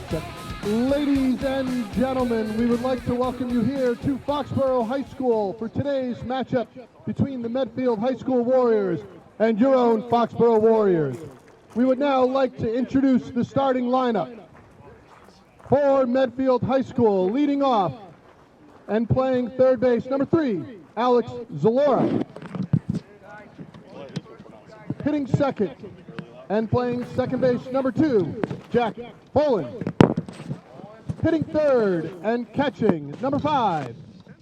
Check. Ladies and gentlemen, we would like to welcome you here to Foxborough High School for today's matchup between the Medfield High School Warriors and your own Foxborough Warriors. We would now like to introduce the starting lineup. For Medfield High School, leading off and playing third base, number 3, Alex Zalora. Hitting second and playing second base, number 2, Jack Boland. Hitting third and catching, number 5,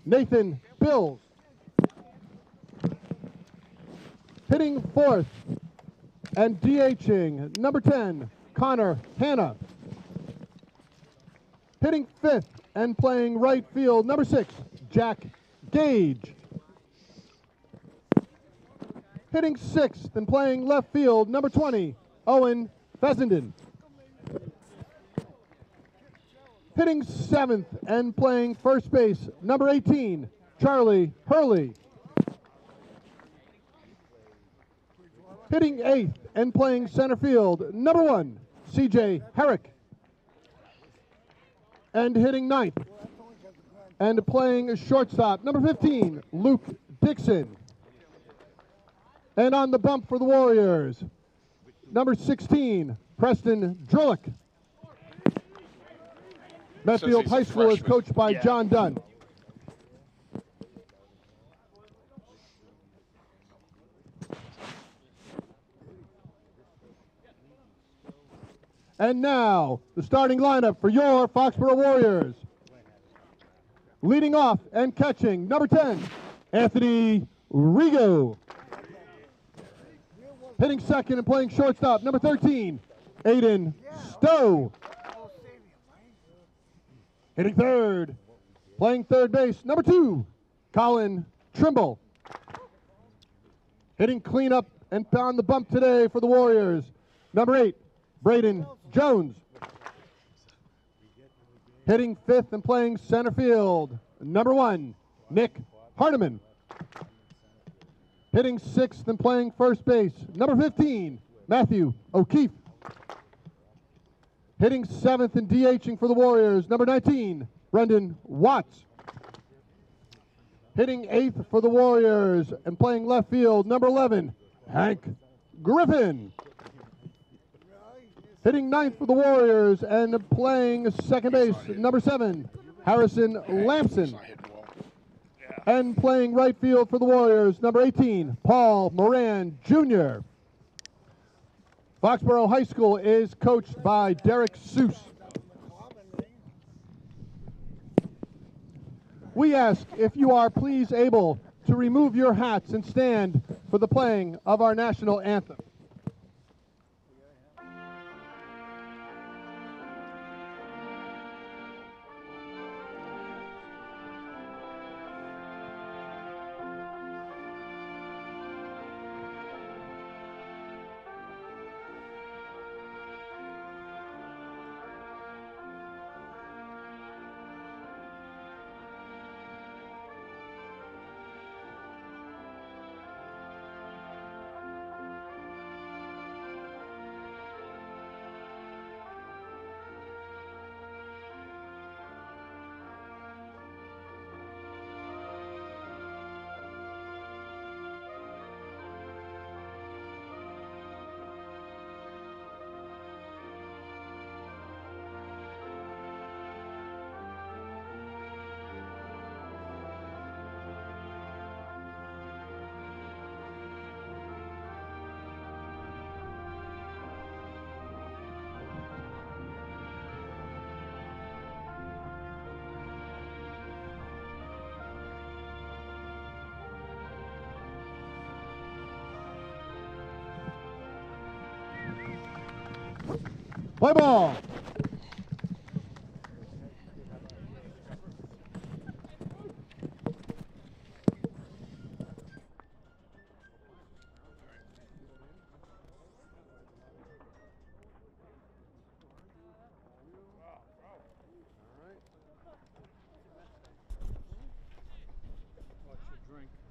Nathan Bills. Hitting fourth and DHing, number 10, Connor Hanna. Hitting fifth and playing right field, number 6, Jack Gage. Hitting sixth and playing left field, number 20, Owen Fessenden. Hitting seventh and playing first base, number 18, Charlie Hurley. Hitting eighth and playing center field, number 1, CJ Herrick. And hitting ninth and playing shortstop, number 15, Luke Dixon. And on the bump for the Warriors, number 16, Preston Drillick. Medfield High School is coached by John Dunn. And now, the starting lineup for your Foxborough Warriors. Leading off and catching, number 10, Anthony Rigo. Hitting second and playing shortstop, number 13, Aiden Stowe. Hitting third, playing third base, number 2, Colin Trimble. Hitting cleanup and on the bump today for the Warriors, number 8, Braden Jones. Hitting fifth and playing center field, number 1, Nick Hardiman. Hitting sixth and playing first base, number 15, Matthew O'Keefe. Hitting seventh and DHing for the Warriors, number 19, Brendan Watts. Hitting eighth for the Warriors and playing left field, number 11, Hank Griffin. Hitting ninth for the Warriors and playing second base, number 7, Harrison Lamson. And playing right field for the Warriors, number 18, Paul Moran Jr. Foxborough High School is coached by Derek Seuss. We ask if you are please able to remove your hats and stand for the playing of our national anthem. Play ball.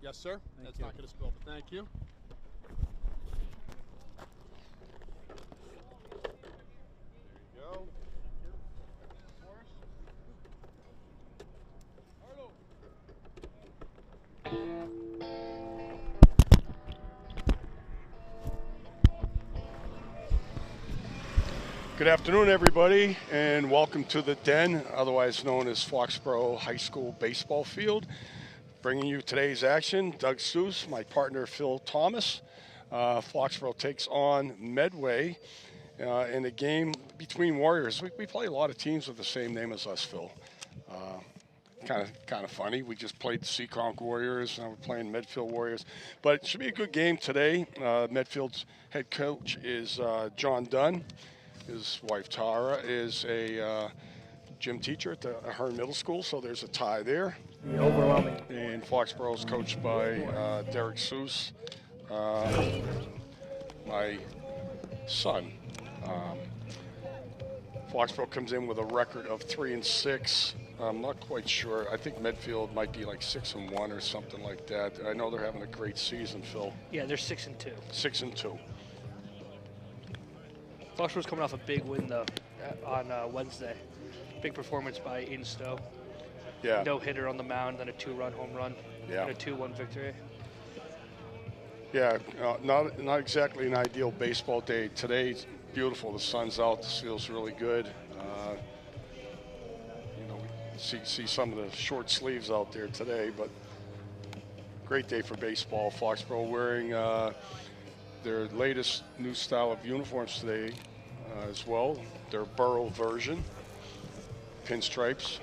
Yes, sir. That's not going to spill, but thank you. There you go. Good afternoon, everybody, and welcome to the Den, otherwise known as Foxborough High School baseball field. Bringing you today's action, Doug Seuss, my partner Phil Thomas. Foxborough takes on Medway in a game between Warriors. We play a lot of teams with the same name as us, Phil. Kind of funny. We just played the Seekonk Warriors, and we're playing Medfield Warriors. But it should be a good game today. Medfield's head coach is John Dunn. His wife Tara is a gym teacher at the Hearn Middle School, so there's a tie there. Overwhelming. And Foxborough is coached by Derek Seuss, my son. Foxborough comes in with a record of 3-6. I'm not quite sure. I think Medfield might be like 6-1 or something like that. I know they're having a great season, Phil. Yeah, they're 6-2. 6-2. Foxborough's coming off a big win though on Wednesday. Big performance by Instow. Yeah. No hitter on the mound, then a 2-run home run. Yeah. And a 2-1 victory. Yeah, not exactly an ideal baseball day. Today's beautiful. The sun's out. This feels really good. See some of the short sleeves out there today, but great day for baseball. Foxborough wearing their latest new style of uniforms today as well. Their Borough version, pinstripes.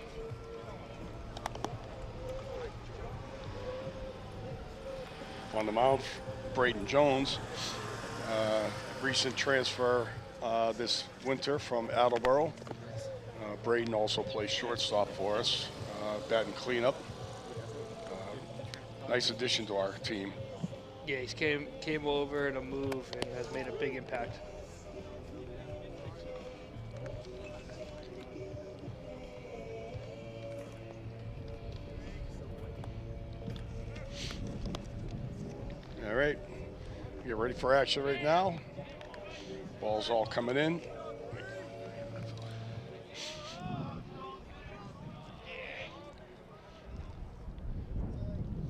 On the mound, Braden Jones, recent transfer this winter from Attleboro. Braden also plays shortstop for us, batting cleanup. Nice addition to our team. Yeah, he's came over in a move and has made a big impact. All right, get ready for action right now. Ball's all coming in.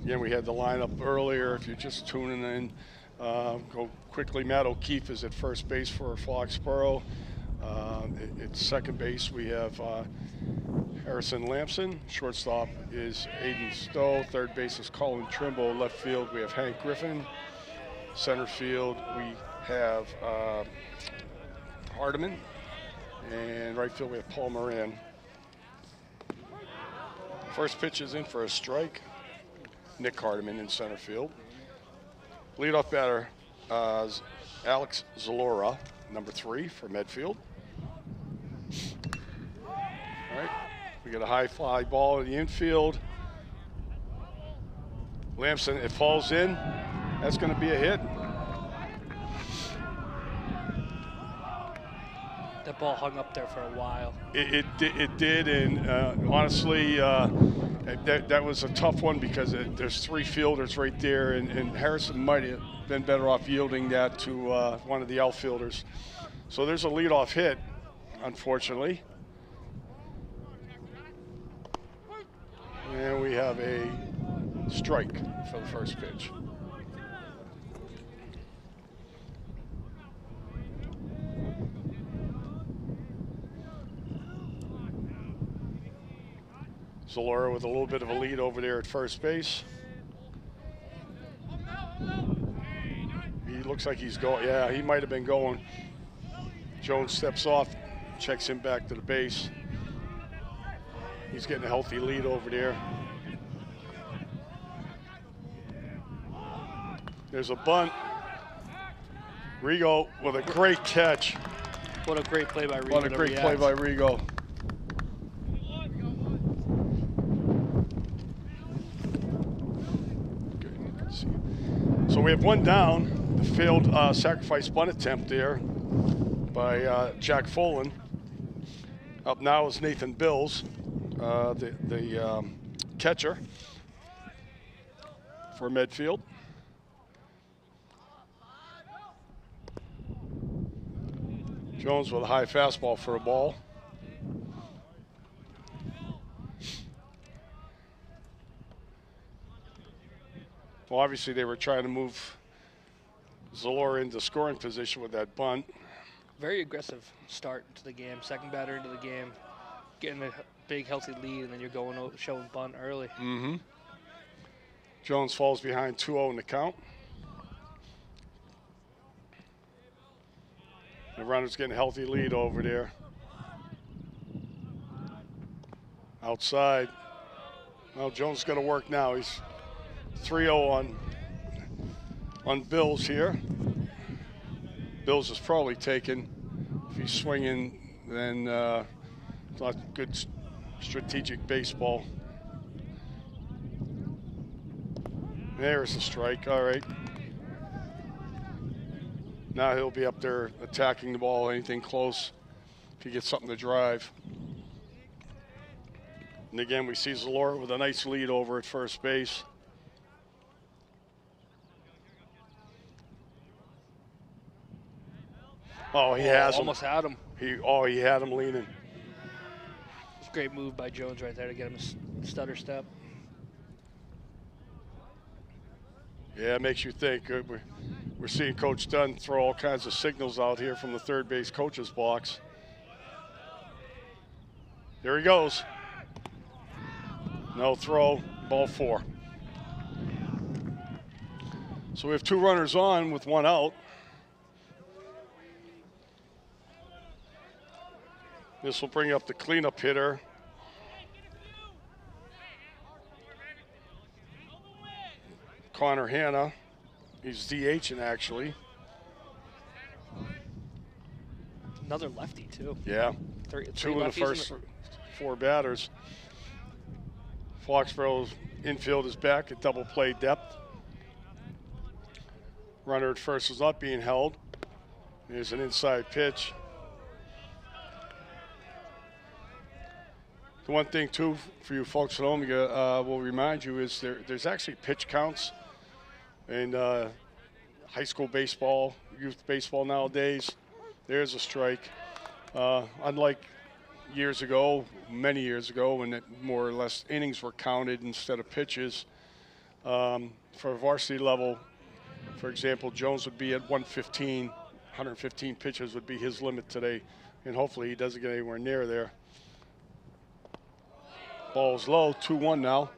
Again, we had the lineup earlier. If you're just tuning in, go quickly. Matt O'Keefe is at first base for Foxborough. At second base, we have Harrison Lamson. Shortstop is Aiden Stowe. Third base is Colin Trimble. Left field, we have Hank Griffin. Center field, we have Hardiman. And right field, we have Paul Moran. First pitch is in for a strike. Nick Hardiman in center field. Leadoff batter, Alex Zalora, number 3 for Medfield. All right, we got a high fly ball in the infield. Lamson, it falls in. That's going to be a hit. That ball hung up there for a while. It did, and honestly, that was a tough one because there's 3 fielders right there, and Harrison might have been better off yielding that to one of the outfielders. So there's a leadoff hit, unfortunately. And we have a strike for the first pitch. Zalora with a little bit of a lead over there at first base. He looks like he's going. Yeah, he might have been going. Jones steps off, checks him back to the base. He's getting a healthy lead over there. There's a bunt. Rigo with a great catch. What a great play by Rigo. What a great play by Rigo. So we have one down. The failed sacrifice bunt attempt there by Jack Folan. Up now is Nathan Bills, the catcher for Medfield. Jones with a high fastball for a ball. Well, obviously they were trying to move Zalora into scoring position with that bunt. very aggressive start to the game. Second batter into the game, getting a big, healthy lead, and then you're going showing bunt early. Mm-hmm. Jones falls behind 2-0 in the count. The runner's getting a healthy lead over there. Outside. Well, Jones is going to work now. He's 3-0 on Bills here. Bills is probably taken. If he's swinging, then it's not good strategic baseball. There's a strike. All right. Now he'll be up there attacking the ball, anything close, if he gets something to drive. And again, we see Zalora with a nice lead over at first base. Oh, he has him. Almost had him. He had him leaning. Great move by Jones right there to get him a stutter step. Yeah, it makes you think. We're seeing Coach Dunn throw all kinds of signals out here from the third base coach's box. There he goes. No throw, ball 4. So we have 2 runners on with 1 out. This will bring up the cleanup hitter. Connor Hanna. He's DHing actually. Another lefty too. Yeah. Three 2 in the first 4 batters. Foxborough's infield is back at double play depth. Runner at first is not being held. There's an inside pitch. The one thing too for you folks at home, will remind you is there's actually pitch counts in high school baseball, youth baseball nowadays. There's a strike. Unlike years ago, many years ago, when more or less innings were counted instead of pitches. For varsity level, for example, Jones would be at 115. 115 pitches would be his limit today, and hopefully he doesn't get anywhere near there. Ball's low, 2-1 now.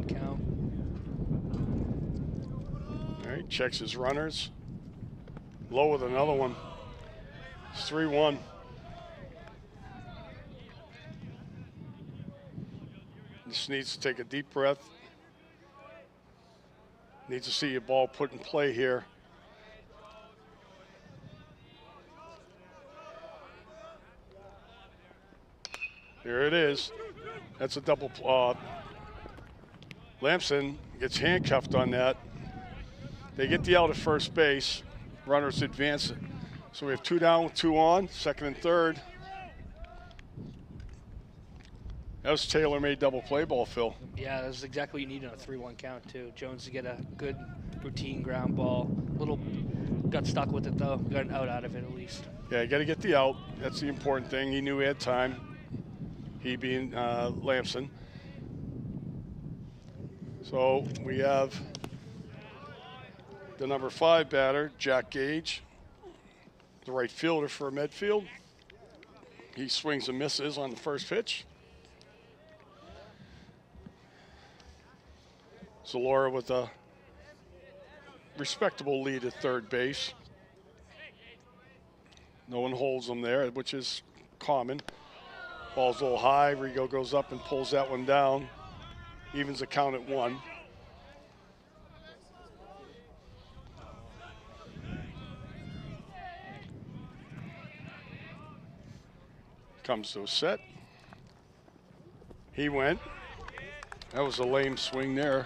Count. All right, checks his runners. Low with another one. It's 3-1. Just needs to take a deep breath. Needs to see a ball put in play here. There it is. That's a double. Lamson gets handcuffed on that. They get the out at first base. Runners advance it. So we have 2 down with 2 on, second and third. That was tailor-made double play ball, Phil. Yeah, that's exactly what you need on a 3-1 count, too. Jones to get a good routine ground ball. Got stuck with it, though. Got an out of it, at least. Yeah, you got to get the out. That's the important thing. He knew he had time, he being Lamson. So we have the number 5 batter, Jack Gage, the right fielder for Medfield. He swings and misses on the first pitch. Zalora with a respectable lead at third base. No one holds him there, which is common. Ball's a little high. Rigo goes up and pulls that one down. Evens the count at 1. Comes to a set. He went. That was a lame swing there.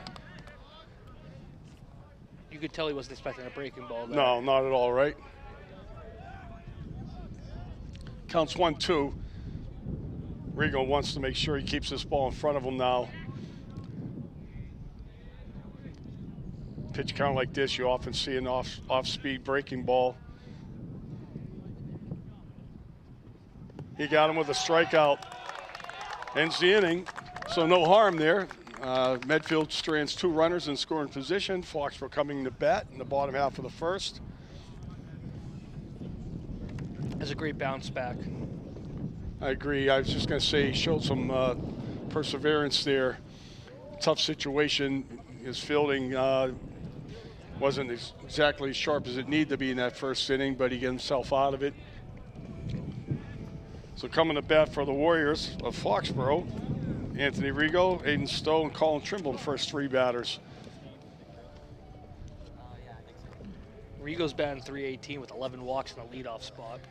You could tell he wasn't expecting a breaking ball there. No, not at all, right? Counts 1-2. Rigo wants to make sure he keeps this ball in front of him now. Pitch count like this, you often see an off-speed breaking ball. He got him with a strikeout. Ends the inning, so no harm there. Medfield strands 2 runners in scoring position. Foxborough coming to bat in the bottom half of the first. That's a great bounce back. I agree. I was just going to say he showed some perseverance there. Tough situation. His fielding wasn't exactly as sharp as it needed to be in that first inning, but he got himself out of it. So coming to bat for the Warriors of Foxborough, Anthony Rigo, Aiden Stowe, and Colin Trimble, the first 3 batters. Rigo's batting .318 with 11 walks in the leadoff spot.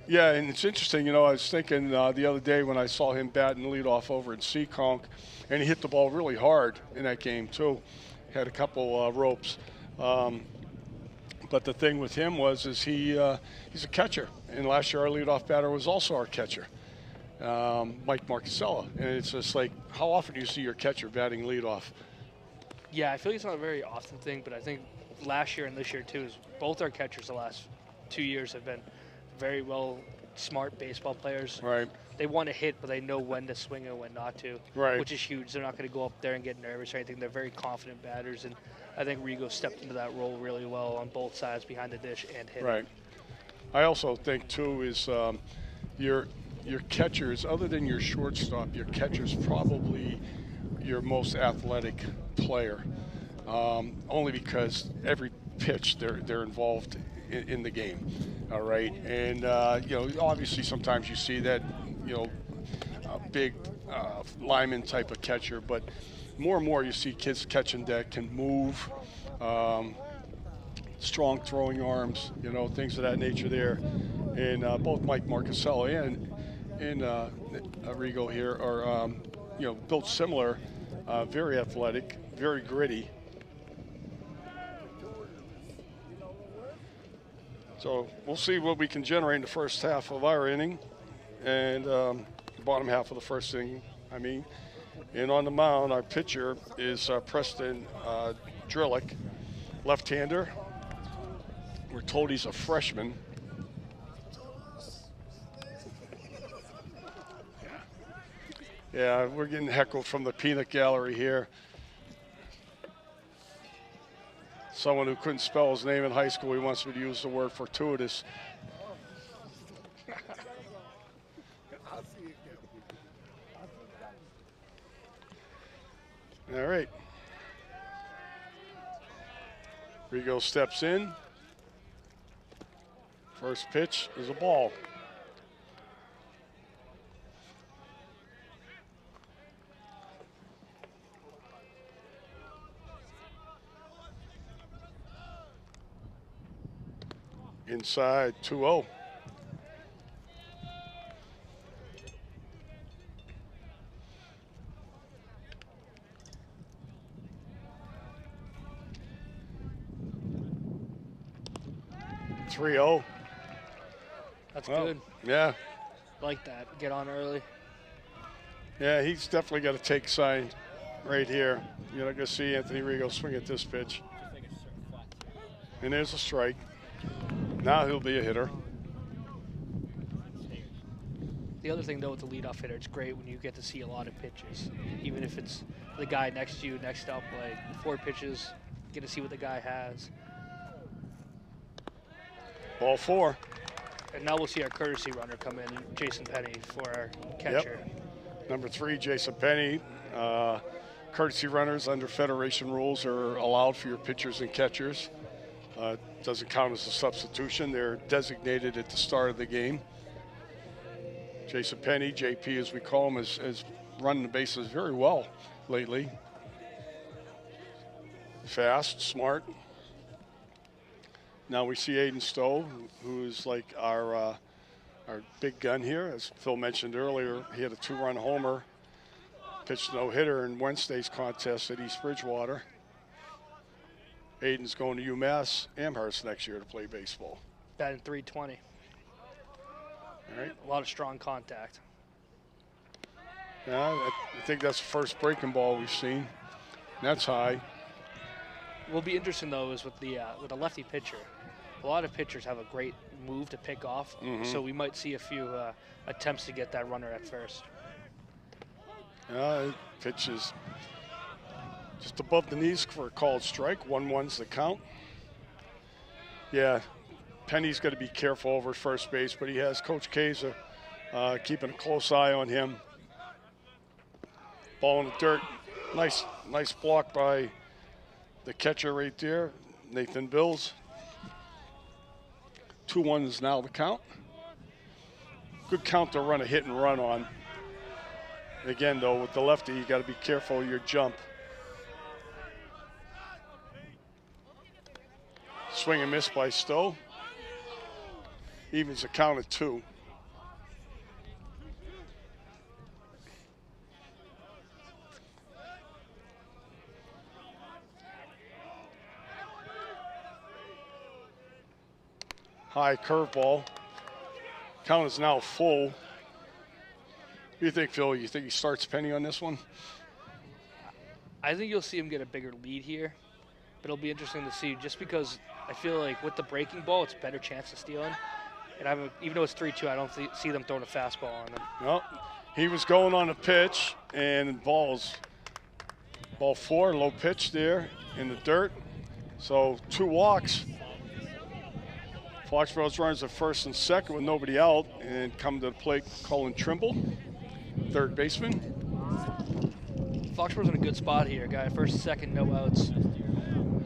Yeah, and it's interesting, you know, I was thinking the other day when I saw him batting leadoff over in Seekonk, and he hit the ball really hard in that game too. Had a couple ropes. But the thing with him is he's a catcher. And last year our leadoff batter was also our catcher, Mike Marcasella. And it's just like, how often do you see your catcher batting leadoff? Yeah, I feel like it's not a very often thing, but I think last year and this year too, is both our catchers the last 2 years have been very smart baseball players. Right. They want to hit, but they know when to swing and when not to, right. Which is huge. They're not going to go up there and get nervous or anything. They're very confident batters, and I think Rigo stepped into that role really well on both sides, behind the dish and hitting. Right. I also think, too, is your catchers, other than your shortstop, your catcher's probably your most athletic player, only because every pitch they're involved in the game, all right? And, you know, obviously sometimes you see that, you know, a big lineman type of catcher, but more and more you see kids catching that can move, strong throwing arms, you know, things of that nature there. And both Mike Marcasella and Rigo here are, you know, built similar, very athletic, very gritty. So we'll see what we can generate in the first half of our inning and the bottom half of the first inning, I mean. And on the mound, our pitcher is Preston Drillick, left-hander. We're told he's a freshman. Yeah, we're getting heckled from the peanut gallery here. Someone who couldn't spell his name in high school, he wants me to use the word fortuitous. All right. Rigo steps in. First pitch is a ball. Inside, 2-0. That's good. Yeah. Like that. Get on early. Yeah, he's definitely got a take sign right here. You're not going to see Anthony Rigo swing at this pitch. And there's a strike. Now he'll be a hitter. The other thing, though, with the leadoff hitter, it's great when you get to see a lot of pitches. Even if it's the guy next to you, next up, like 4 pitches, get to see what the guy has. Ball 4. And now we'll see our courtesy runner come in, Jason Penny, for our catcher. Yep. Number 3, Jason Penny. Courtesy runners under Federation rules are allowed for your pitchers and catchers. Doesn't count as a substitution. They're designated at the start of the game. Jason Penny, JP as we call him, has run the bases very well lately. Fast, smart. Now we see Aiden Stowe, who's like our big gun here. As Phil mentioned earlier, he had a 2-run homer, pitched no-hitter in Wednesday's contest at East Bridgewater. Aiden's going to UMass Amherst next year to play baseball. Batting .320. All right. A lot of strong contact. Yeah, I think that's the first breaking ball we've seen. That's high. What'll be interesting, though, is with a lefty pitcher, a lot of pitchers have a great move to pick off, so we might see a few attempts to get that runner at first. Pitch is just above the knees for a called strike. 1-1's the count. Yeah, Penny's got to be careful over first base, but he has Coach Kaiser keeping a close eye on him. Ball in the dirt. Nice block by the catcher right there, Nathan Bills. 2-1 is now the count. Good count to run a hit and run on. Again, though, with the lefty, you got to be careful of your jump. Swing and miss by Stowe. Evens the count at 2. High curveball. Count is now full. What do you think, Phil? You think he starts Penny on this one? I think you'll see him get a bigger lead here, but it'll be interesting to see just because I feel like with the breaking ball, it's a better chance of stealing. And even though it's 3-2, I don't see them throwing a fastball on him. No, he was going on a pitch, and ball 4, low pitch there in the dirt. So 2 walks. Foxborough's runs at first and second with nobody out, and come to the plate, Colin Trimble, third baseman. Foxborough's in a good spot here, guy. First and second, no outs.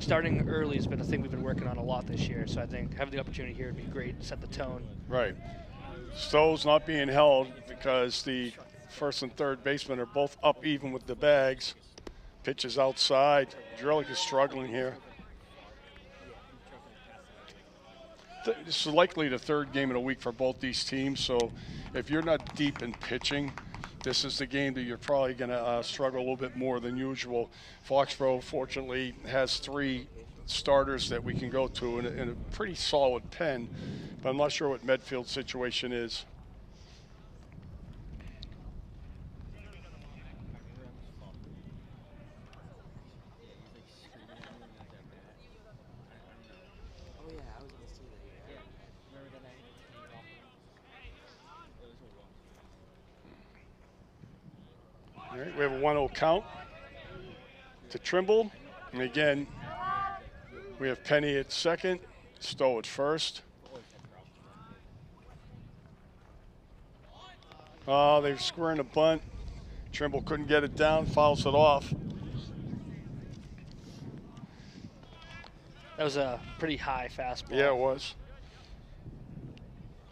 Starting early has been a thing we've been working on a lot this year, so I think having the opportunity here would be great to set the tone. Right. Stowe's not being held because the first and third baseman are both up even with the bags. Pitch is outside. Drellick is struggling here. This is likely the third game in a week for both these teams, so if you're not deep in pitching, this is the game that you're probably going to struggle a little bit more than usual. Foxborough, fortunately, has 3 starters that we can go to in a pretty solid pen, but I'm not sure what Medfield's situation is. All right, we have a 1-0 count to Trimble. And again, we have Penny at second, Stowe at first. Oh, they're squaring a bunt. Trimble couldn't get it down, fouls it off. That was a pretty high fastball. Yeah, it was.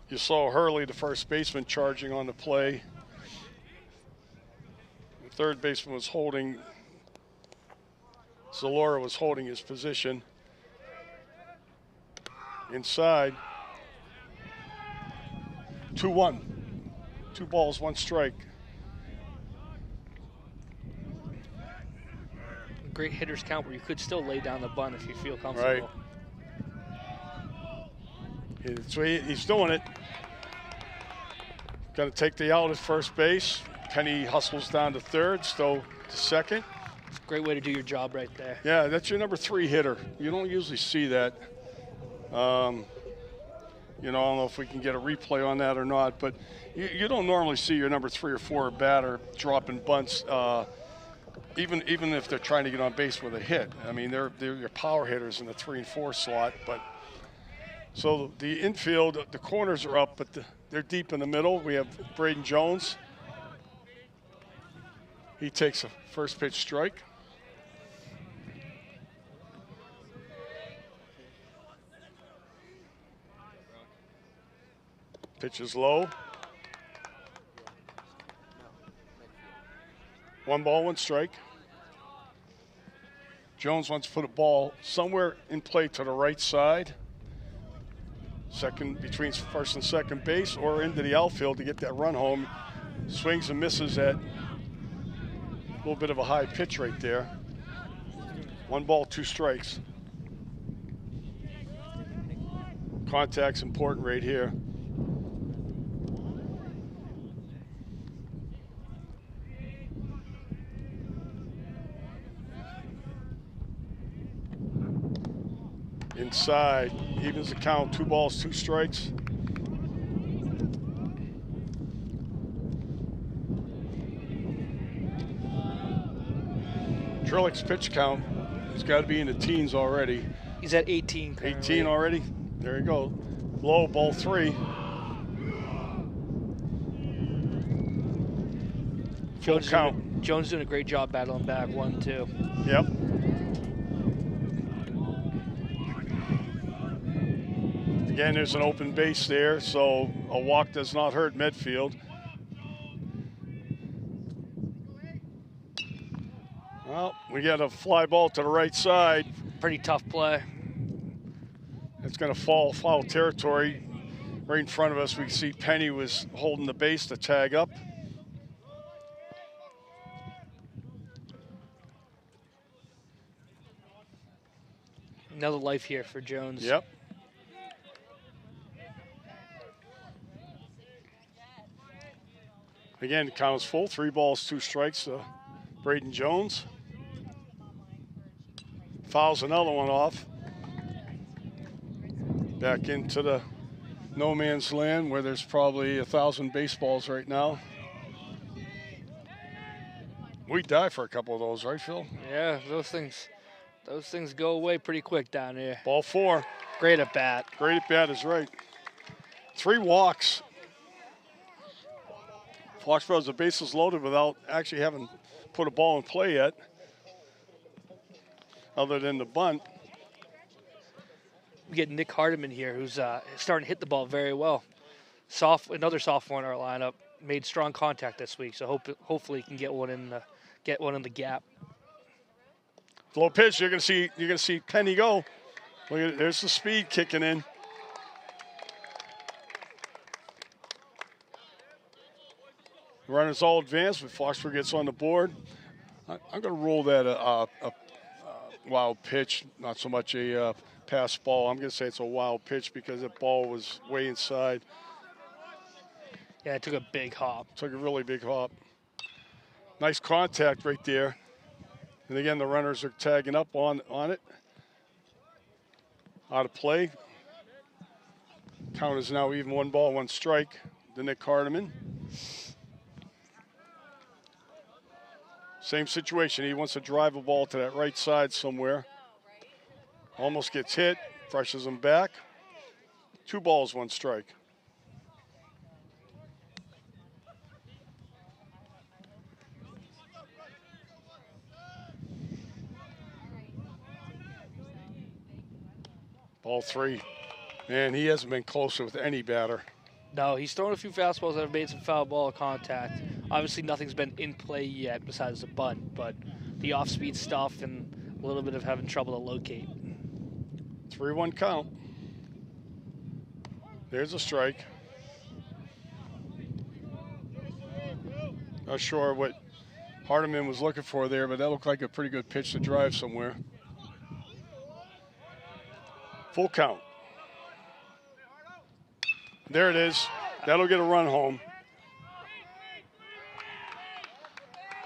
You saw Hurley, the first baseman, charging on the play. The third baseman was holding, Zalora was holding his position. Inside. 2-1. 2 balls, 1 strike. Great hitters count where you could still lay down the bunt if you feel comfortable. Right. He's doing it. Going to take the out at first base. Penny hustles down to third, Stowe to second. Great way to do your job right there. Yeah, that's your number 3 hitter. You don't usually see that. You know, I don't know if we can get a replay on that or not, but you don't normally see your number 3 or 4 batter dropping bunts, even if they're trying to get on base with a hit. I mean, they're your power hitters in the 3 and 4 slot. But so the infield, the corners are up, but they're deep in the middle. We have Braden Jones. He takes a first pitch strike. Pitch is low. 1 ball, 1 strike. Jones wants to put a ball somewhere in play to the right side. Second, between first and second base, or into the outfield to get that run home. Swings and misses at a little bit of a high pitch right there. 1 ball, 2 strikes. Contact's important right here. Inside, evens the count, 2 balls, 2 strikes. Trillick's pitch count has got to be in the teens already. He's at 18 currently. 18 already? There you go. Low, ball 3. Jones doing a great job battling back 1-2. Yep. Again, there's an open base there, so a walk does not hurt Medfield. Well, we got a fly ball to the right side. Pretty tough play. It's going to fall foul territory. Right in front of us, we can see Penny was holding the base to tag up. Another life here for Jones. Yep. Again, the count is full. 3 balls, 2 strikes to Braden Jones. Fouls another one off. Back into the no man's land where there's probably 1,000 baseballs right now. We die for a couple of those, right, Phil? Yeah, those things go away pretty quick down here. Ball 4. Great at bat. Great at bat is right. 3 walks. Foxborough's the bases loaded without actually having put a ball in play yet, other than the bunt. We get Nick Hardiman here, who's starting to hit the ball very well. Another sophomore in our lineup, made strong contact this week, so hopefully he can get one in the gap. Low pitch, you're gonna see Penny go. Look at it, there's the speed kicking in. Runners all advanced, but Foxborough gets on the board. I'm going to rule that a wild pitch, not so much a pass ball. I'm going to say it's a wild pitch because that ball was way inside. Yeah, it took a big hop. Took a really big hop. Nice contact right there. And again, the runners are tagging up on it. Out of play. Count is now even, 1 ball, 1 strike to Nick Hardiman. Same situation. He wants to drive a ball to that right side somewhere. Almost gets hit, freshes him back. 2 balls, 1 strike. Ball 3. Man, he hasn't been closer with any batter. No, he's thrown a few fastballs that have made some foul ball contact. Obviously, nothing's been in play yet besides the bunt, but the off-speed stuff and a little bit of having trouble to locate. 3-1 count. There's a strike. Not sure what Hardiman was looking for there, but that looked like a pretty good pitch to drive somewhere. Full count. There it is. That'll get a run home.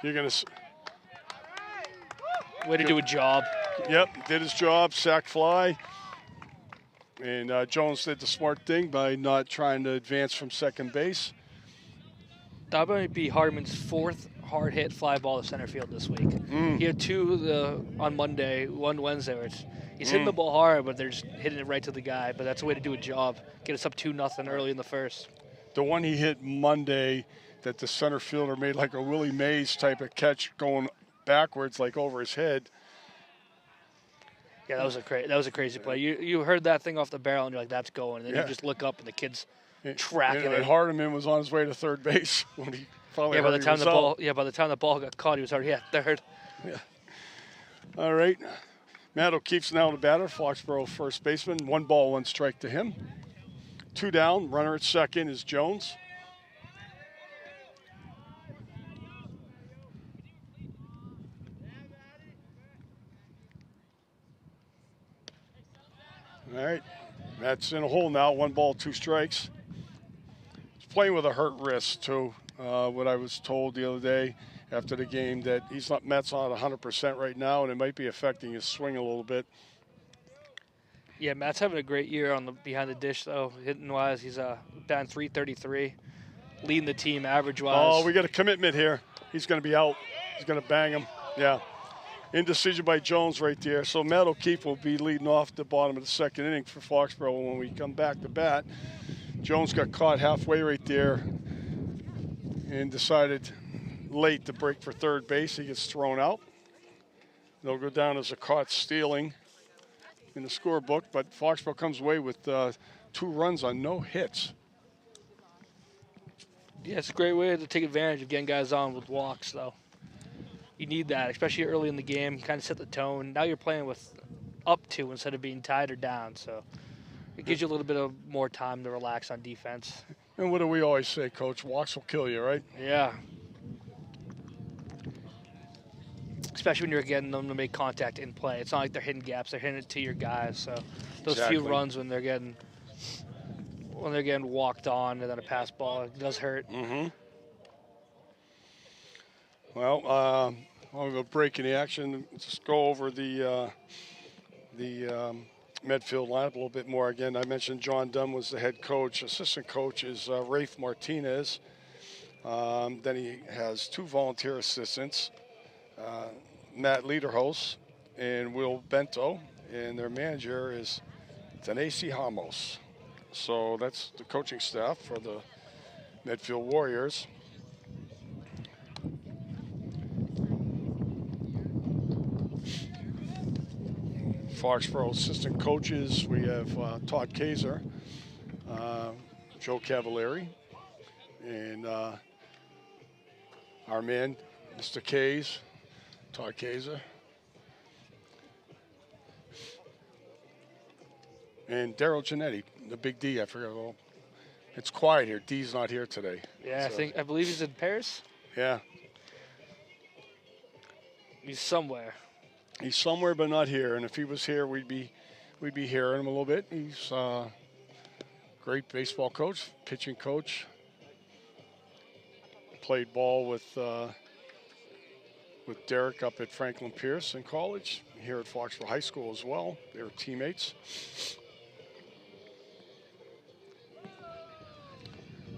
You're going to... Way to do a job. Yep, did his job, sack fly. And Jones did the smart thing by not trying to advance from second base. That might be Hardiman's 4th hard hit fly ball to center field this week. He had 2 on Monday, 1 Wednesday. Where he's hitting the ball hard, but they're just hitting it right to the guy. But that's a way to do a job. Get us up 2-0 early in the first. The one he hit Monday that the center fielder made like a Willie Mays type of catch going backwards like over his head. Yeah, that was a crazy play. You heard that thing off the barrel and you're like, that's going. And then you just look up and the kid's tracking it. And Hardiman was on his way to third base when he finally by the time the ball got caught, he was already at third. Yeah. All right. Matt O'Keefe's now the batter, Foxborough first baseman. 1 ball, 1 strike to him. 2 down. Runner at second is Jones. All right. Matt's in a hole now. 1 ball, 2 strikes. He's playing with a hurt wrist, too. What I was told the other day after the game, that Matt's not 100% right now, and it might be affecting his swing a little bit. Yeah, Matt's having a great year on the behind the dish, though. Hitting wise, he's batting .333, leading the team average wise. Oh, we got a commitment here. He's going to be out. He's going to bang him. Yeah. Indecision by Jones right there. So Matt O'Keefe will be leading off the bottom of the second inning for Foxborough when we come back to bat. Jones got caught halfway right there and decided late to break for third base. He gets thrown out. They'll go down as a caught stealing in the scorebook, but Foxborough comes away with 2 runs on no hits. Yeah, it's a great way to take advantage of getting guys on with walks, though. You need that, especially early in the game, kind of set the tone. Now you're playing with up 2 instead of being tied or down, so it gives you a little bit of more time to relax on defense. And what do we always say, Coach? Walks will kill you, right? Yeah. Especially when you're getting them to make contact in play. It's not like they're hitting gaps; they're hitting it to your guys. So those few runs when they're getting walked on and then a pass ball, it does hurt. Mm-hmm. Well, I'll go break in the action. Just go over the Medfield lineup a little bit more. Again, I mentioned John Dunn was the head coach. Assistant coach is Rafe Martinez. Then he has 2 volunteer assistants, Matt Lederhos and Will Bento, and their manager is Tanasi Hamos. So that's the coaching staff for the Medfield Warriors. Foxborough assistant coaches, we have Todd Kaiser, Joe Cavalieri, and our man, Mr. Kays, Todd Kaiser. And Daryl Giannetti, the big D, I forgot. Well, it's quiet here. D's not here today. Yeah, so. I believe he's in Paris. Yeah. He's somewhere. He's somewhere, but not here. And if he was here, we'd be hearing him a little bit. He's a great baseball coach, pitching coach. Played ball with Derek up at Franklin Pierce in college. Here at Foxborough High School as well. They were teammates.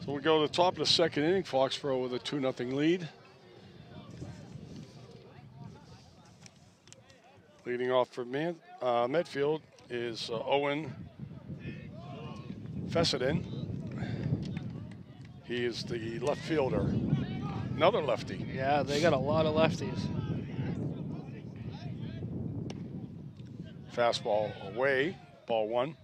So we go to the top of the second inning. Foxborough with a 2-0 lead. Leading off for Medfield is Owen Fessenden. He is the left fielder. Another lefty. Yeah, they got a lot of lefties. Fastball away, ball 1.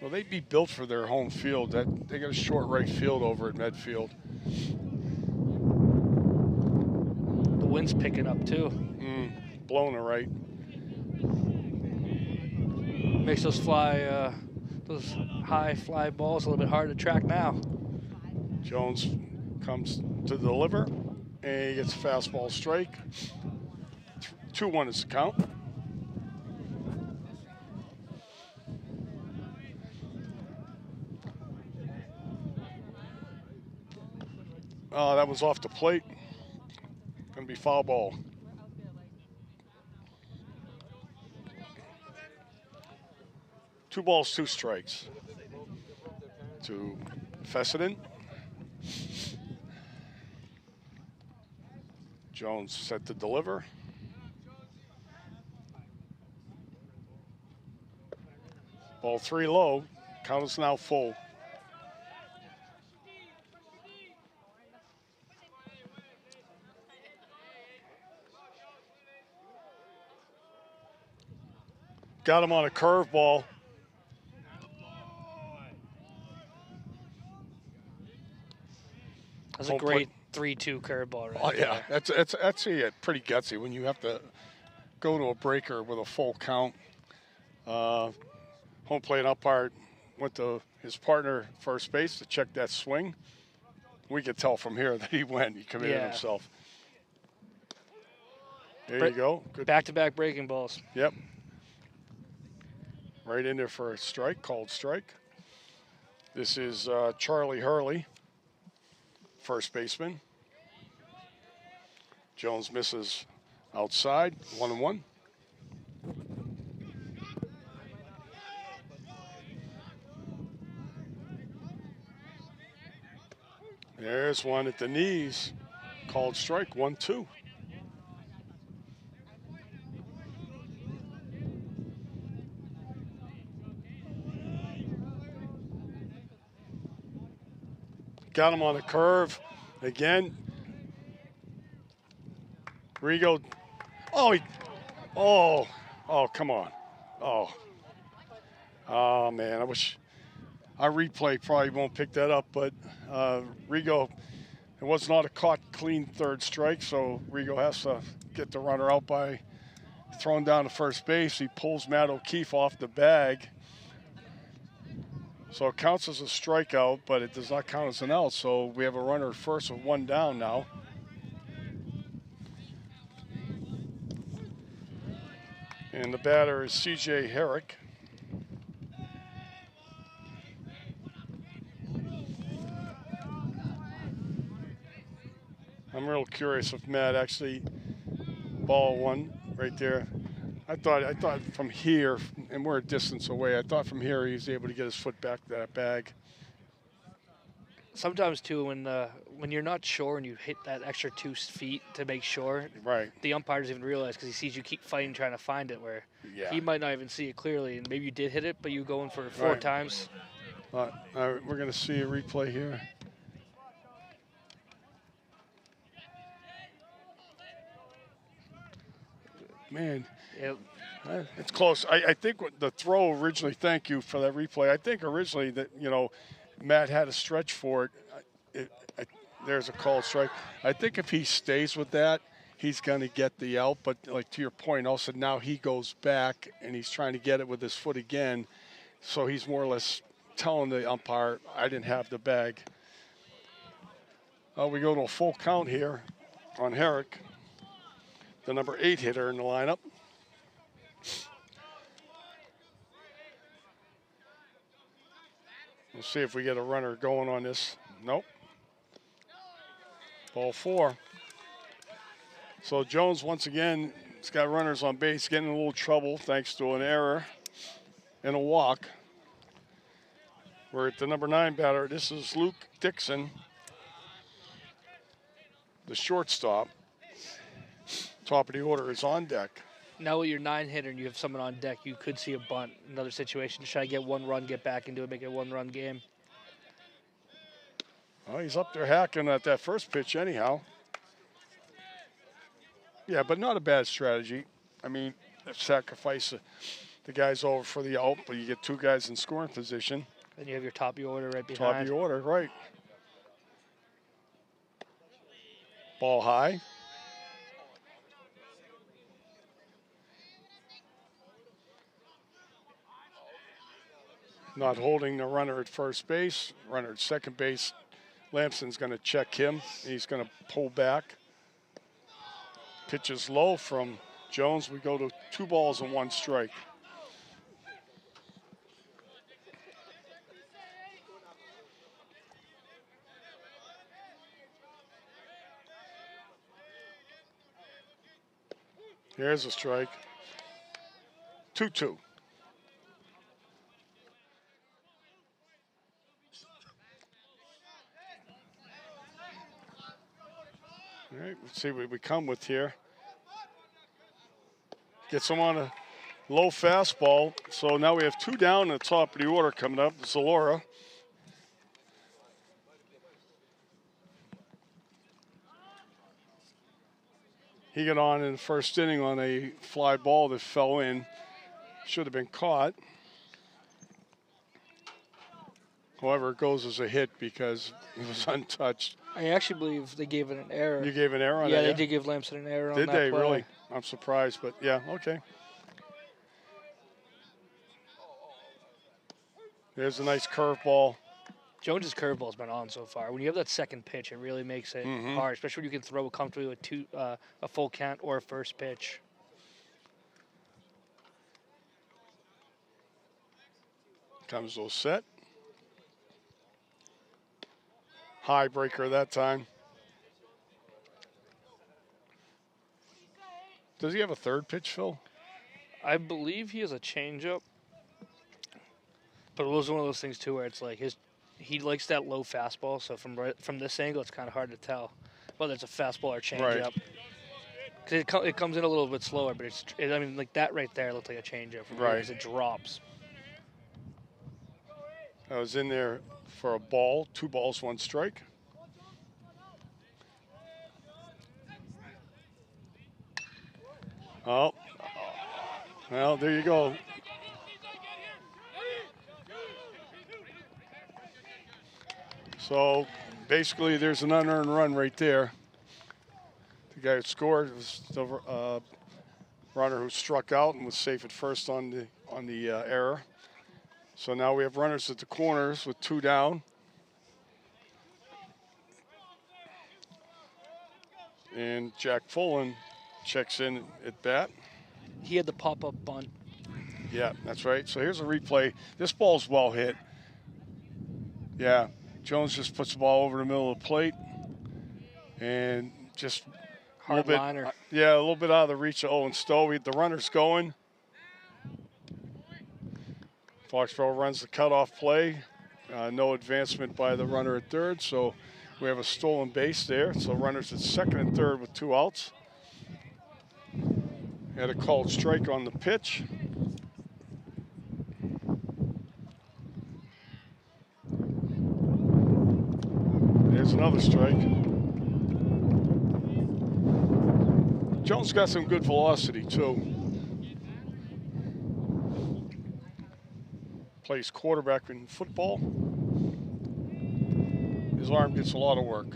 Well, they'd be built for their home field. They got a short right field over at Medfield. The wind's picking up too. Blowing it right. Makes those high fly balls a little bit hard to track now. Jones comes to deliver, and he gets a fastball strike. 2-1 is the count. That was off the plate. Going to be foul ball. Two balls, 2 strikes to Fessenden. Jones set to deliver. Ball 3 low. Count is now full. Got him on a curveball. That's a great 3-2 curveball right yeah, there. that's actually pretty gutsy when you have to go to a breaker with a full count. Home plate umpire went to his partner first base to check that swing. We could tell from here that he committed himself. There you go. Good. Back-to-back breaking balls. Yep. Right in there for a strike, called strike. This is Charlie Hurley, first baseman. Jones misses outside, 1-1. There's one at the knees, called strike, 1-2. got him on the curve again. Rigo. Oh, come on. Oh, man, I wish our replay probably won't pick that up, but Rigo, it was not a caught clean third strike, so Rigo has to get the runner out by throwing down to first base. He pulls Matt O'Keefe off the bag. So it counts as a strikeout, but it does not count as an out. So we have a runner at first with one down now. And the batter is C.J. Herrick. I'm real curious if Matt actually ball one right there. I thought from here, and we're a distance away, I thought from here he was able to get his foot back to that bag. Sometimes, too, when you're not sure and you hit that extra 2 feet to make sure, right, the umpire doesn't even realize because he sees you keep fighting trying to find it, where he might not even see it clearly, and maybe you did hit it, but you going for 4 times. We're going to see a replay here. Man, it's close. I think what the throw originally, thank you for that replay. I think originally that, Matt had a stretch for it. There's a called strike. I think if he stays with that, he's going to get the out. But like to your point, also now he goes back and he's trying to get it with his foot again. So he's more or less telling the umpire, I didn't have the bag. We go to a full count here on Herrick, the number 8 hitter in the lineup. We'll see if we get a runner going on this. Nope. Ball 4. So Jones, once again, has got runners on base, getting in a little trouble thanks to an error and a walk. We're at the number 9 batter. This is Luke Dixon, the shortstop. Top of the order is on deck. Now with your 9 hitter and you have someone on deck, you could see a bunt. Another situation to try to get 1 run, get back into it, make it a 1-run game. Well, he's up there hacking at that first pitch anyhow. Yeah, but not a bad strategy. I mean, sacrifice the guys over for the out, but you get 2 guys in scoring position. And you have your top of your order right behind. Top of your order, right. Ball high. Not holding the runner at first base. Runner at second base. Lamson's going to check him. He's going to pull back. Pitch is low from Jones. We go to 2 balls and 1 strike. Here's a strike. 2-2. All right, let's see what we come with here. Gets him on a low fastball. So now we have 2 down at the top of the order coming up. Zalora. He got on in the first inning on a fly ball that fell in. Should have been caught. However, it goes as a hit because he was untouched. I actually believe they gave it an error. You gave an error on that? Yeah, they did give Lamson an error on that play. Did they really? I'm surprised, but yeah, okay. There's a nice curveball. Jones's curveball's been on so far. When you have that second pitch, it really makes it hard, especially when you can throw it comfortably with a full count or a first pitch. Comes all set. High breaker that time. Does he have a third pitch, Phil? I believe he has a changeup. But it was one of those things, too, where it's like he likes that low fastball. So from this angle, it's kind of hard to tell whether it's a fastball or changeup. Because it comes in a little bit slower, but I mean, like that right there looked like a changeup. Right. Because it drops. I was in there for a ball, 2 balls, 1 strike. Oh, well, there you go. So basically, there's an unearned run right there. The guy who scored was the runner who struck out and was safe at first on the error. So now we have runners at the corners with 2 down. And Jack Fullen checks in at bat. He had the pop-up bunt. Yeah, that's right. So here's a replay. This ball's well hit. Yeah, Jones just puts the ball over the middle of the plate. And just a little bit, Hard liner. yeah, a little bit out of the reach of Owen Stowe. The runner's going. Foxborough runs the cutoff play. No advancement by the runner at third, so we have a stolen base there. So runners at second and third with 2 outs. Had a called strike on the pitch. There's another strike. Jones got some good velocity too. Plays quarterback in football. His arm gets a lot of work.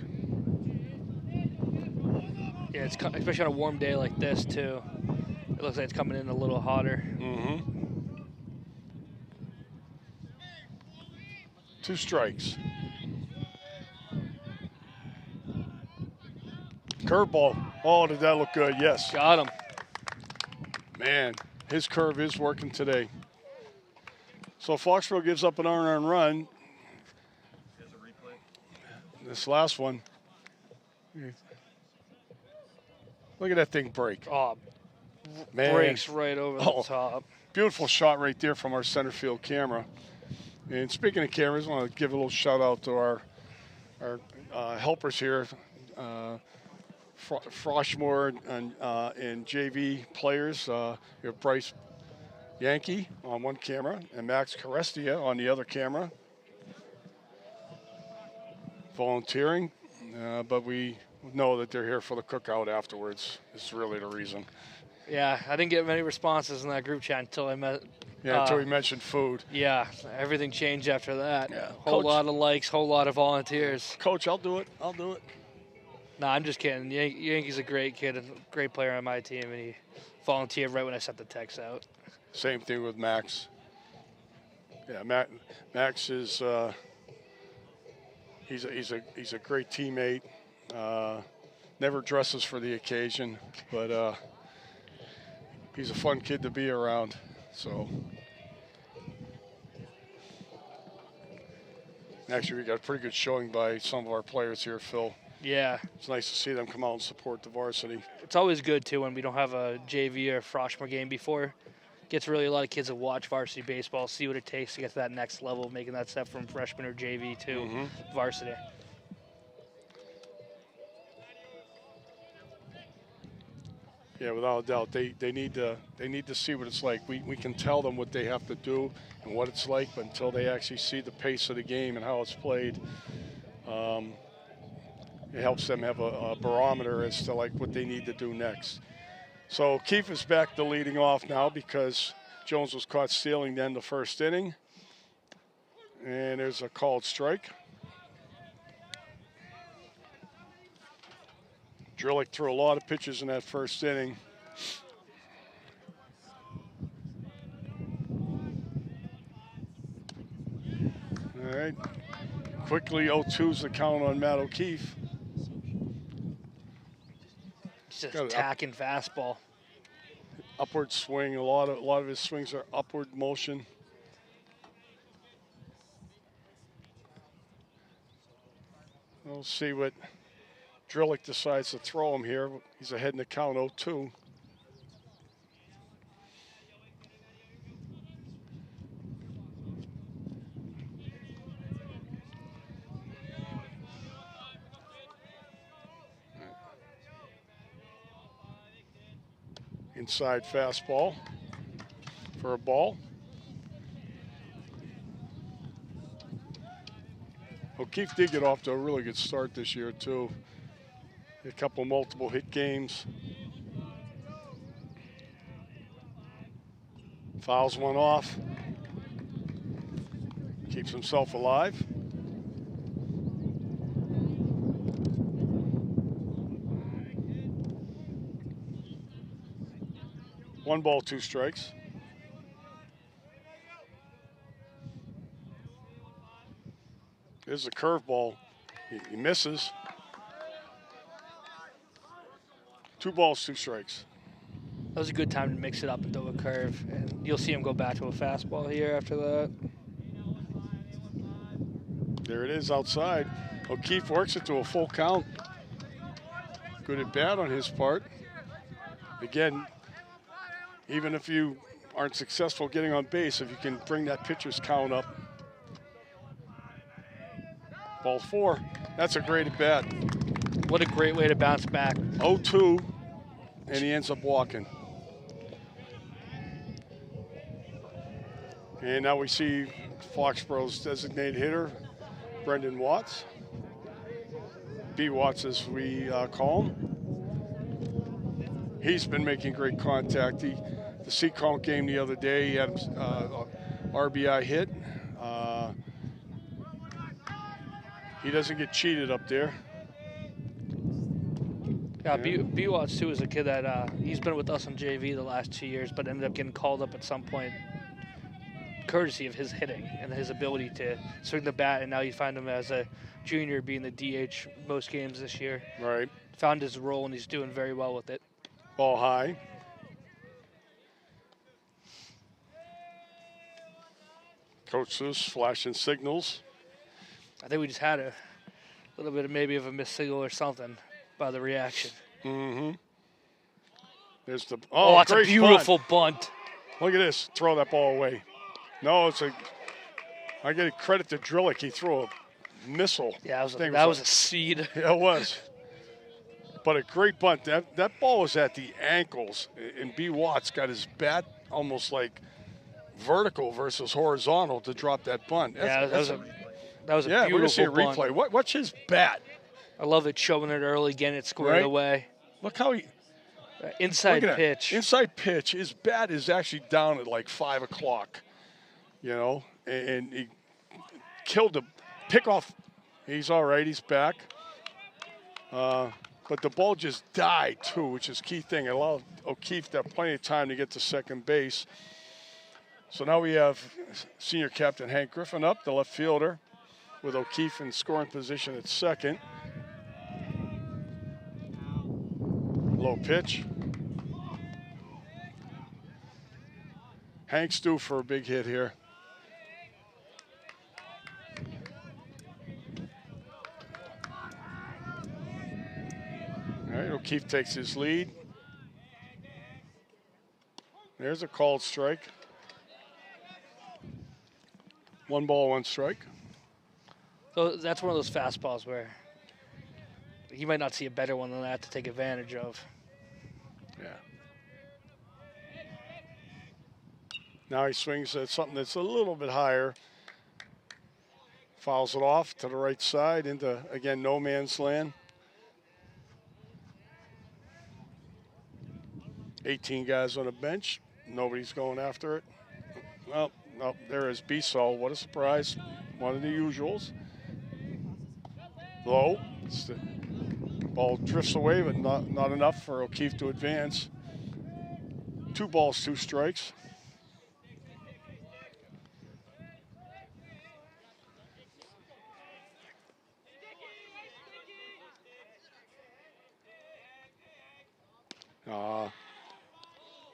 Yeah, it's especially on a warm day like this too. It looks like it's coming in a little hotter. Mm-hmm. 2 strikes. Curveball. Oh, did that look good? Yes. Got him. Man, his curve is working today. So Foxborough gives up an unearned run. This last one. Look at that thing break. Oh, Man. breaks right over the top. Beautiful shot right there from our center field camera. And speaking of cameras, I want to give a little shout out to our helpers here, Froshmore and JV players. We have Bryce Yankee on one camera and Max Carestia on the other camera. Volunteering, but we know that they're here for the cookout afterwards. It's really the reason. Yeah, I didn't get many responses in that group chat until I met. Yeah, until we mentioned food. Yeah, everything changed after that. Yeah. Whole lot of likes, whole lot of volunteers. Coach, I'll do it. I'll do it. Nah, I'm just kidding. Yankee's a great kid, a great player on my team, and he volunteered right when I sent the text out. Same thing with Max. Yeah, Max is he's a great teammate. Never dresses for the occasion, but he's a fun kid to be around. So actually, we got a pretty good showing by some of our players here, Phil. Yeah. It's nice to see them come out and support the varsity. It's always good, too, when we don't have a JV or Froshmore game before. Gets really a lot of kids to watch varsity baseball, see what it takes to get to that next level, making that step from freshman or JV to varsity. Yeah, without a doubt, they need to see what it's like. We can tell them what they have to do and what it's like, but until they actually see the pace of the game and how it's played, it helps them have a barometer as to like what they need to do next. So Keefe is back to leading off now because Jones was caught stealing the end of the first inning, and there's a called strike. Drillick threw a lot of pitches in that first inning. All right. Quickly 0-2's the count on Matt O'Keefe. Just attacking fastball. Upward swing. A lot of his swings are upward motion. We'll see what Drillick decides to throw him here. He's ahead in the count 0-2. Inside fastball for a ball. O'Keefe did get off to a really good start this year, too. A couple multiple hit games. Fouls one off. Keeps himself alive. One ball, two strikes. There's a curveball. He misses. 2 balls, 2 strikes. That was a good time to mix it up and throw a curve. And you'll see him go back to a fastball here after that. There it is outside. O'Keefe works it to a full count. Good at bat on his part. Again, even if you aren't successful getting on base, if you can bring that pitcher's count up. Ball 4. That's a great at bat. What a great way to bounce back. 0-2, and he ends up walking. And now we see Foxborough's designated hitter, Brendan Watts. B. Watts, as we call him. He's been making great contact. The Seacount game the other day, he had RBI hit. He doesn't get cheated up there. Yeah, B. Watts, too, is a kid that he's been with us on JV the last 2 years, but ended up getting called up at some point, courtesy of his hitting and his ability to swing the bat. And now you find him as a junior being the DH most games this year. Right. Found his role, and he's doing very well with it. Ball high. Coach Seuss flashing signals. I think we just had a little bit of maybe of a missed signal or something by the reaction. Mm-hmm. There's the that's a great beautiful bunt. Look at this. Throw that ball away. No, I give credit to Drillick. He threw a missile. Yeah, that was a seed. Yeah, it was. But a great bunt. That ball was at the ankles, and B. Watts got his bat almost like vertical versus horizontal to drop that bunt. That was a beautiful we're going to see a bunt. replay. Watch his bat. I love it, showing it early, getting it squared away. Look how he... Inside pitch. Inside pitch. His bat is actually down at like 5 o'clock, and he killed the pickoff. He's all right. He's back. But the ball just died, too, which is a key thing. It allowed O'Keefe to have plenty of time to get to second base. So now we have senior captain Hank Griffin up, the left fielder, with O'Keefe in scoring position at second. Low pitch. Hank's due for a big hit here. All right, O'Keefe takes his lead. There's a called strike. 1 ball, 1 strike. So that's one of those fastballs where you might not see a better one than that to take advantage of. Yeah. Now he swings at something that's a little bit higher. Fouls it off to the right side into, again, no man's land. 18 guys on the bench. Nobody's going after it. Well, no, there is Bissell. What a surprise. One of the usuals. Low. The ball drifts away, but not enough for O'Keefe to advance. 2 balls, 2 strikes.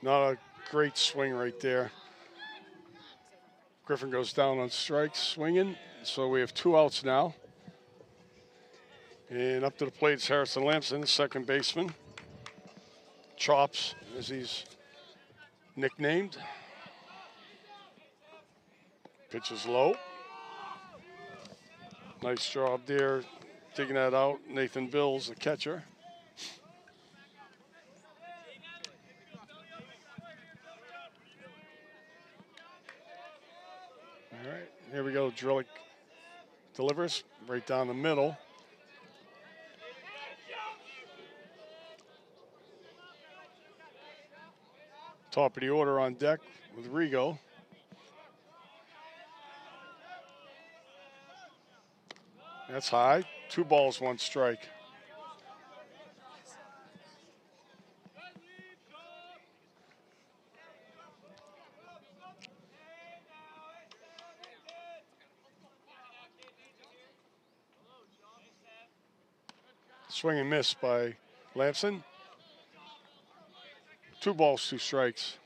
Not a great swing right there. Griffin goes down on strikes, swinging. So we have 2 outs now. And up to the plate is Harrison Lamson, the second baseman. Chops, as he's nicknamed. Pitch is low. Nice job there, digging that out. Nathan Bills, the catcher. All right, here we go. Drillick delivers right down the middle. Top of the order on deck with Rigo. That's high. 2 balls, 1 strike. Swing and miss by Lamson. 2 balls, 2 strikes.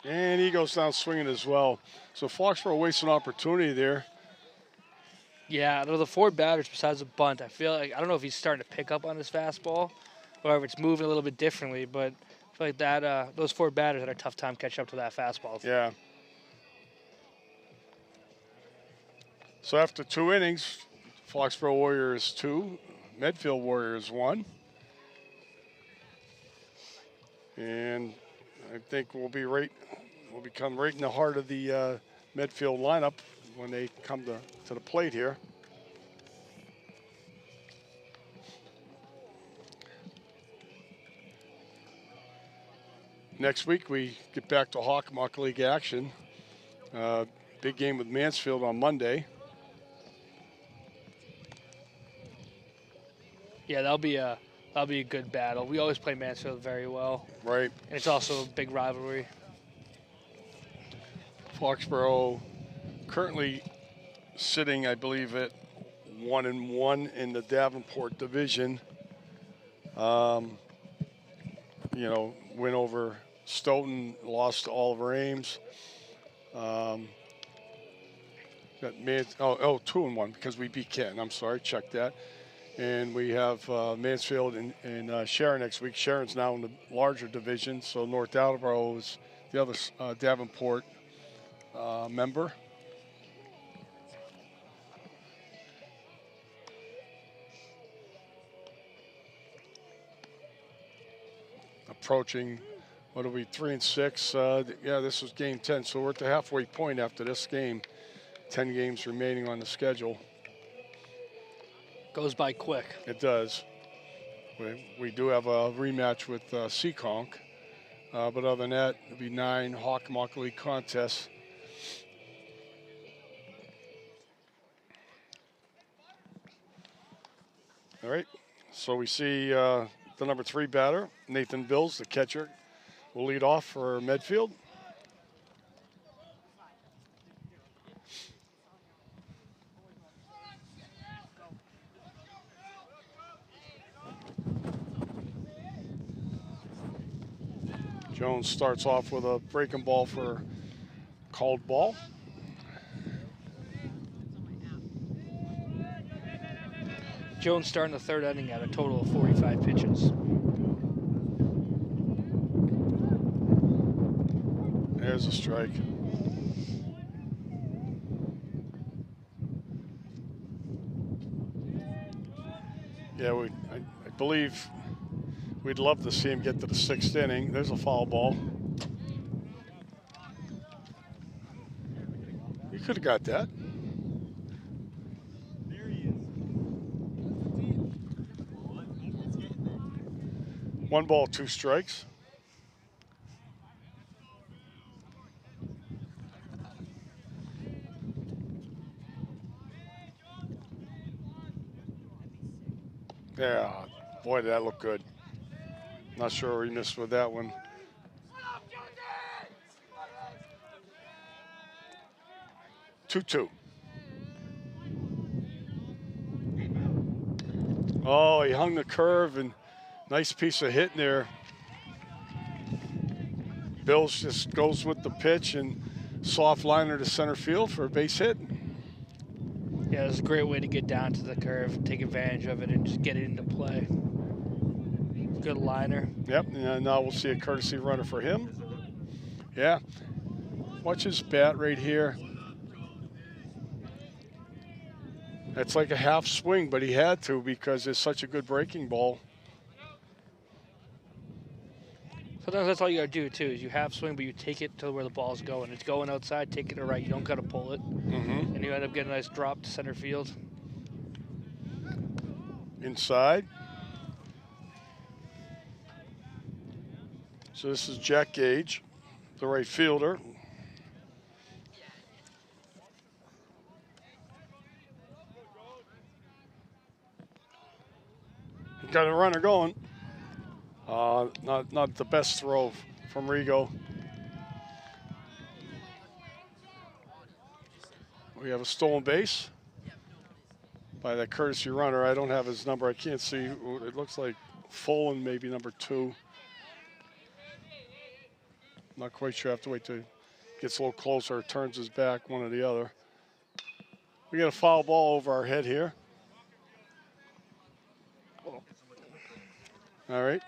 And he goes down swinging as well. So Foxborough wastes an opportunity there. Yeah, out of the 4 batters besides the bunt, I feel like, I don't know if he's starting to pick up on his fastball or if it's moving a little bit differently, but I feel like that those 4 batters had a tough time catching up to that fastball. Yeah. So after 2 innings, Foxborough Warriors 2, Medfield Warriors 1. And I think we'll become right in the heart of the Medfield lineup when they come to the plate here. Next week we get back to Hawk League action. Big game with Mansfield on Monday. Yeah, that'll be a good battle. We always play Mansfield very well. Right. And it's also a big rivalry. Foxborough currently sitting, I believe, at 1-1 in the Davenport division. You know, win over Stoughton, lost to Oliver Ames. Got 2-1 because we beat Canton. I'm sorry, check that. And we have Mansfield and Sharon next week. Sharon's now in the larger division, so North Attleboro is the other Davenport member. Approaching, what are we, 3 and 6? Yeah, this was game 10, so we're at the halfway point after this game. 10 games remaining on the schedule. Goes by quick. It does. We do have a rematch with Seekonk, but other than that, it'll be 9 Hawk League contests. All right, so we see the number 3 batter, Nathan Bills, the catcher, will lead off for Medfield. Jones starts off with a breaking ball for called ball. Jones starting the 3rd inning at a total of 45 pitches. There's a strike. Yeah, I believe we'd love to see him get to the 6th inning. There's a foul ball. You could have got that. There he is. 1 ball, 2 strikes. Yeah, boy, did that look good. Not sure where he missed with that one. Two. Oh, he hung the curve and nice piece of hit in there. Bills just goes with the pitch and soft liner to center field for a base hit. Yeah, it's a great way to get down to the curve, take advantage of it, and just get it into play. Good liner. Yep, and now we'll see a courtesy runner for him. Yeah, watch his bat right here. That's like a half swing, but he had to because it's such a good breaking ball. Sometimes that's all you gotta do too. Is you have swing, but you take it to where the ball's going. It's going outside. Take it to right. You don't gotta pull it, and you end up getting a nice drop to center field. Inside. So this is Jack Gage, the right fielder. Got a runner going. Not the best throw from Rigo. We have a stolen base by that courtesy runner. I don't have his number. I can't see. It looks like Folan, maybe number 2. Not quite sure. I have to wait till he gets a little closer, turns his back, one or the other. We got a foul ball over our head here. All right.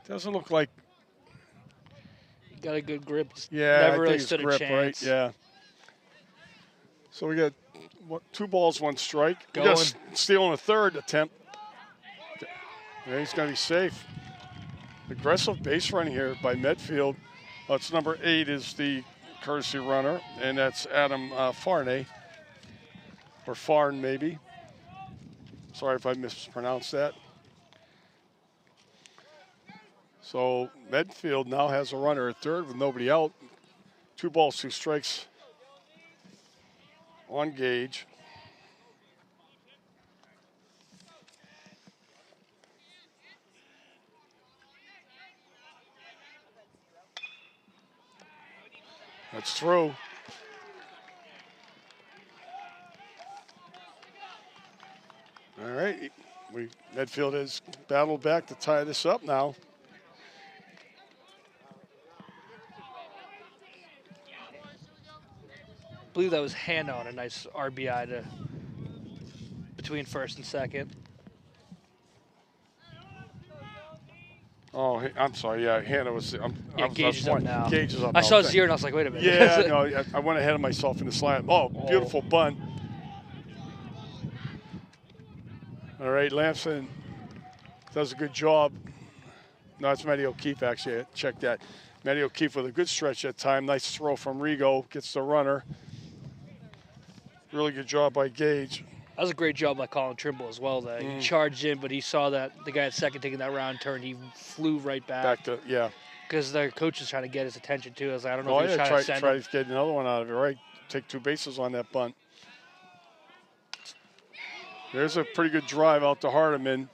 Doesn't look like. Got a good grip. Just Yeah, never I really think stood it's grip, a chance. right? Yeah. So we got 2 balls, 1 strike. Going. We got stealing a third attempt. Yeah, he's going to be safe. Aggressive base running here by Medfield. It's number 8 is the courtesy runner, and that's Adam Farney, or Farn maybe. Sorry if I mispronounced that. So Medfield now has a runner at third with nobody out. 2 balls, 2 strikes on Gage. That's through. All right, Medfield has battled back to tie this up now. I believe that was Hannah on a nice RBI to between first and second. Oh, I'm sorry. Yeah, Hannah was. Gage is up now. Gage is up. I now. saw 0 and I was like, wait a minute. Yeah, no, I went ahead of myself in the slam. Oh, beautiful bunt. All right, Lamson does a good job. No, it's Matty O'Keefe, actually. I checked that. Matty O'Keefe with a good stretch that time. Nice throw from Rigo. Gets the runner. Really good job by Gage. That was a great job by Colin Trimble as well. That he charged in, but he saw that the guy at second taking that round turn. He flew right back. Back to, yeah. Because their coach was trying to get his attention too. I was like, I don't know if he was trying to send try him. to get another one out of it, right? Take 2 bases on that bunt. There's a pretty good drive out to Hardiman.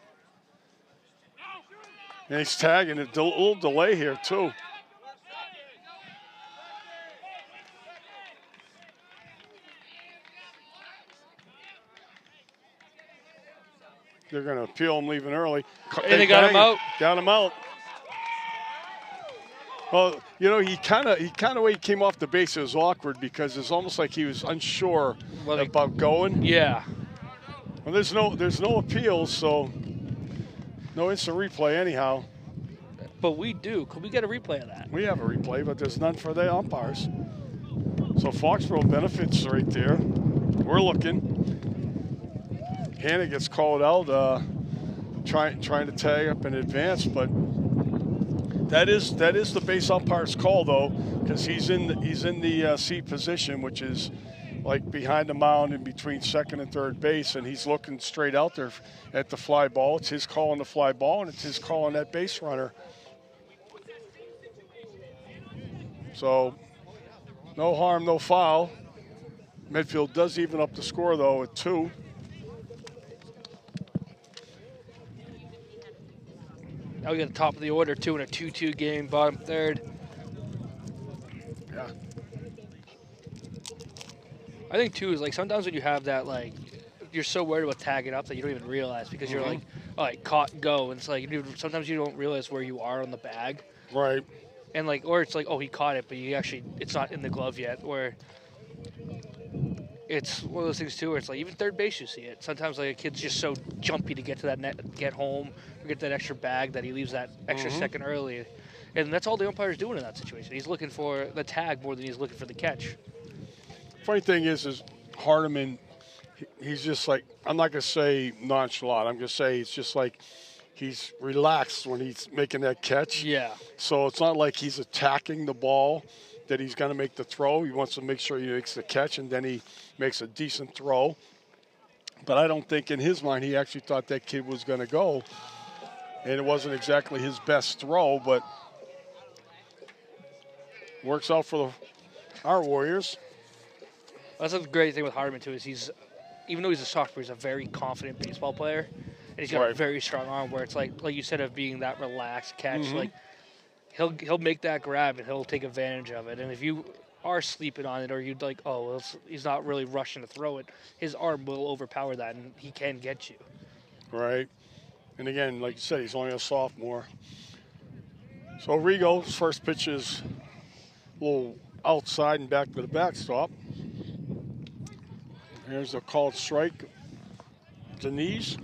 And he's tagging. A little delay here, too. They're going to appeal him leaving early. And they got him out. Got him out. Well, you know, he kind of way he came off the base, it was awkward because it's almost like he was unsure about going. Yeah. Well, there's no appeals, so no instant replay anyhow. But we do. Could we get a replay of that? We have a replay, but there's none for the umpires. So Foxborough benefits right there. We're looking. Hannah gets called out, trying to tag up in advance, but that is the base umpire's call though, because he's in the seat position, which is like behind the mound in between second and third base, and he's looking straight out there at the fly ball. It's his call on the fly ball, and it's his call on that base runner. So no harm, no foul. Medfield does even up the score though at 2. Now we got the top of the order, 2 in a 2-2 game, bottom third. Yeah. I think too is like sometimes when you have that, like you're so worried about tagging up that you don't even realize because you're like, all right, caught and go, and it's like sometimes you don't realize where you are on the bag. Right. And like, or it's like, oh, he caught it, but it's not in the glove yet. Or it's one of those things too, where it's like even third base you see it. Sometimes like a kid's just so jumpy to get to that net, get home, or get that extra bag that he leaves that extra second early, and that's all the umpire's doing in that situation. He's looking for the tag more than he's looking for the catch. Funny thing is Hardiman, he's just like, I'm not gonna say nonchalant. I'm gonna say it's just like he's relaxed when he's making that catch. Yeah. So it's not like he's attacking the ball that he's going to make the throw. He wants to make sure he makes the catch, and then he makes a decent throw. But I don't think in his mind he actually thought that kid was going to go. And it wasn't exactly his best throw, but works out for our Warriors. That's a great thing with Hardman, too, is even though he's a sophomore, he's a very confident baseball player. And he's got a very strong arm where it's like you said, of being that relaxed catch. Like, he'll make that grab and he'll take advantage of it. And if you are sleeping on it or you'd like, oh, well, he's not really rushing to throw it, his arm will overpower that and he can get you. Right. And again, like you said, he's only a sophomore. So Rigo's first pitch is a little outside and back to the backstop. Here's a called strike to knees.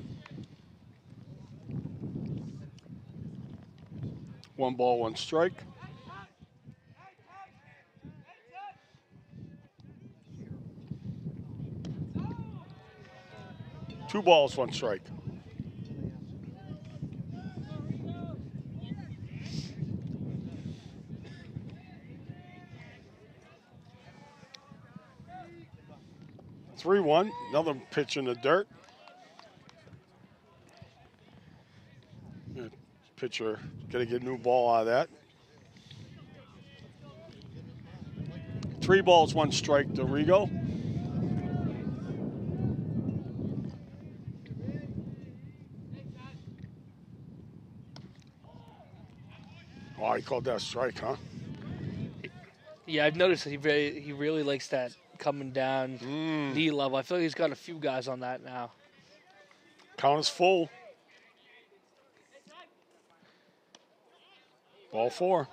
1 ball, 1 strike. Two balls, 1 strike. Three-one, another pitch in the dirt. Pitcher gonna get a new ball out of that. 3 balls, 1 strike to Rigo. Oh, he called that a strike, huh? Yeah, I've noticed that he really likes that coming down knee level. I feel like he's got a few guys on that now. Count is full. Ball 4.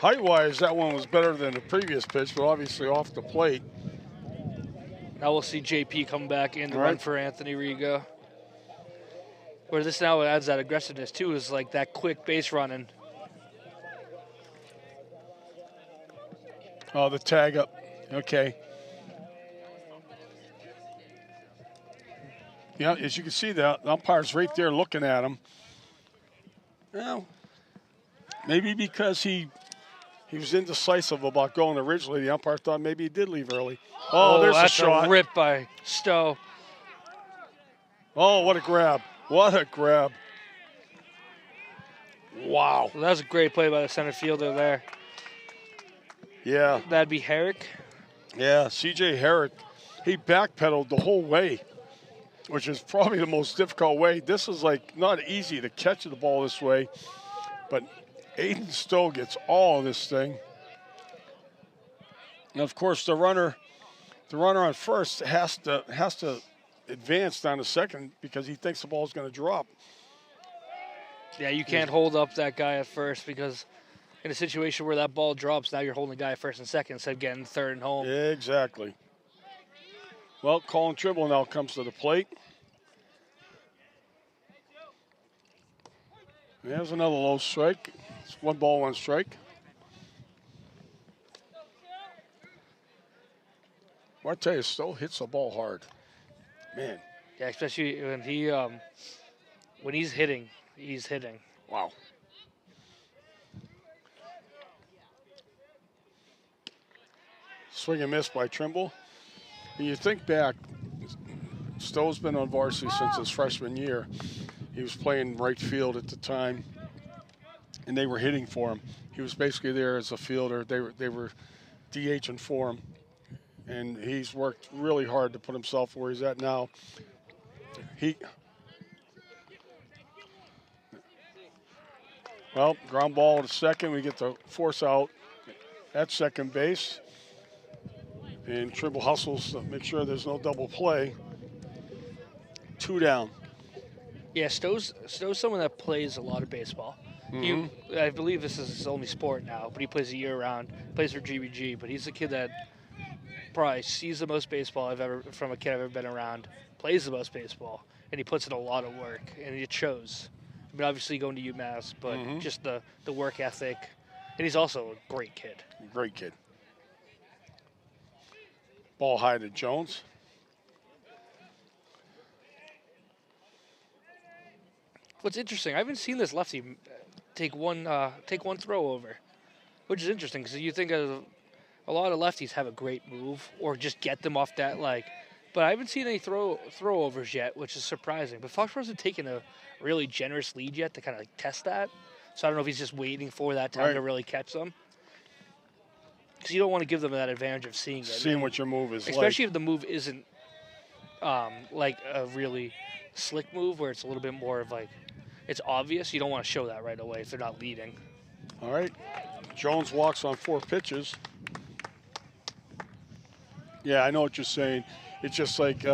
Height-wise, that one was better than the previous pitch, but obviously off the plate. Now we'll see JP come back in to run for Anthony Rigo. Where this now adds that aggressiveness, too, is like that quick base running. Oh, the tag up. Okay. Yeah, as you can see, the umpire's right there looking at him. Well, maybe because he was indecisive about going originally, the umpire thought maybe he did leave early. Oh, there's a shot. That's a rip by Stowe. Oh, what a grab. What a grab. Wow. Well, that was a great play by the center fielder there. Yeah. That'd be Herrick. Yeah, C.J. Herrick, he backpedaled the whole way, which is probably the most difficult way. This is like not easy to catch the ball this way, but Aiden Stowe gets all of this thing. And of course, the runner on first has to advance down to second because he thinks the ball's going to drop. Yeah, you can't hold up that guy at first because in a situation where that ball drops, now you're holding the guy at first and second instead of getting third and home. Exactly. Well, Colin Tribble now comes to the plate. There's another low strike. It's 1 ball, 1 strike. Well, I tell you, Stowe hits the ball hard. Man. Yeah, especially when he's hitting, he's hitting. Wow. Swing and miss by Trimble. And you think back, Stowe's been on varsity since his freshman year. He was playing right field at the time, and they were hitting for him. He was basically there as a fielder. They were DHing for him, and he's worked really hard to put himself where he's at now. Well, ground ball to second. We get the force out at second base. And Trimble hustles to make sure there's no double play. 2 down. Yeah, Stowe's someone that plays a lot of baseball. I believe this is his only sport now, but he plays a year-round, plays for GBG. But he's a kid that probably sees the most baseball from a kid I've ever been around, plays the most baseball, and he puts in a lot of work, and it shows. I mean, obviously going to UMass, but just the work ethic. And he's also a great kid. Great kid. Ball high to Jones. what's interesting, I haven't seen this lefty take one throw over, which is interesting because you think of a lot of lefties have a great move or just get them off that but I haven't seen any throwovers yet, which is surprising. But Foxborough hasn't taken a really generous lead yet to kind of test that, so I don't know if he's just waiting for that time to really catch them. Because you don't want to give them that advantage of seeing it. Seeing what your move is especially if the move isn't like a really slick move where it's a little bit more of it's obvious. You don't want to show that right away if they're not leading. All right. Jones walks on 4 pitches. Yeah, I know what you're saying. It's just like,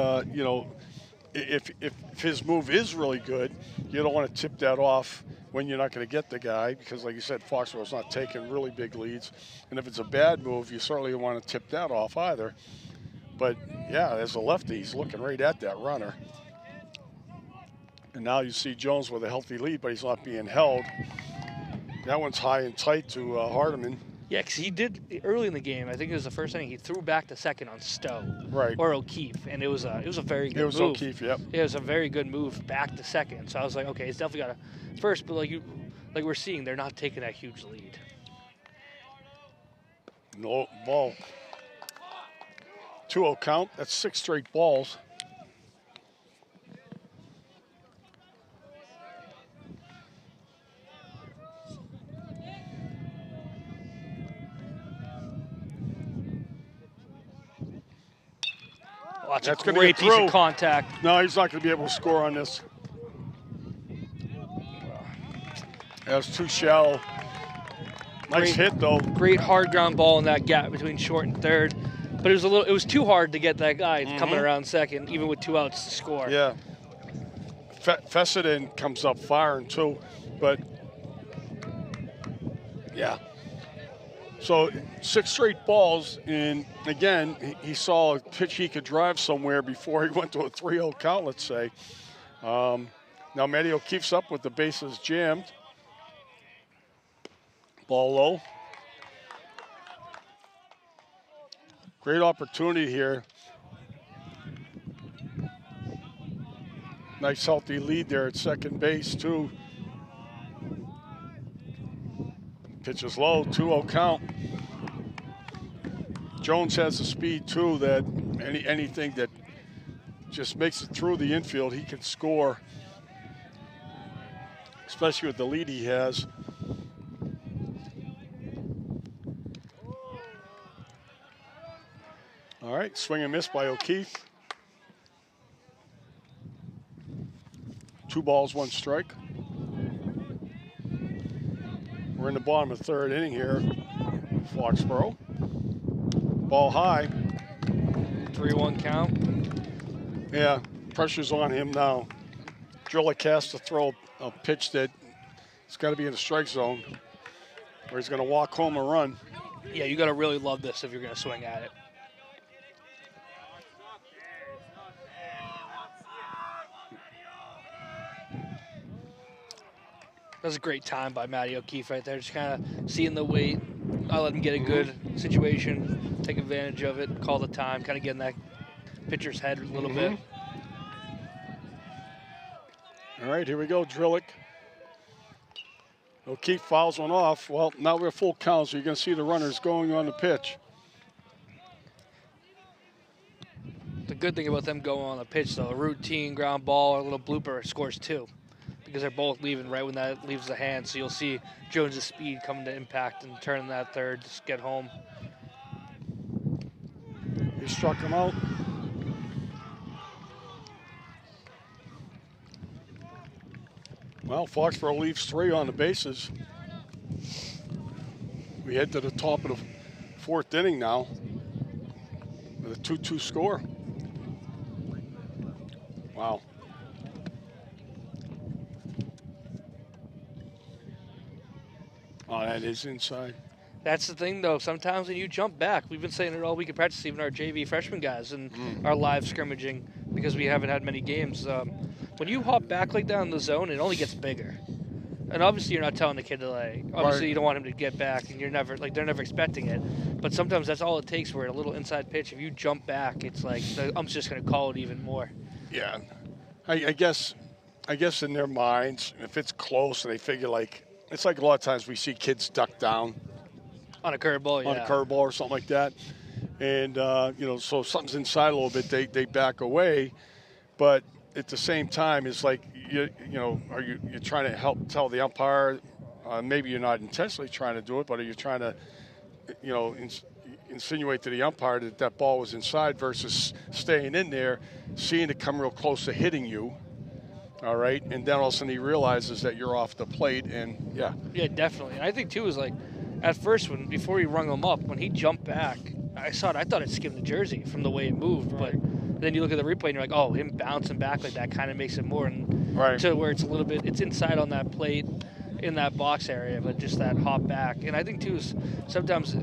if his move is really good, you don't want to tip that off when you're not going to get the guy because, like you said, Foxborough's not taking really big leads. And if it's a bad move, you certainly don't want to tip that off either. But, yeah, as a lefty, he's looking right at that runner. And now you see Jones with a healthy lead, but he's not being held. That one's high and tight to Hardiman. Yeah, because he did early in the game. I think it was the first inning. He threw back to second on Stowe, or O'Keefe, and it was a very good move. It was O'Keefe, yep. It was a very good move back to second. So I was like, okay, he's definitely got a first, but like we're seeing, they're not taking that huge lead. No ball. 2-0 count. That's 6 straight balls. That's a great piece of contact. No, he's not going to be able to score on this. That's too shallow. Nice hit, though. Great hard ground ball in that gap between short and third. But it was too hard to get that guy coming around second, even with 2 outs to score. Yeah. Fessenden comes up firing, too. But, yeah. So 6 straight balls, and again, he saw a pitch he could drive somewhere before he went to a 3-0 count, let's say. Now Matty O'Keefe's up with the bases jammed. Ball low. Great opportunity here. Nice healthy lead there at second base, too. Pitch is low, 2-0 count. Jones has the speed, too, that anything that just makes it through the infield, he can score, especially with the lead he has. All right, swing and miss by O'Keefe. 2 balls, 1 strike. We're in the bottom of the 3rd inning here, Foxborough. Ball high. 3-1 count. Yeah, pressure's on him now. Drillick has to throw a pitch that it's got to be in the strike zone, or he's going to walk home a run. Yeah, you got to really love this if you're going to swing at it. That was a great time by Matty O'Keefe right there. Just kind of seeing the weight. I let him get a good situation, take advantage of it, call the time, kind of get in that pitcher's head a little bit. All right, here we go, Drillick. O'Keefe fouls one off. Well, now we're full count, so you're going to see the runners going on the pitch. The good thing about them going on the pitch, though, a routine ground ball or a little blooper scores 2. Because they're both leaving right when that leaves the hand. So you'll see Jones' speed coming to impact and turning that third, just get home. He struck him out. Well, Foxborough leaves 3 on the bases. We head to the top of the 4th inning now with a 2-2 score. Wow. Oh, that is inside. That's the thing, though. Sometimes when you jump back, we've been saying it all week in practice, even our JV freshman guys and our live scrimmaging, because we haven't had many games. When you hop back like that in the zone, it only gets bigger. And obviously, you're not telling the kid to obviously you don't want him to get back, and they're never expecting it. But sometimes that's all it takes for a little inside pitch. If you jump back, it's like the ump's just going to call it even more. Yeah, I guess I guess in their minds, if it's close and they figure like, it's like a lot of times we see kids duck down On a curveball, on a curveball or something like that. And, so if something's inside a little bit, they back away. But at the same time, it's like, you're trying to help tell the umpire, maybe you're not intentionally trying to do it, but are you trying to, insinuate to the umpire that ball was inside versus staying in there, seeing it come real close to hitting you. All right, and then all of a sudden he realizes that you're off the plate, and yeah. Yeah, definitely. And I think too is like, at first before he rung him up, when he jumped back, I thought it skimmed the jersey from the way it moved. Right. But then you look at the replay and you're like, oh, him bouncing back like that kind of makes it more, and right. to where it's a little bit, it's inside on that plate, in that box area, but just that hop back. And I think too is sometimes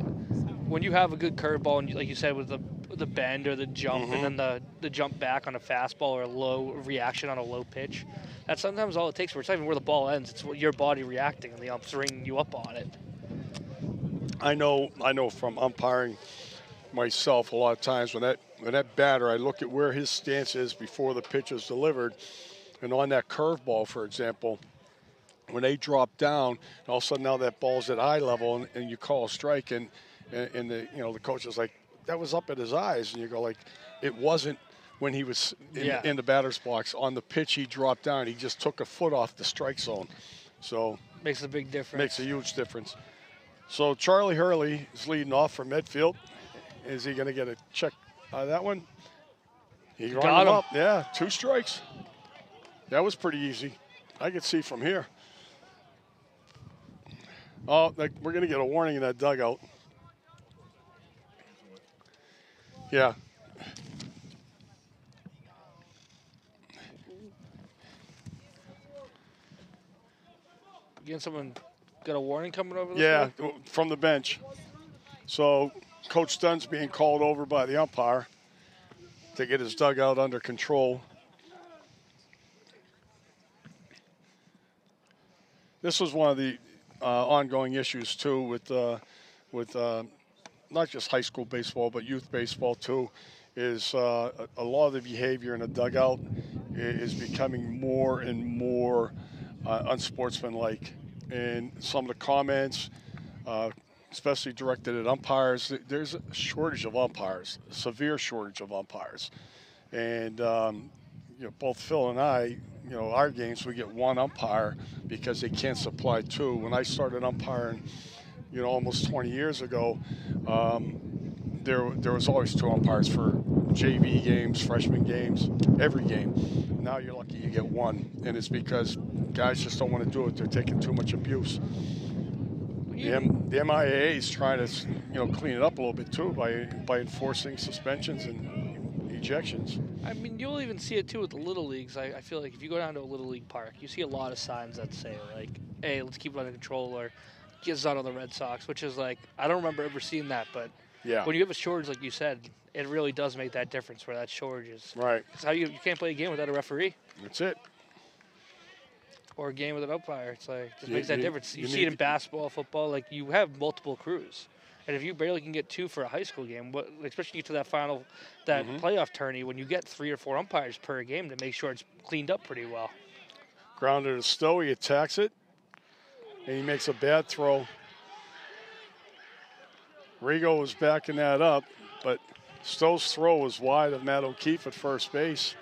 when you have a good curveball, and like you said with the bend or the jump, and then the jump back on a fastball or a low reaction on a low pitch, that's sometimes all it takes. Where it's not even where the ball ends; it's your body reacting, and the ump's ringing you up on it. I know from umpiring myself a lot of times when that batter, I look at where his stance is before the pitch is delivered, and on that curveball, for example, when they drop down, all of a sudden now that ball's at eye level, and you call a strike, and the coach is like, that was up at his eyes, and you go like, it wasn't when he was in the batter's box. On the pitch he dropped down, he just took a foot off the strike zone. So makes a big difference. Makes a huge difference. So Charlie Hurley is leading off for Medfield. Is he going to get a check out of that one? He got him up. Yeah, 2 strikes. That was pretty easy. I could see from here. Oh, we're going to get a warning in that dugout. Yeah. Again, someone got a warning coming over this way? From the bench. So Coach Dunn's being called over by the umpire to get his dugout under control. This was one of the ongoing issues too with not just high school baseball but youth baseball too. Is a lot of the behavior in the dugout is becoming more and more unsportsmanlike, and some of the comments, especially directed at umpires, there's a shortage of umpires, a severe shortage of umpires, and both Phil and I, our games, we get 1 umpire because they can't supply 2. When I started umpiring, almost 20 years ago, there was always 2 umpires for JV games, freshman games, every game. Now you're lucky you get 1, and it's because guys just don't want to do it. They're taking too much abuse. The MIAA is trying to clean it up a little bit too by enforcing suspensions and ejections. I mean, you'll even see it too with the little leagues. I feel like if you go down to a little league park, you see a lot of signs that say like, "Hey, let's keep it under control," or "Get us out of the Red Sox," which is like, I don't remember ever seeing that, but yeah, when you have a shortage like you said, it really does make that difference where that shortage is. Right. Because how you can't play a game without a referee. That's it. Or a game with an umpire. It's like, it makes that difference. You see it in basketball, football, like you have multiple crews. And if you barely can get 2 for a high school game, especially get to that final, playoff tourney, when you get 3 or 4 umpires per game to make sure it's cleaned up pretty well. Grounded to Stowe, he attacks it, and he makes a bad throw. Rigo was backing that up, but Stowe's throw was wide of Matt O'Keefe at first base.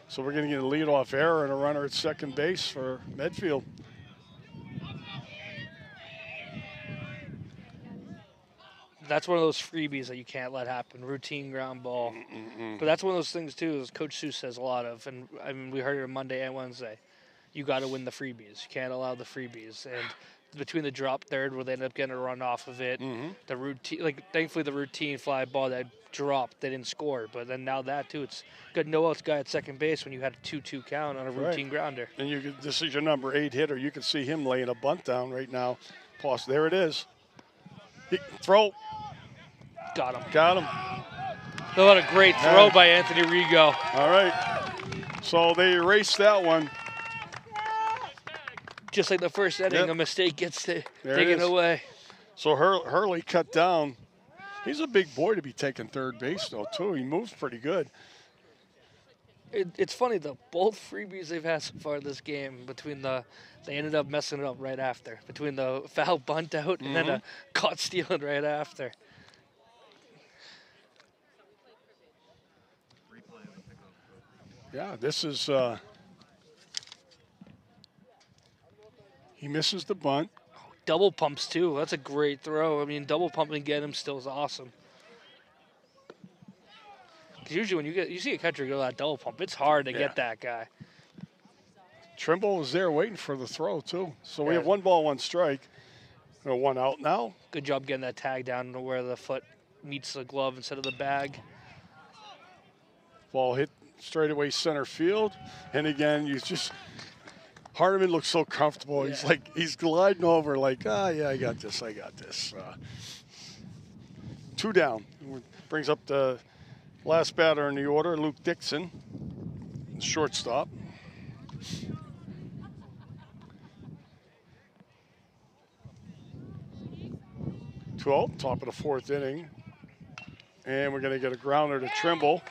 So we're going to get a leadoff error and a runner at second base for Medfield. That's one of those freebies that you can't let happen, routine ground ball. But that's one of those things, too, as Coach Seuss says a lot of, and I mean, we heard it on Monday and Wednesday. You got to win the freebies. You can't allow the freebies. And between the drop third where they end up getting a run off of it, the routine, thankfully the routine fly ball that dropped, they didn't score. But then now that, too, it's got no outs guy at second base when you had a 2-2 count on a routine grounder. And this is your number 8 hitter. You can see him laying a bunt down right now. Pause. There it is. Throw. Got him. Got him. What a great throw by Anthony Rigo. All right. So they erased that one. Just like the first inning, a mistake gets taken away. So Hurley cut down. He's a big boy to be taking third base, though, too. He moves pretty good. It's funny though. Both freebies they've had so far this game, they ended up messing it up right after. Between the foul bunt out and then a caught stealing right after. Yeah, this is. He misses the bunt. Double pumps too. That's a great throw. I mean, double pumping and get him still is awesome. Because usually when you see a catcher go that double pump, it's hard to get that guy. Trimble was there waiting for the throw too. So we have 1 ball, 1 strike. 1 out now. Good job getting that tag down to where the foot meets the glove instead of the bag. Ball hit straight away center field. And again, Hardiman looks so comfortable. Yeah. He's gliding over like, yeah, I got this. 2 down. Brings up the last batter in the order, Luke Dixon, shortstop. 2-0, top of the 4th inning. And we're going to get a grounder to Trimble.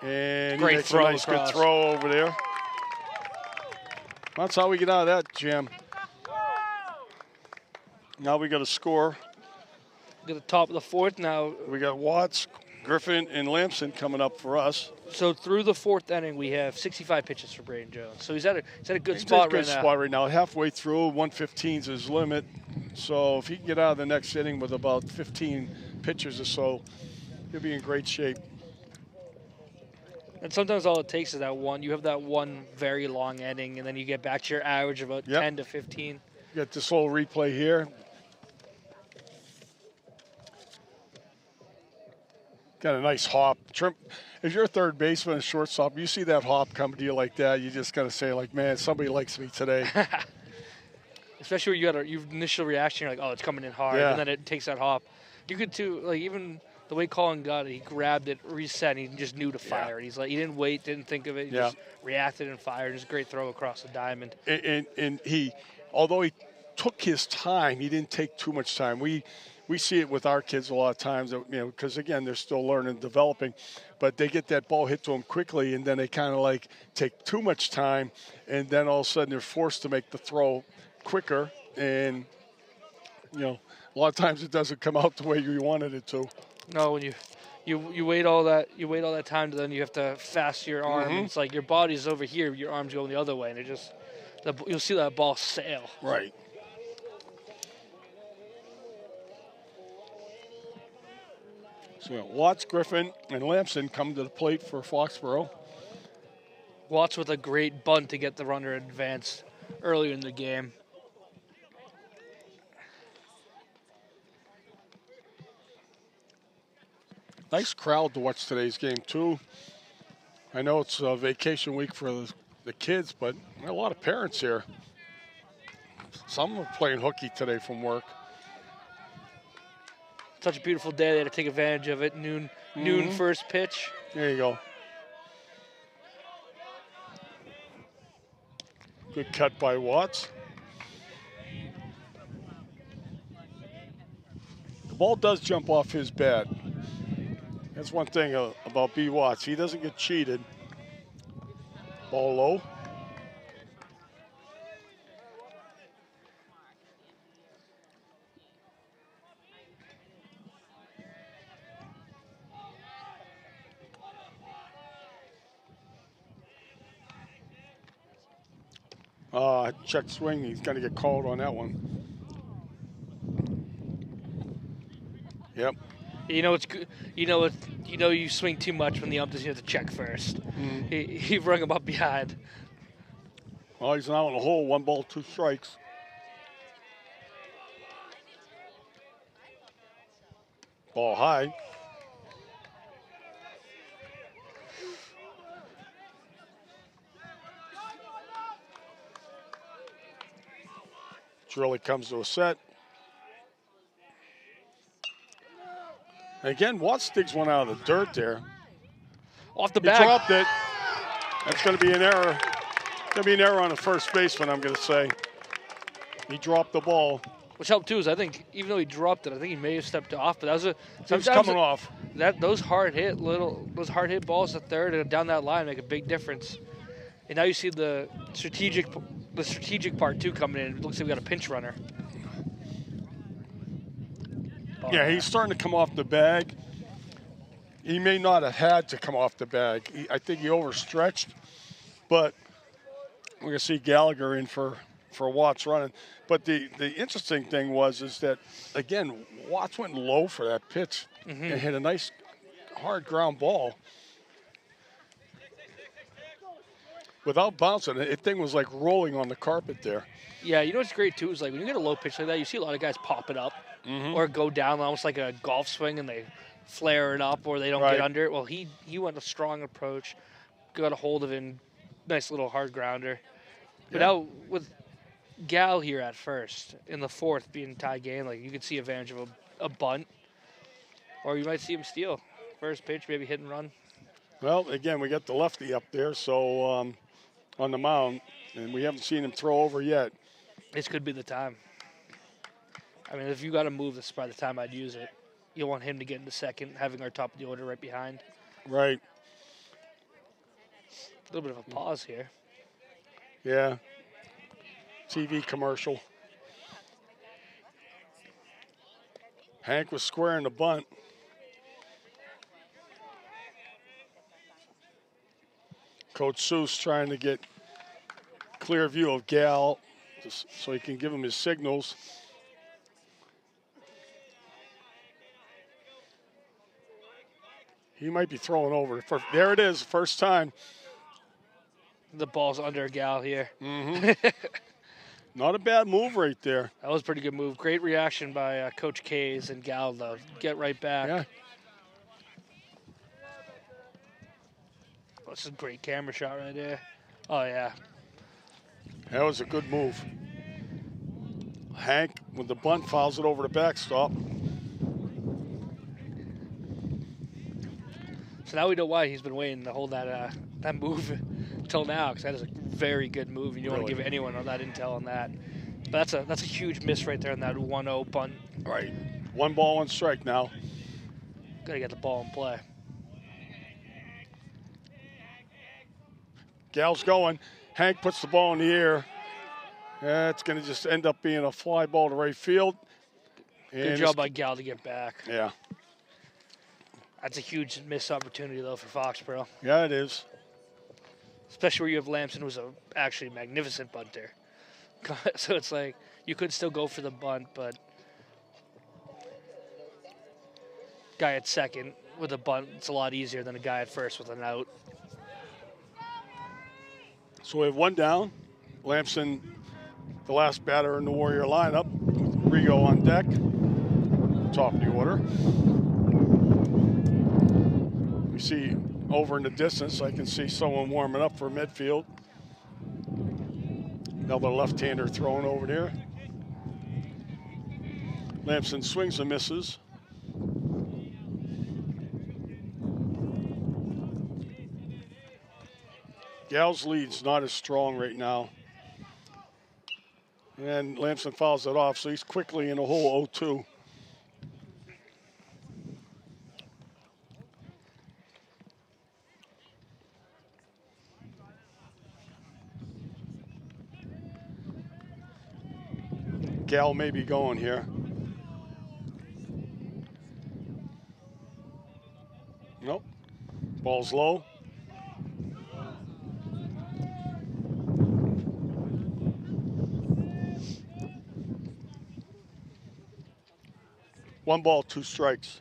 And he makes a nice good throw over there. That's how we get out of that jam. Now we got a score. Get the top of the 4th now. We got Watts, Griffin, and Lamson coming up for us. So through the 4th inning, we have 65 pitches for Braden Jones. So he's at a good spot right now. Good spot right now. Halfway through, 115 is his limit. So if he can get out of the next inning with about 15 pitches or so, he'll be in great shape. And sometimes all it takes is that one. You have that one very long inning, and then you get back to your average of about 10 to 15. You got this little replay here. Got a nice hop. If you're a third baseman and shortstop, you see that hop coming to you like that, you just got to say, like, man, somebody likes me today. Especially when you got your initial reaction, you're like, oh, it's coming in hard, and then it takes that hop. You could, too, like, even the way Colin got it, he grabbed it, reset, and he just knew to fire it. He's like, he didn't wait, didn't think of it. He just reacted and fired. Just a great throw across the diamond. And he, although he took his time, he didn't take too much time. We see it with our kids a lot of times, because, again, they're still learning and developing. But they get that ball hit to them quickly, and then they kind of, like, take too much time, and then all of a sudden they're forced to make the throw quicker. And, a lot of times it doesn't come out the way you wanted it to. No, when you wait all that time, then you have to fast your arm. It's like your body's over here, your arm's going the other way, and you'll see that ball sail. Right. So Watts, Griffin, and Lamson come to the plate for Foxborough. Watts with a great bunt to get the runner advanced earlier in the game. Nice crowd to watch today's game, too. I know it's a vacation week for the kids, but a lot of parents here. Some are playing hooky today from work. Such a beautiful day. They had to take advantage of it. Noon first pitch. There you go. Good cut by Watts. The ball does jump off his bat. That's one thing about B. Watts. He doesn't get cheated. Ball low. Check swing. He's going to get called on that one. Yep. You swing too much when the ump doesn't have to check first. He rung him up behind. Well, he's now in the hole. 1 ball, 2 strikes. Ball high. Really comes to a set. And again, Watts digs one out of the dirt there. Off the He back. dropped it. That's going to be an error. Going to be an error on the first baseman, I'm going to say. He dropped the ball. Which helped too is I think even though he dropped it, I think he may have stepped off, but that was He was coming off. Those hard hit balls to third and down that line make a big difference. And now you see the strategic part too coming in. It looks like we got a pinch runner. Yeah, he's starting to come off the bag. He may not have had to come off the bag. I think he overstretched, but we're going to see Gallagher in for Watts running. But the interesting thing is that, again, Watts went low for that pitch and hit a nice hard ground ball. Without bouncing, the thing was like rolling on the carpet there. Yeah, you know what's great too is like when you get a low pitch like that, you see a lot of guys pop it up or go down almost like a golf swing and they flare it up or they don't get under it. Well, he went a strong approach, got a hold of it, nice little hard grounder. But now with Gal here at first in the fourth being tie game, like you could see advantage of a bunt, or you might see him steal first pitch, maybe hit and run. Well, again, we got the lefty up there, so on the mound, and we haven't seen him throw over yet. This could be the time. I mean, if you got to move, this is probably the time I'd use it. You want him to get into second, having our top of the order right behind. Right. A little bit of a pause here. Yeah. TV commercial. Hank was squaring the bunt. Coach Seuss trying to get clear view of Gal so he can give him his signals. He might be throwing over. There it is, first time. The ball's under Gal here. Not a bad move right there. That was a pretty good move. Great reaction by Coach Kays and Gal to get right back. Yeah. Oh, this is a great camera shot right there. Oh, yeah. That was a good move. Hank, with the bunt, fouls it over the backstop. So now we know why he's been waiting to hold that move until now, because that is a very good move, and you don't want to give anyone that intel on that. But that's a huge miss right there on that 1-0 bunt. Right. 1 ball, 1 strike now. Got to get the ball in play. Gal's going. Hank puts the ball in the air. It's going to just end up being a fly ball to right field. Good job by Gal to get back. Yeah. That's a huge missed opportunity, though, for Foxborough. Yeah, it is. Especially where you have Lamson, who's actually magnificent bunter. So it's like you could still go for the bunt, but guy at second with a bunt, it's a lot easier than a guy at first with an out. So we have 1 down. Lamson, the last batter in the Warrior lineup. Rigo on deck. Top of the order. We see over in the distance, I can see someone warming up for Medfield. Another left-hander throwing over there. Lamson swings and misses. Gal's lead's not as strong right now. And Lamson fouls it off, so he's quickly in a hole 0-2. Gal may be going here. Nope. Ball's low. One ball, 2 strikes.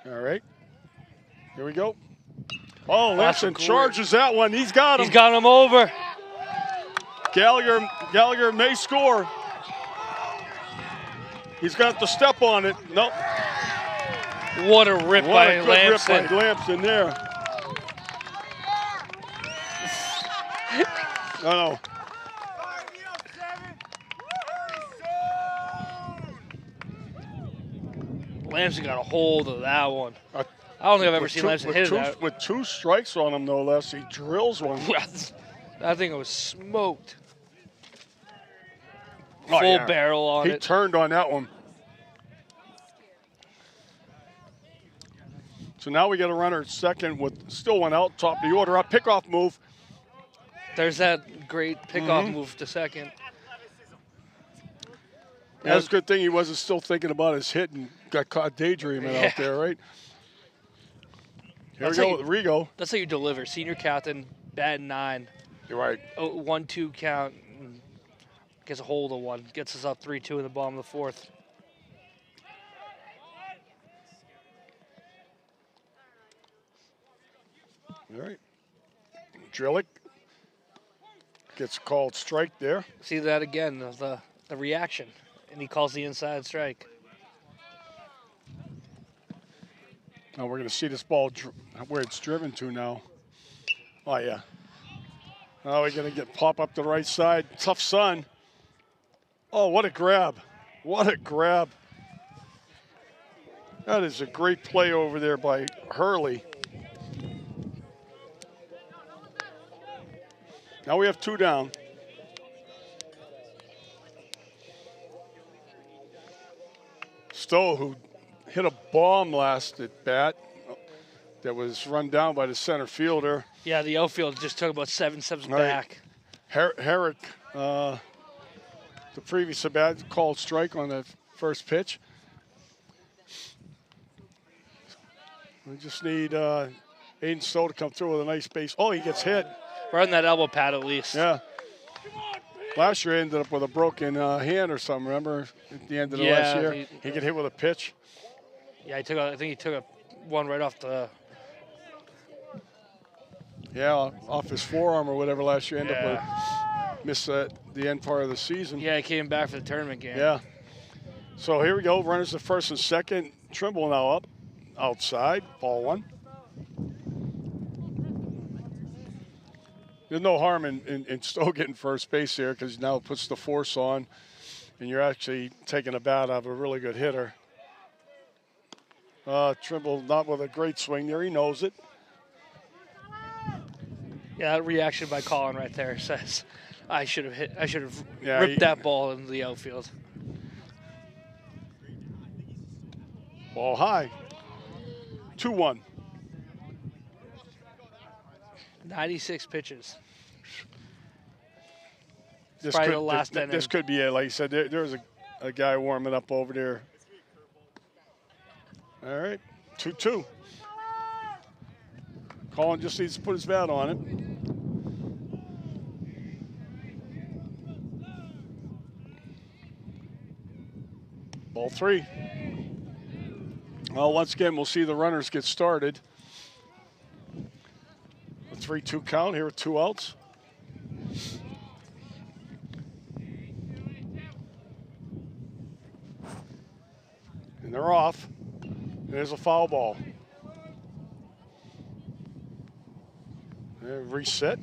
All right. Here we go. Oh, Lamson charges that one. He's got him. He's got him over. Gallagher may score. He's got the step on it. Nope. What a rip by Lamson. Rip by Lamson there. No. Lamson got a hold of that one. I don't think I've ever seen Lamson hit that. With 2 strikes on him, no less, he drills one. That thing was smoked. Oh, Full yeah. barrel on it. He turned on that one. So now we got a runner at second with still one out, top of the order. Up pickoff move. There's that great pickoff move to second. Yeah, it's a good thing he wasn't still thinking about his hit and got caught daydreaming out there, right? Here we go with Rigo. That's how you deliver. Senior captain, batting 9. You're right. 1-2 count. Gets a hold of one. Gets us up 3-2 in the bottom of the 4th. All right. Drillick gets called strike there. See that again, the reaction. And he calls the inside strike. Now we're going to see this ball where it's driven to now. Oh, yeah. Now we're going to pop up the right side. Tough sun. Oh, what a grab. What a grab. That is a great play over there by Hurley. Now we have 2 down. Stowe, who hit a bomb last at bat that was run down by the center fielder. Yeah, the outfield just took about 7 steps back. Herrick, the previous at bat, called strike on the first pitch. We just need Aiden Stowe to come through with a nice base. Oh, he gets hit. We're on that elbow pad at least. Yeah. Last year, he ended up with a broken hand or something, remember? At the end of the last year, he got hit with a pitch. Yeah, I think he took one right off the... Yeah, off his forearm or whatever last year. Ended up with miss the end part of the season. Yeah, he came back for the tournament game. Yeah. So here we go. Runners at first and second. Trimble now up. Outside. Ball 1. There's no harm in Stowe getting first base here because now it puts the force on and you're actually taking a bat out of a really good hitter. Trimble not with a great swing there. He knows it. Yeah, that reaction by Colin right there says I should have ripped that ball into the outfield. Ball high. 2-1. 96 pitches. This probably the last inning. This could be it. Like you said, there's a guy warming up over there. All right, 2-2. Colin just needs to put his bat on it. Ball 3. Well, once again, we'll see the runners get started. A 3-2 count here with 2 outs. And they're off. There's a foul ball. And reset.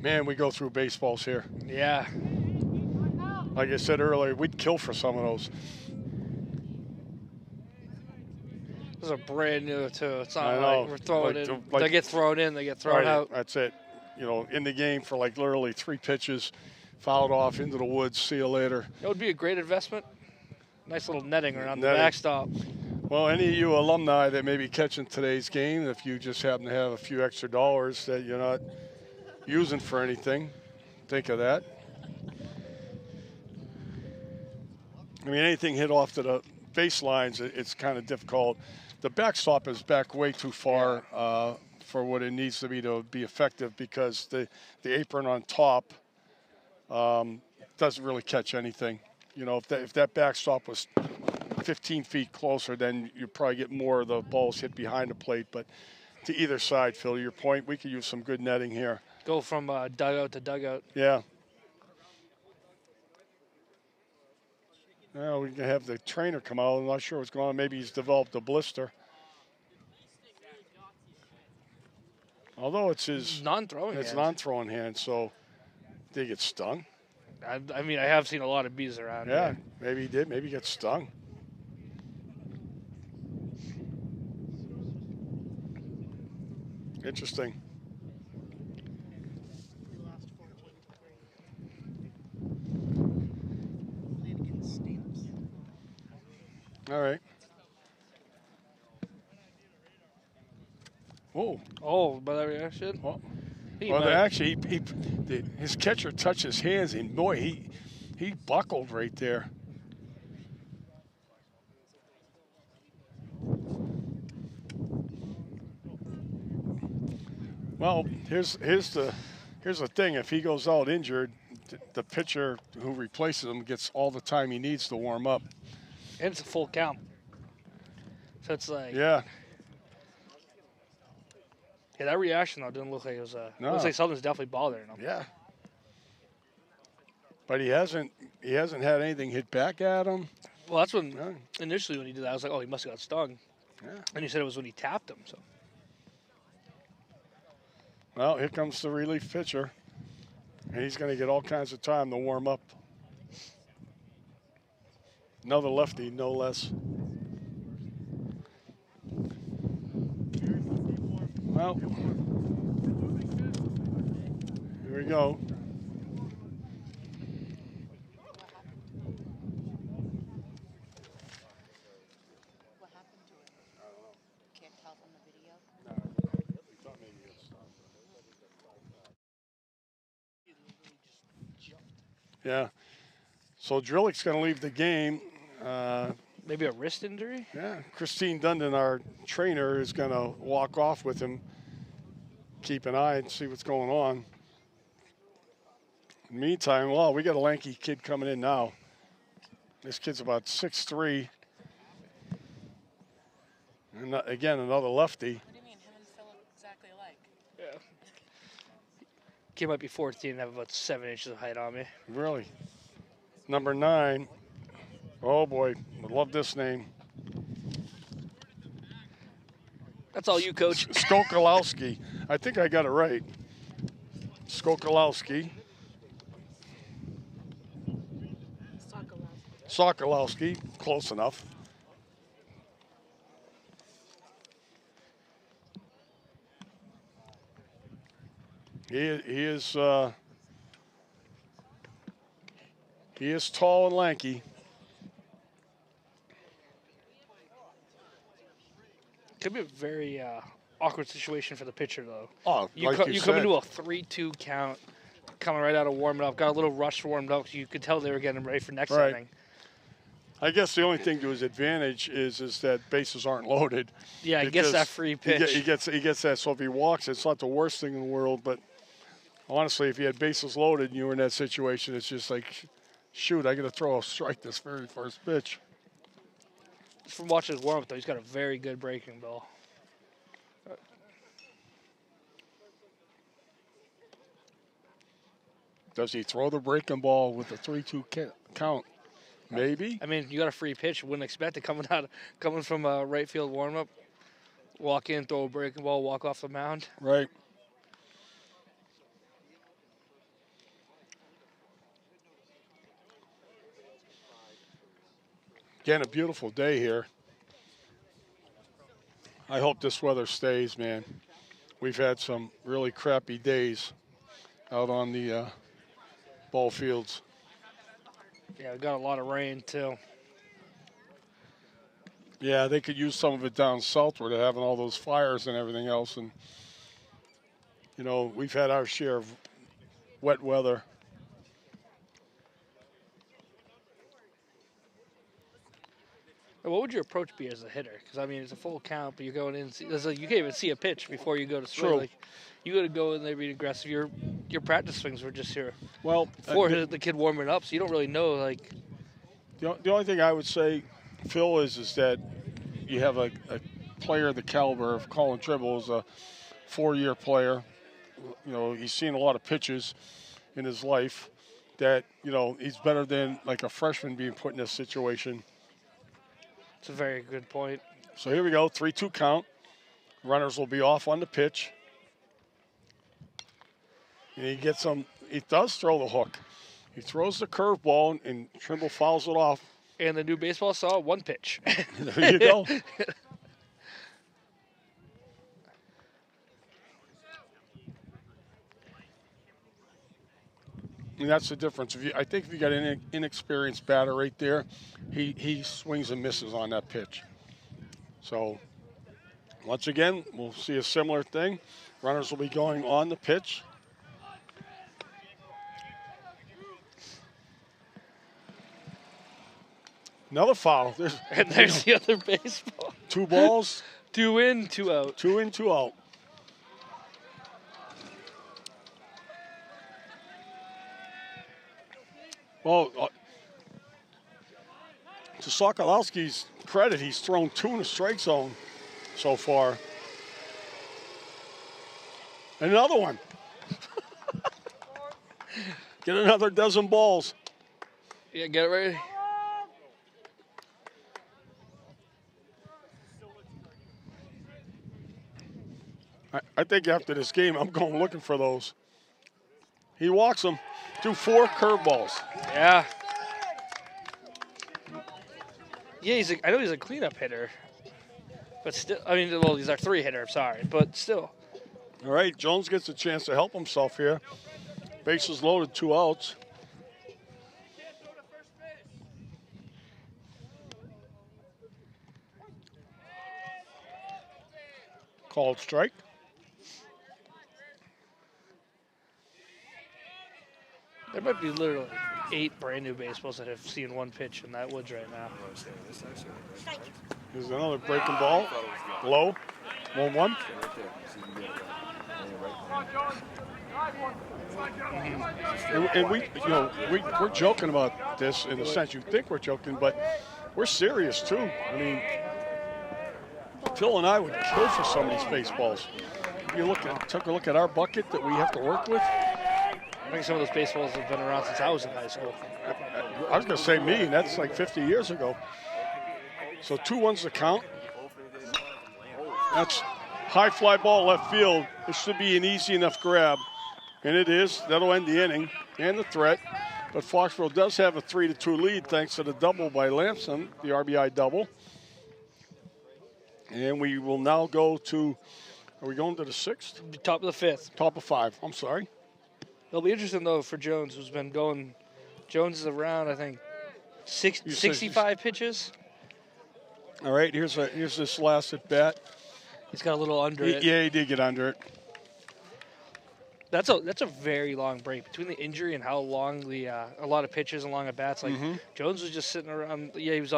Man, we go through baseballs here. Yeah. Like I said earlier, we'd kill for some of those. Those are brand new, too. It's not like we're throwing in. They get thrown in, they get thrown out. That's it. You know, in the game for like literally 3 pitches, fouled off into the woods, see you later. That would be a great investment. Nice little netting around the backstop. Well, any of you alumni that may be catching today's game, if you just happen to have a few extra dollars that you're not using for anything, think of that. I mean, anything hit off to the baselines, it's kind of difficult. The backstop is back way too far for what it needs to be effective because the apron on top doesn't really catch anything. You know, if that backstop was 15 feet closer, then you'd probably get more of the balls hit behind the plate. But to either side, Phil, your point, we could use some good netting here. Go from dugout to dugout. Yeah. Well, we can have the trainer come out. I'm not sure what's going on. Maybe he's developed a blister. Although it's his non-throwing it's hand. non-throwing hand, so did he get stung? I mean, I have seen a lot of bees around. Yeah, here. maybe he did. Maybe he got stung. Interesting. All right. Whoa. Oh, by that reaction? Well, He well might- actually, his catcher touched his hands, and boy, he buckled right there. Well, here's the thing. If he goes out injured, the pitcher who replaces him gets all the time he needs to warm up. And it's a full count. So it's like, Yeah. Yeah, that reaction though didn't look like it was No. looks like something's definitely bothering him. Yeah. But he hasn't had anything hit back at him. Well, that's when No. initially when he did that, I was like, oh, he must have got stung. Yeah. And you said it was when he tapped him. So Well, here comes the relief pitcher. And he's going to get all kinds of time to warm up. Another lefty, no less. Well, here we go. What happened to it? Can't tell from the video. Yeah. So Drillick's going to leave the game. maybe a wrist injury. Yeah, Christine Dundon, our trainer, is going to walk off with him, keep an eye and see what's going on. In the meantime, well, we got a lanky kid coming in now. This kid's about 6'3". And again, another lefty. What do you mean? Him and Phil look exactly alike. Yeah. Kid might be 14 and have about 7 inches of height on me. Really. Number 9. Oh, boy. I love this name. That's all you, Coach. Skokalowski. I think I got it right. Skokalowski. Sokolowski. Close enough. He is tall and lanky. Could be a very awkward situation for the pitcher, though. Oh, You, like you you come said. into a 3-2 count, coming right out of warming up, got a little rush warmed up. So you could tell they were getting ready for next Right. inning. I guess the only thing to his advantage is that bases aren't loaded. Yeah, he gets that because free He, pitch. he gets that. So if he walks, it's not the worst thing in the world. But honestly, if he had bases loaded and you were in that situation, it's just like, shoot, I got to throw a strike this very first pitch. From watching his warm up, though, he's got a very good breaking ball. Does he throw the breaking ball with the 3-2 count? Maybe. I mean, you got a free pitch. Wouldn't expect it coming from a right field warm up. Walk in, throw a breaking ball, walk off the mound. Right. Again, a beautiful day here. I hope this weather stays, man. We've had some really crappy days out on the ball fields. Yeah, we got a lot of rain too. Yeah, they could use some of it down south where they're having all those fires and everything else. And, you know, we've had our share of wet weather. What would your approach be as a hitter? Because, I mean, it's a full count, but you're going in. It's like you can't even see a pitch before you go to swing. True. Like, you got to go in there being aggressive. Your practice swings were just here Well, for the kid warming up, so you don't really know, like. the only thing I would say, Phil, is that you have a player of the caliber of Colin Tribble, is a 4-year player. You know, he's seen a lot of pitches in his life. that, you know, he's better than like a freshman being put in this situation. It's a very good point. So here we go, 3-2 count. Runners will be off on the pitch. And he gets some, he does throw the hook. He throws the curveball and Trimble fouls it off. And the new baseball saw 1 pitch. There you go. And that's the difference. I think if you got an inexperienced batter right there, he swings and misses on that pitch. So once again, we'll see a similar thing. Runners will be going on the pitch. Another foul. There's the other baseball. 2 balls. 2 in, 2 out. 2 in, 2 out. Well, to Sokolowski's credit, he's thrown 2 in the strike zone so far. And another one. Get another dozen balls. Yeah, get it ready. I think after this game, I'm going looking for those. He walks them. Do 4 curveballs. Yeah. Yeah, I know he's a cleanup hitter. But still, I mean, well, he's our 3 hitter, I'm sorry. But still. All right, Jones gets a chance to help himself here. Bases loaded, 2 outs. Called strike. There might be literally 8 brand new baseballs that have seen 1 pitch in that woods right now. There's another breaking ball. Low. 1-1. And we, you know, we're joking about this in the sense you think we're joking, but we're serious too. I mean, Phil and I would kill for some of these baseballs. You took a look at our bucket that we have to work with. I think some of those baseballs have been around since I was in high school. I was going to say me, and that's like 50 years ago. So 2-1's the count. That's high fly ball left field. It should be an easy enough grab, and it is. That'll end the inning and the threat. But Foxborough does have a 3-2 lead thanks to the double by Lamson, the RBI double. And we will now go to, are we going to the 6th? Top of the 5th. Top of 5, I'm sorry. It'll be interesting, though, for Jones, who's been going. Jones is around, I think, 65 pitches. All right, here's this last at bat. He's got a little under it. Yeah, he did get under it. That's a very long break between the injury and how long a lot of pitches and long at bats. Like Jones was just sitting around. Yeah, he was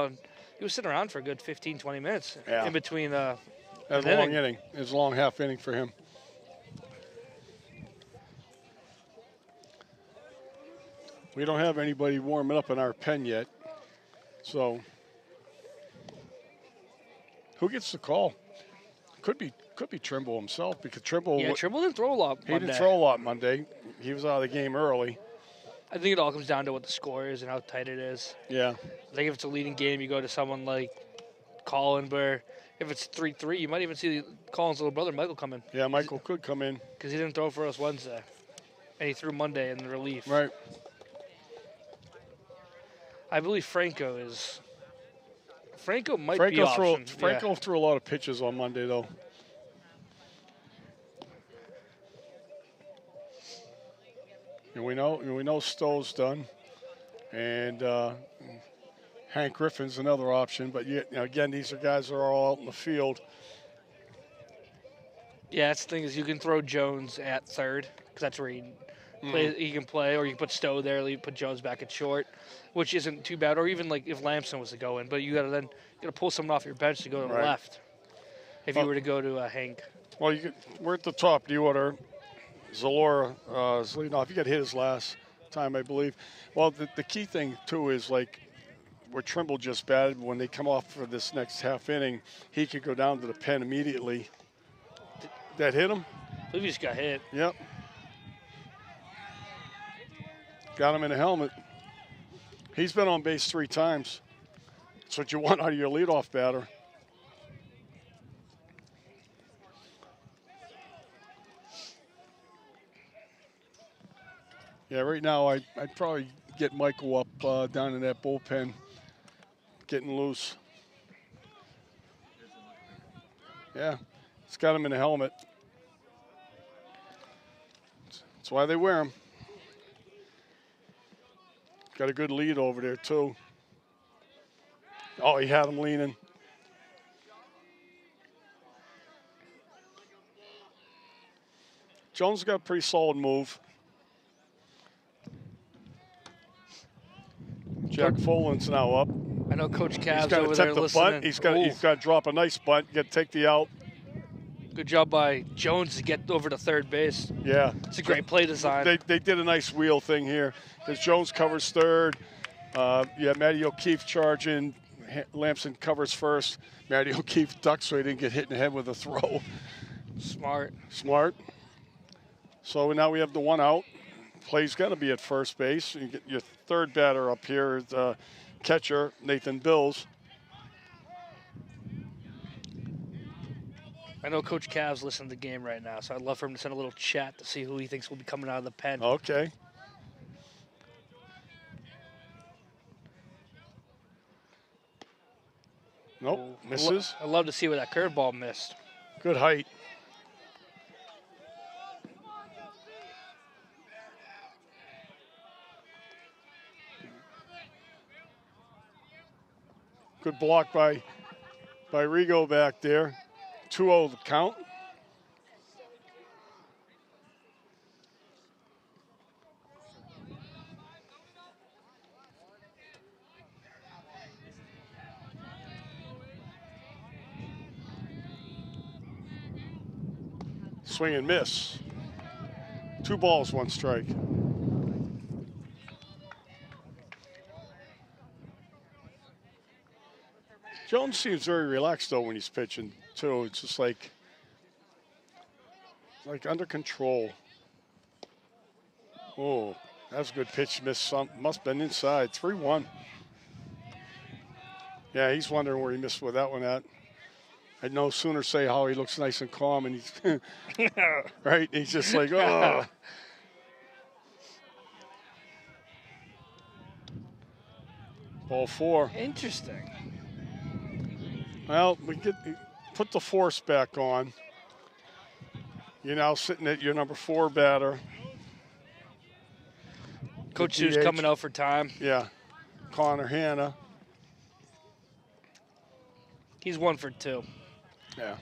sitting around for a good 15, 20 minutes in between. That was a long inning. It was a long half inning for him. We don't have anybody warming up in our pen yet. So who gets the call? Could be Trimble himself because Trimble. Yeah, Trimble didn't throw a lot Monday. He didn't throw a lot Monday. He was out of the game early. I think it all comes down to what the score is and how tight it is. Yeah. I think if it's a leading game, you go to someone like Colin, where if it's 3-3, you might even see Colin's little brother, Michael, come in. Yeah, Michael could come in. Because he didn't throw for us Wednesday. And he threw Monday in the relief. Right. I believe Franco might be optioned. Franco threw a lot of pitches on Monday, though. And we know Stowe's done. And Hank Griffin's another option. But, again, these are guys that are all out in the field. Yeah, that's the thing is you can throw Jones at third because that's where he can play, or you can put Stowe there, put Jones back at short, which isn't too bad. Or even like if Lamson was to go in, but you got to pull someone off your bench to go to the left. If you were to go to Hank. Well, we're at the top. Do you order? Zalora is leading off. He got hit his last time, I believe. Well, the key thing too is like where Trimble just batted. When they come off for this next half inning, he could go down to the pen immediately. That hit him? I believe he just got hit. Yep. Got him in a helmet. He's been on base 3 times. That's what you want out of your leadoff batter. Yeah, right now I'd probably get Michael up down in that bullpen, getting loose. Yeah, it's got him in a helmet. That's why they wear him. Got a good lead over there, too. Oh, he had him leaning. Jones got a pretty solid move. Jack Folan's now up. I know Coach Cavs He's got over to there attempt the listening. bunt. He's got to drop a nice bunt. Got to take the out. Good job by Jones to get over to third base. Yeah. It's a great play design. They did a nice wheel thing here. As Jones covers third. Matty O'Keefe charging. Lamson covers first. Matty O'Keefe ducks so he didn't get hit in the head with a throw. Smart. So now we have the 1 out. Play's got to be at first base. You get your third batter up here is catcher Nathan Bills. I know Coach Cavs listening to the game right now, so I'd love for him to send a little chat to see who he thinks will be coming out of the pen. Okay. Nope, misses. I'd love to see where that curveball missed. Good height. Good block by Rigo back there. 2-0 the count. Swing and miss. 2 balls, 1 strike. Jones seems very relaxed though when he's pitching too. It's just like under control. Oh, that's a good pitch. Missed some. Must have been inside. 3-1. Yeah, he's wondering where he missed with that one at. I'd no sooner say how he looks nice and calm, and he's right. He's just like, oh. Ball 4. Interesting. Well, put the force back on. You're now sitting at your number 4 batter. Coach Sue's coming out for time. Yeah, Connor Hanna. He's 1 for 2. Yeah.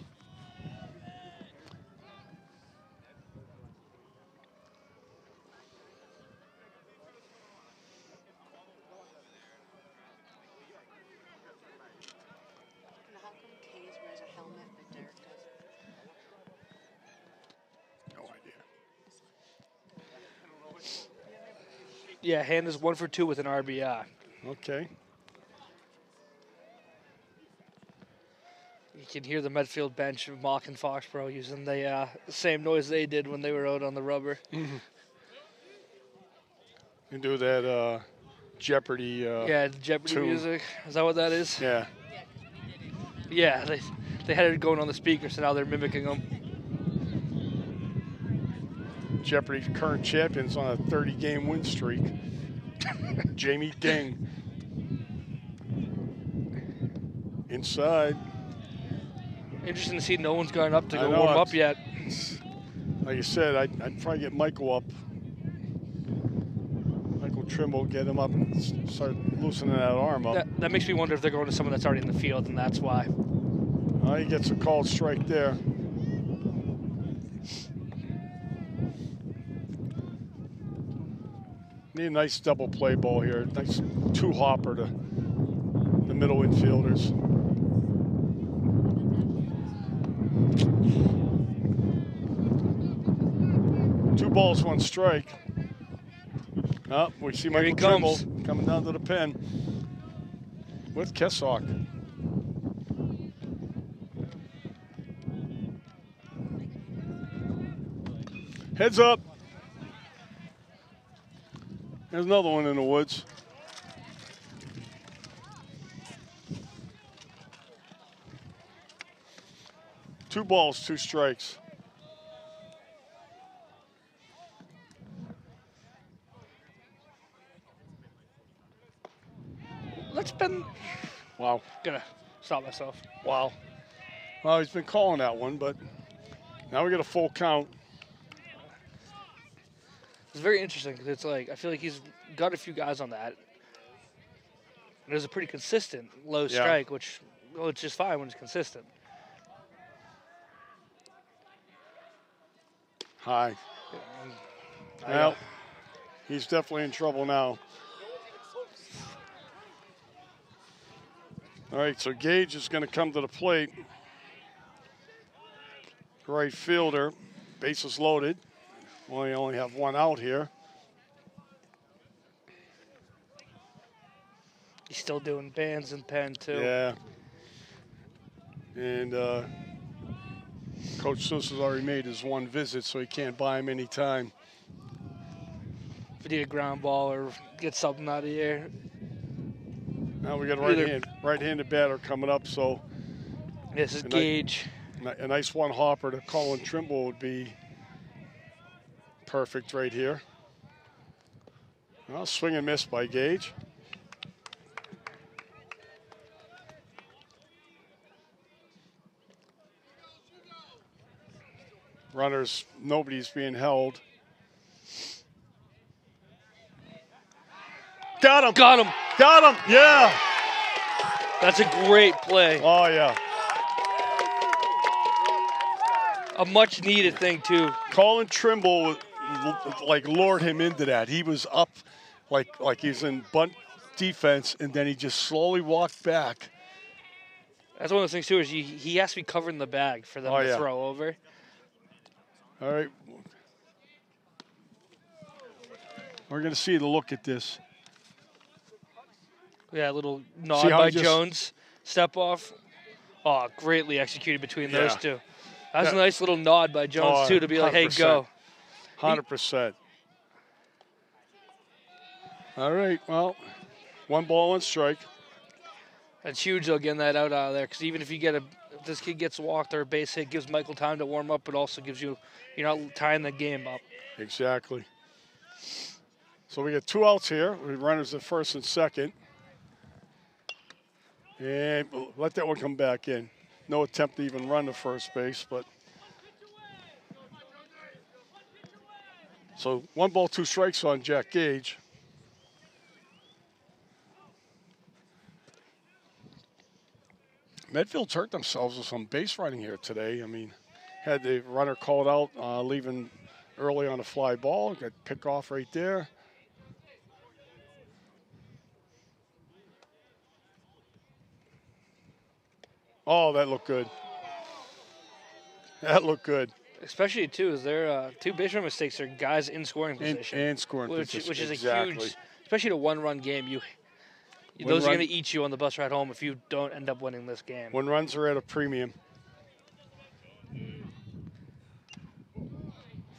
How come Hayes wears a helmet but Derek doesn't? No idea. Yeah, Hannah's 1 for 2 with an RBI. Okay. You can hear the Medfield bench mocking Foxborough using the same noise they did when they were out on the rubber. Mm-hmm. You do that Jeopardy. Yeah, Jeopardy tune. music. Is that what that is? Yeah. Yeah, they had it going on the speaker, so now they're mimicking them. Jeopardy's current champions on a 30-game win streak. Jamie Ding. Inside. Interesting to see no one's gone up to I go know, warm up yet. Like you said, I'd probably get Michael up. Michael Trimble, get him up and start loosening that arm up. That makes me wonder if they're going to someone that's already in the field, and that's why. He gets a called strike there. Need a nice double play ball here. Nice 2-hopper to the middle infielders. Two balls, 1 strike. We see Here he Michael Trimble comes. coming down to the pen with Kessock. Heads up. There's another one in the woods. Two balls, two strikes. Let's been. Wow. Gonna stop myself. Wow. Well, he's been calling that one, but now we get a full count. It's very interesting because it's like I feel like he's got a few guys on that. And it was a pretty consistent low strike, which it's just fine when it's consistent. High. Well, he's definitely in trouble now. All right, so Gage is going to come to the plate. Right fielder, bases loaded. We only have one out here. He's still doing bands and pen too. Yeah. And Coach Seuss has already made his one visit, so he can't buy him any time. If you need a ground ball or get something out of here. Now we got a right-handed batter coming up, so this is Gage. A nice one hopper to Colin Trimble would be perfect right here. Well, swing and miss by Gage. Runners, nobody's being held. Got him! Got him! Got him! Yeah! That's a great play. Oh, yeah. A much-needed thing, too. Colin Trimble, like, lured him into that. He was up like he's in bunt defense, and then he just slowly walked back. That's one of those things, too, is he has to be covering the bag for them to throw over. All right. We're going to see the look at this. Yeah, a little nod by Jones. Step off. Oh, greatly executed between those two. That was a nice little nod by Jones, too, to be like, hey, go. 100%. All right, well, one ball, one strike. That's huge, though, getting that out of there, because even if if this kid gets walked or a base hit, gives Michael time to warm up, but also gives you're not tying the game up. Exactly. So we got two outs here. We runners at first and second. And let that one come back in. No attempt to even run to first base, but. So 1 ball, 2 strikes on Jack Gage. Medfield's hurt themselves with some base running here today. I mean, had the runner called out, leaving early on a fly ball. Got pick off right there. Oh, that looked good. That looked good. Especially, too, is there two base run mistakes are guys in scoring position. And scoring position. Which is a huge, especially in a one-run game. Those are going to eat you on the bus ride home if you don't end up winning this game. When runs are at a premium.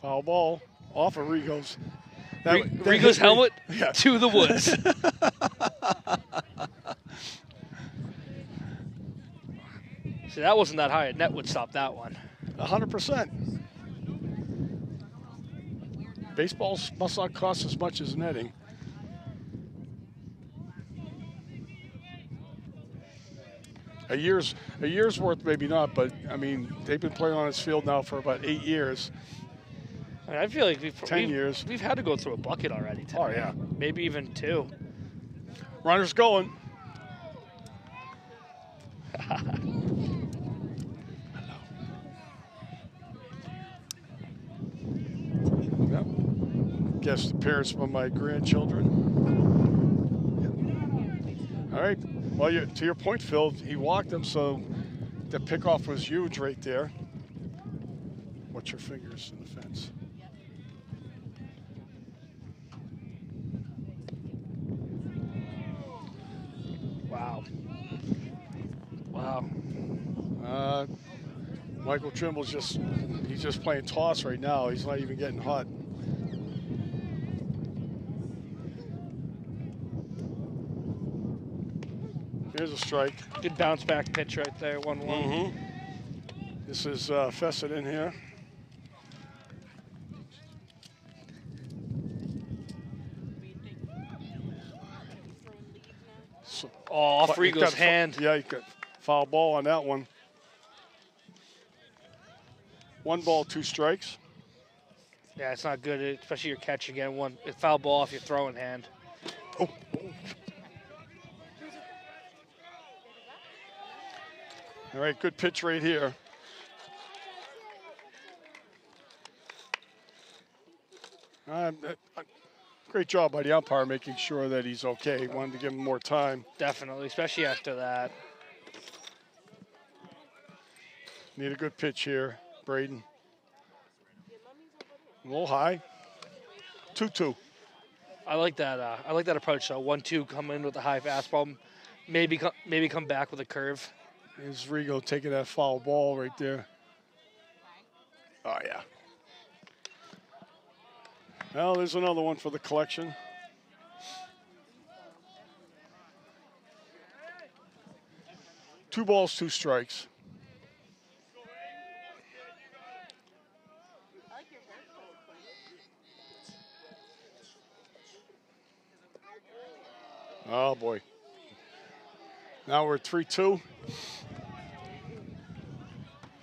Foul ball off of Rigo's. Rigo's helmet to the woods. See, that wasn't that high. A net would stop that one. 100%. Baseballs must not cost as much as netting. A year's worth, maybe not, but I mean, they've been playing on this field now for about 8 years. I feel like 10 years. We've had to go through a bucket already today. Oh, yeah. Maybe even 2. Runner's going. Yep. Guest appearance from my grandchildren. Yep. All right. Well, to your point, Phil, he walked him, so the pickoff was huge right there. Watch your fingers in the fence. Wow. Michael Trimble's he's just playing toss right now. He's not even getting hot. a strike. Good bounce back pitch right there, 1-1. This is Fessett in here. So, off Rigo's hand. Yeah, you got foul ball on that one. 1 ball, 2 strikes. Yeah, it's not good, especially your catch again. Foul ball off your throwing hand. Oh. All right, good pitch right here. Great job by the umpire making sure that he's okay. Wanted to give him more time. Definitely, especially after that. Need a good pitch here, Braden. A little high. 2-2. I like that. I like that approach. So 1-2, come in with a high fastball, maybe come back with a curve. Here's Rigo taking that foul ball right there. Oh yeah. Well, there's another one for the collection. Two balls, 2 strikes. Oh boy. Now we're at 3-2.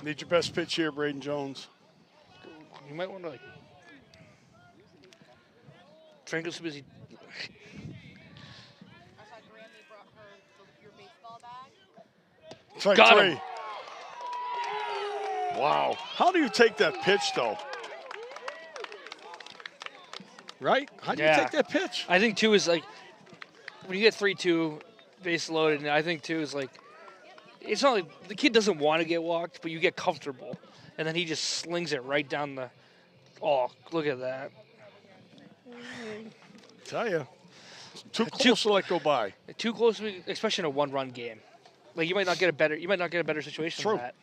Need your best pitch here, Braden Jones. You might want to Franco's too busy. I saw Grammy brought her your baseball bag. Strike Got 3. him. Wow. How do you take that pitch, though? Right? How do you take that pitch? I think 2 is like, when you get 3-2, base loaded, and I think 2 is like, it's not like the kid doesn't want to get walked, but you get comfortable. And then he just slings it right down the, oh, look at that. Tell you. Too close to let go by. Too close, especially in a 1-run game. Like you might not get a better situation True. than that.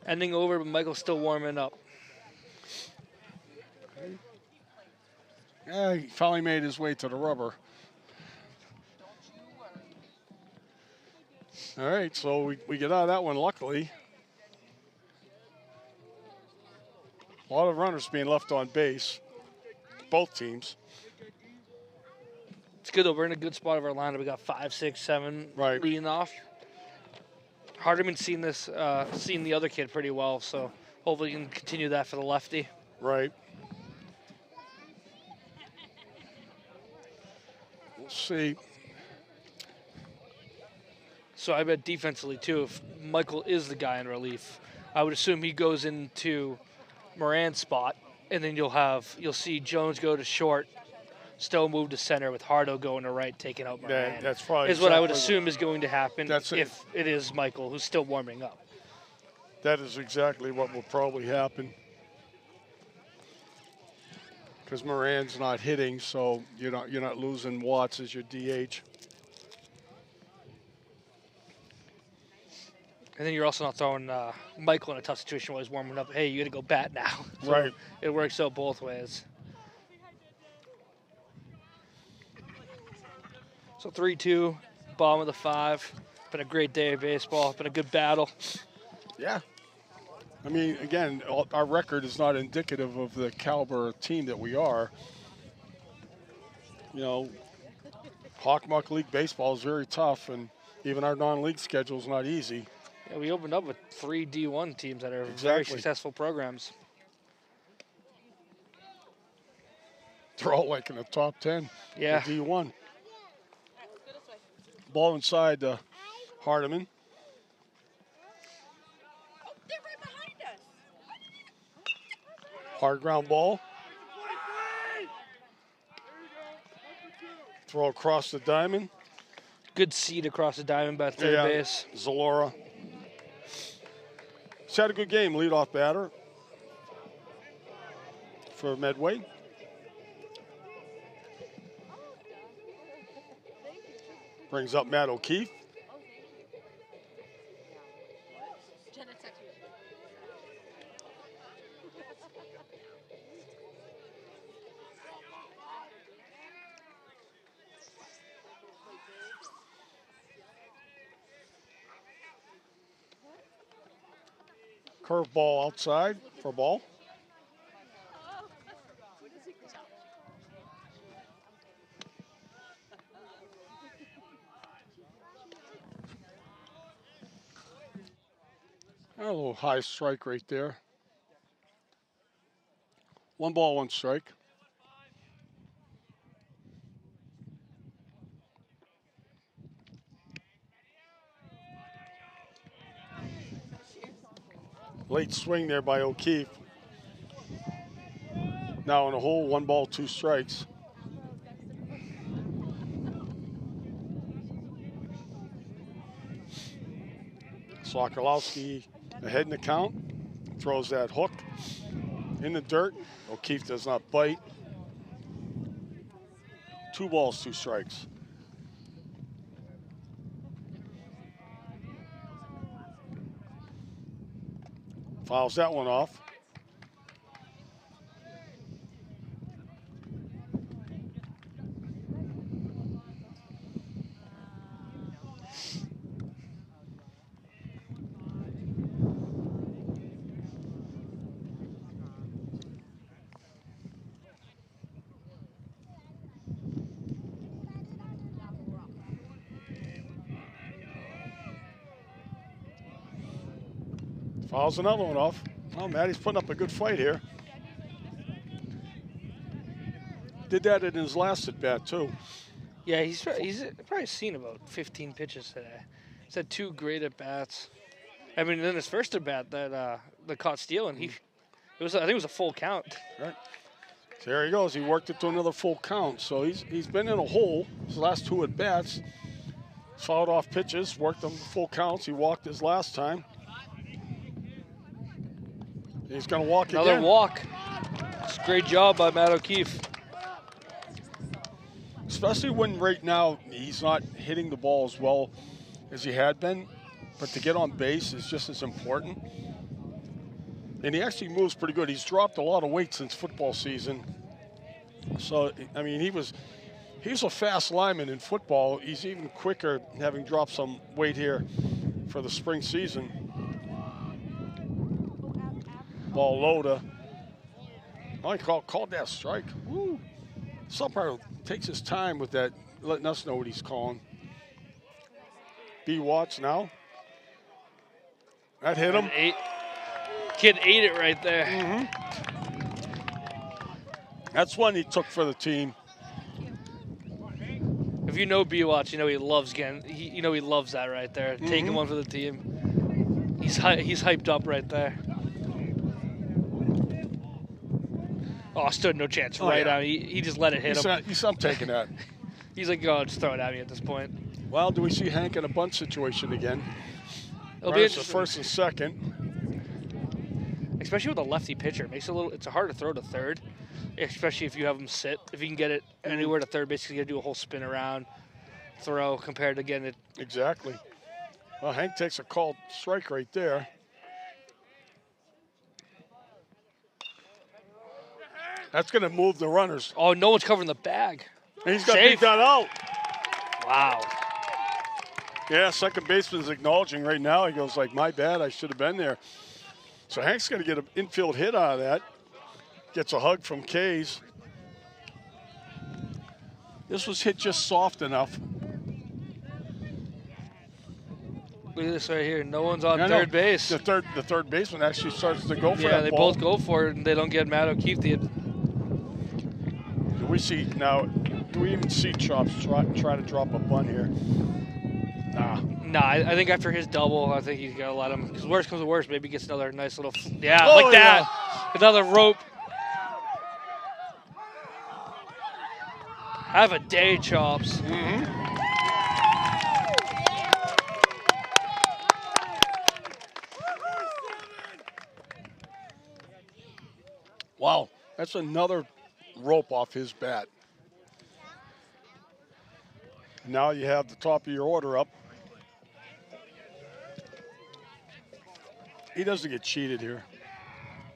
Ending over, but Michael's still warming up. Yeah, he finally made his way to the rubber. All right, so we get out of that one, luckily. A lot of runners being left on base, both teams. It's good, though. We're in a good spot of our lineup. We got 5, 6, 7 leading off. Hardiman's seen the other kid pretty well, so hopefully he can continue that for the lefty. Right. We'll see. So I bet defensively, too, if Michael is the guy in relief, I would assume he goes into Moran's spot, and then you'll see Jones go to short, Stowe move to center with Hardo going to right, taking out Moran. Yeah, that's probably what I would assume is going to happen if it is Michael, who's still warming up. That is exactly what will probably happen. Because Moran's not hitting, so you're not losing Watts as your DH. And then you're also not throwing Michael in a tough situation while he's warming up. Hey, you got to go bat now. So right. It works out both ways. So 3-2, bottom of the 5. Been a great day of baseball. Been a good battle. Yeah. I mean, again, our record is not indicative of the caliber of team that we are. You know, Hawkmock League baseball is very tough, and even our non-league schedule is not easy. Yeah, we opened up with 3 D1 teams that are very successful programs. They're all like in the top 10. Yeah. D1. Ball inside Hardiman. Oh, they're right behind us. Hard ground ball. Throw across the diamond. Good seed across the diamond by third base. Zalora. He's had a good game, leadoff batter for Medway. Brings up Matt O'Keefe. Curveball outside for ball. A little high strike right there. 1 ball, 1 strike. Late swing there by O'Keefe. Now in a hole, 1 ball, 2 strikes. Sokolowski ahead in the count. Throws that hook in the dirt. O'Keefe does not bite. 2 balls, 2 strikes. Fouls that one off. Fouls another one off. Oh, Maddie's putting up a good fight here. Did that in his last at bat too. Yeah, he's probably seen about 15 pitches today. He's had 2 great at bats. I mean, in his first at bat that caught stealing, I think it was a full count. Right. So there he goes. He worked it to another full count. So he's been in a hole his last 2 at bats. Fouled off pitches, worked them full counts. He walked his last time. He's going to walk Another again. walk. It's a great job by Matt O'Keefe. Especially when right now he's not hitting the ball as well as he had been. But to get on base is just as important. And he actually moves pretty good. He's dropped a lot of weight since football season. So, I mean, he was a fast lineman in football. He's even quicker, having dropped some weight here for the spring season. Ball low to, oh, he called that strike. Woo. Sumpire takes his time with that, letting us know what he's calling. B. Watts now. That hit him. Kid ate it right there. That's one he took for the team. If you know B. Watts, you know he loves getting. He loves that right there. Taking one for the team. He's hyped up right there. Oh, stood no chance right out. He just let it hit him. I'm taking that. He's like, oh, just throw it at me at this point. Well, do we see Hank in a bunt situation again? It'll be interesting. First and second. Especially with a lefty pitcher, it's hard to throw to third, especially if you have him sit. If you can get it anywhere to third, basically you got to do a whole spin around throw compared to getting it. Exactly. Well, Hank takes a called strike right there. That's going to move the runners. Oh, no one's covering the bag. And he's got to beat that out. Wow. Yeah, second baseman's acknowledging right now. He goes like, my bad, I should have been there. So Hank's going to get an infield hit out of that. Gets a hug from Kays. This was hit just soft enough. Look at this right here. No one's on third base. The third baseman actually starts to go for that ball. Yeah, they both go for it, and they don't get Matt O'Keefe. Do we see now? Do we even see Chops try to drop a bunt here? Nah, I think after his double, I think he's got to let him. Because worst comes to worst, maybe he gets another nice little, like that. Yeah. Another rope. Have a day, Chops. Wow, that's another rope off his bat. Now you have the top of your order up. He doesn't get cheated here.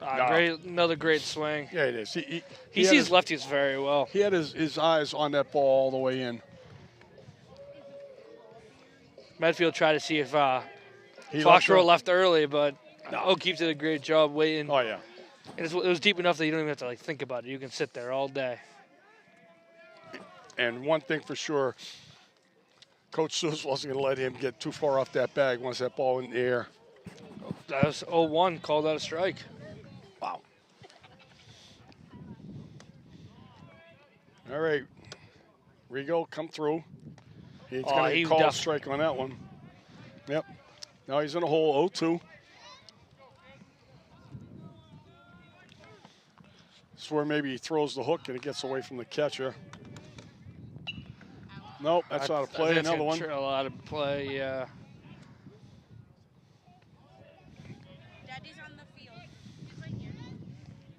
Another great swing. Yeah, it is. He sees lefties very well. He had his eyes on that ball all the way in. Medfield tried to see if Foxborough left early, but O'Keefe did a great job waiting. Oh, yeah. And it was deep enough that you don't even have to like think about it. You can sit there all day. And one thing for sure, Coach Seuss wasn't going to let him get too far off that bag once that ball in the air. That was 0-1, called out a strike. Wow. All right. Rigo, come through. He's going to call a strike on that one. Yep. Now he's in a hole, 0-2. This is where maybe he throws the hook and it gets away from the catcher. Nope, that's out of play. Another one. Out of play, yeah. Daddy's on the field. He's right here.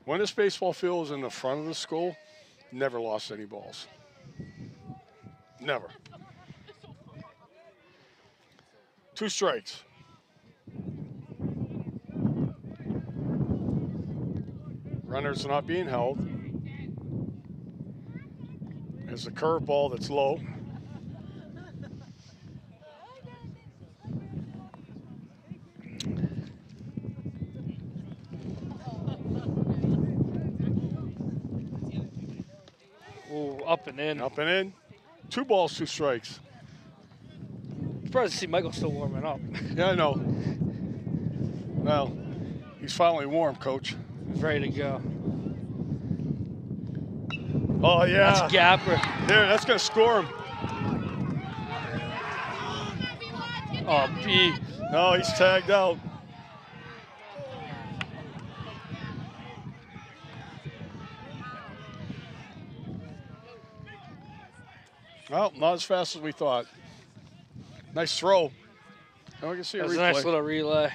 When this baseball field is in the front of the school, never lost any balls. Never. 2 strikes. Runners are not being held. There's a curveball that's low. Ooh, up and in. Up and in. 2 balls, 2 strikes. Surprised to see Michael still warming up. Yeah, I know. Well, he's finally warm, Coach. He's ready to go. Oh, yeah. That's Gapper. There, that's going to score him. Oh, B. No, he's tagged out. Well, not as fast as we thought. Nice throw. Now we can see a That was replay. a nice little relay.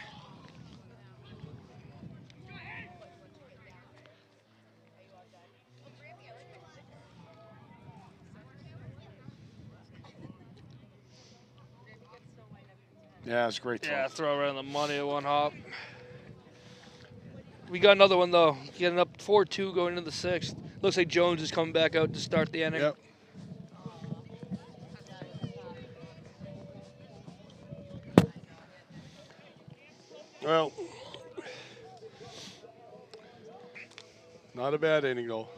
Yeah, it's a great throw. Yeah, throw right on the money at 1 hop. We got another one, though. Getting up 4-2 going into the 6th. Looks like Jones is coming back out to start the inning. Yep. Well, not a bad inning, though.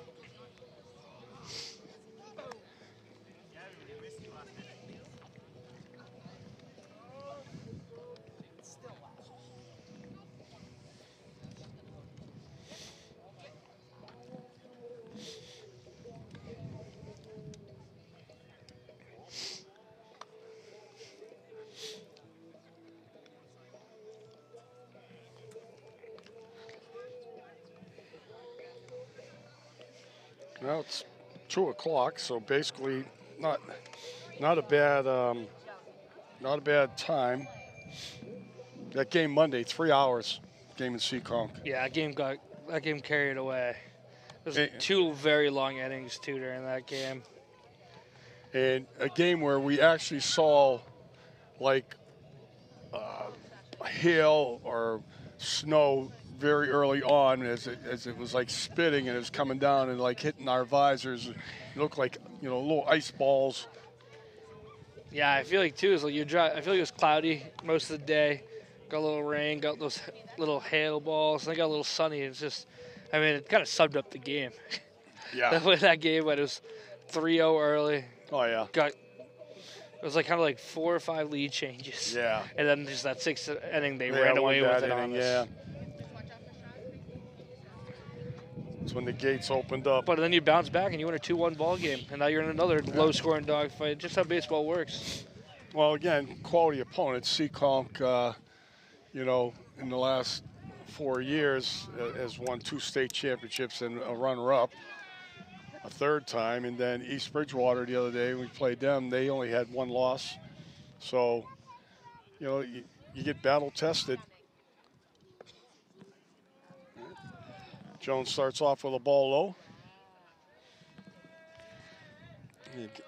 Well, it's 2 o'clock, so basically not a bad time. That game Monday, 3 hours, game in Seekonk. Yeah, that game carried away. There's 2 very long innings too during that game. And a game where we actually saw like hail or snow very early on as it was like spitting and it was coming down and like hitting our visors. It looked like, little ice balls. Yeah, I feel like too is like I feel like it was cloudy most of the day. Got a little rain, got those little hail balls, and then got a little sunny. It's just, I mean, it kind of subbed up the game. Yeah. that game when it was 3-0 early. Oh yeah. It was like kind of like 4 or 5 lead changes. Yeah. And then just that 6th inning, they ran away with it on us. Yeah. That's when the gates opened up. But then you bounce back and you win a 2-1 ball game, and now you're in another low-scoring dogfight. Just how baseball works. Well, again, quality opponents. Seekonk, in the last 4 years has won 2 state championships and a runner-up a 3rd time. And then East Bridgewater the other day, we played them. They only had 1 loss. So, you get battle-tested. Jones starts off with a ball low.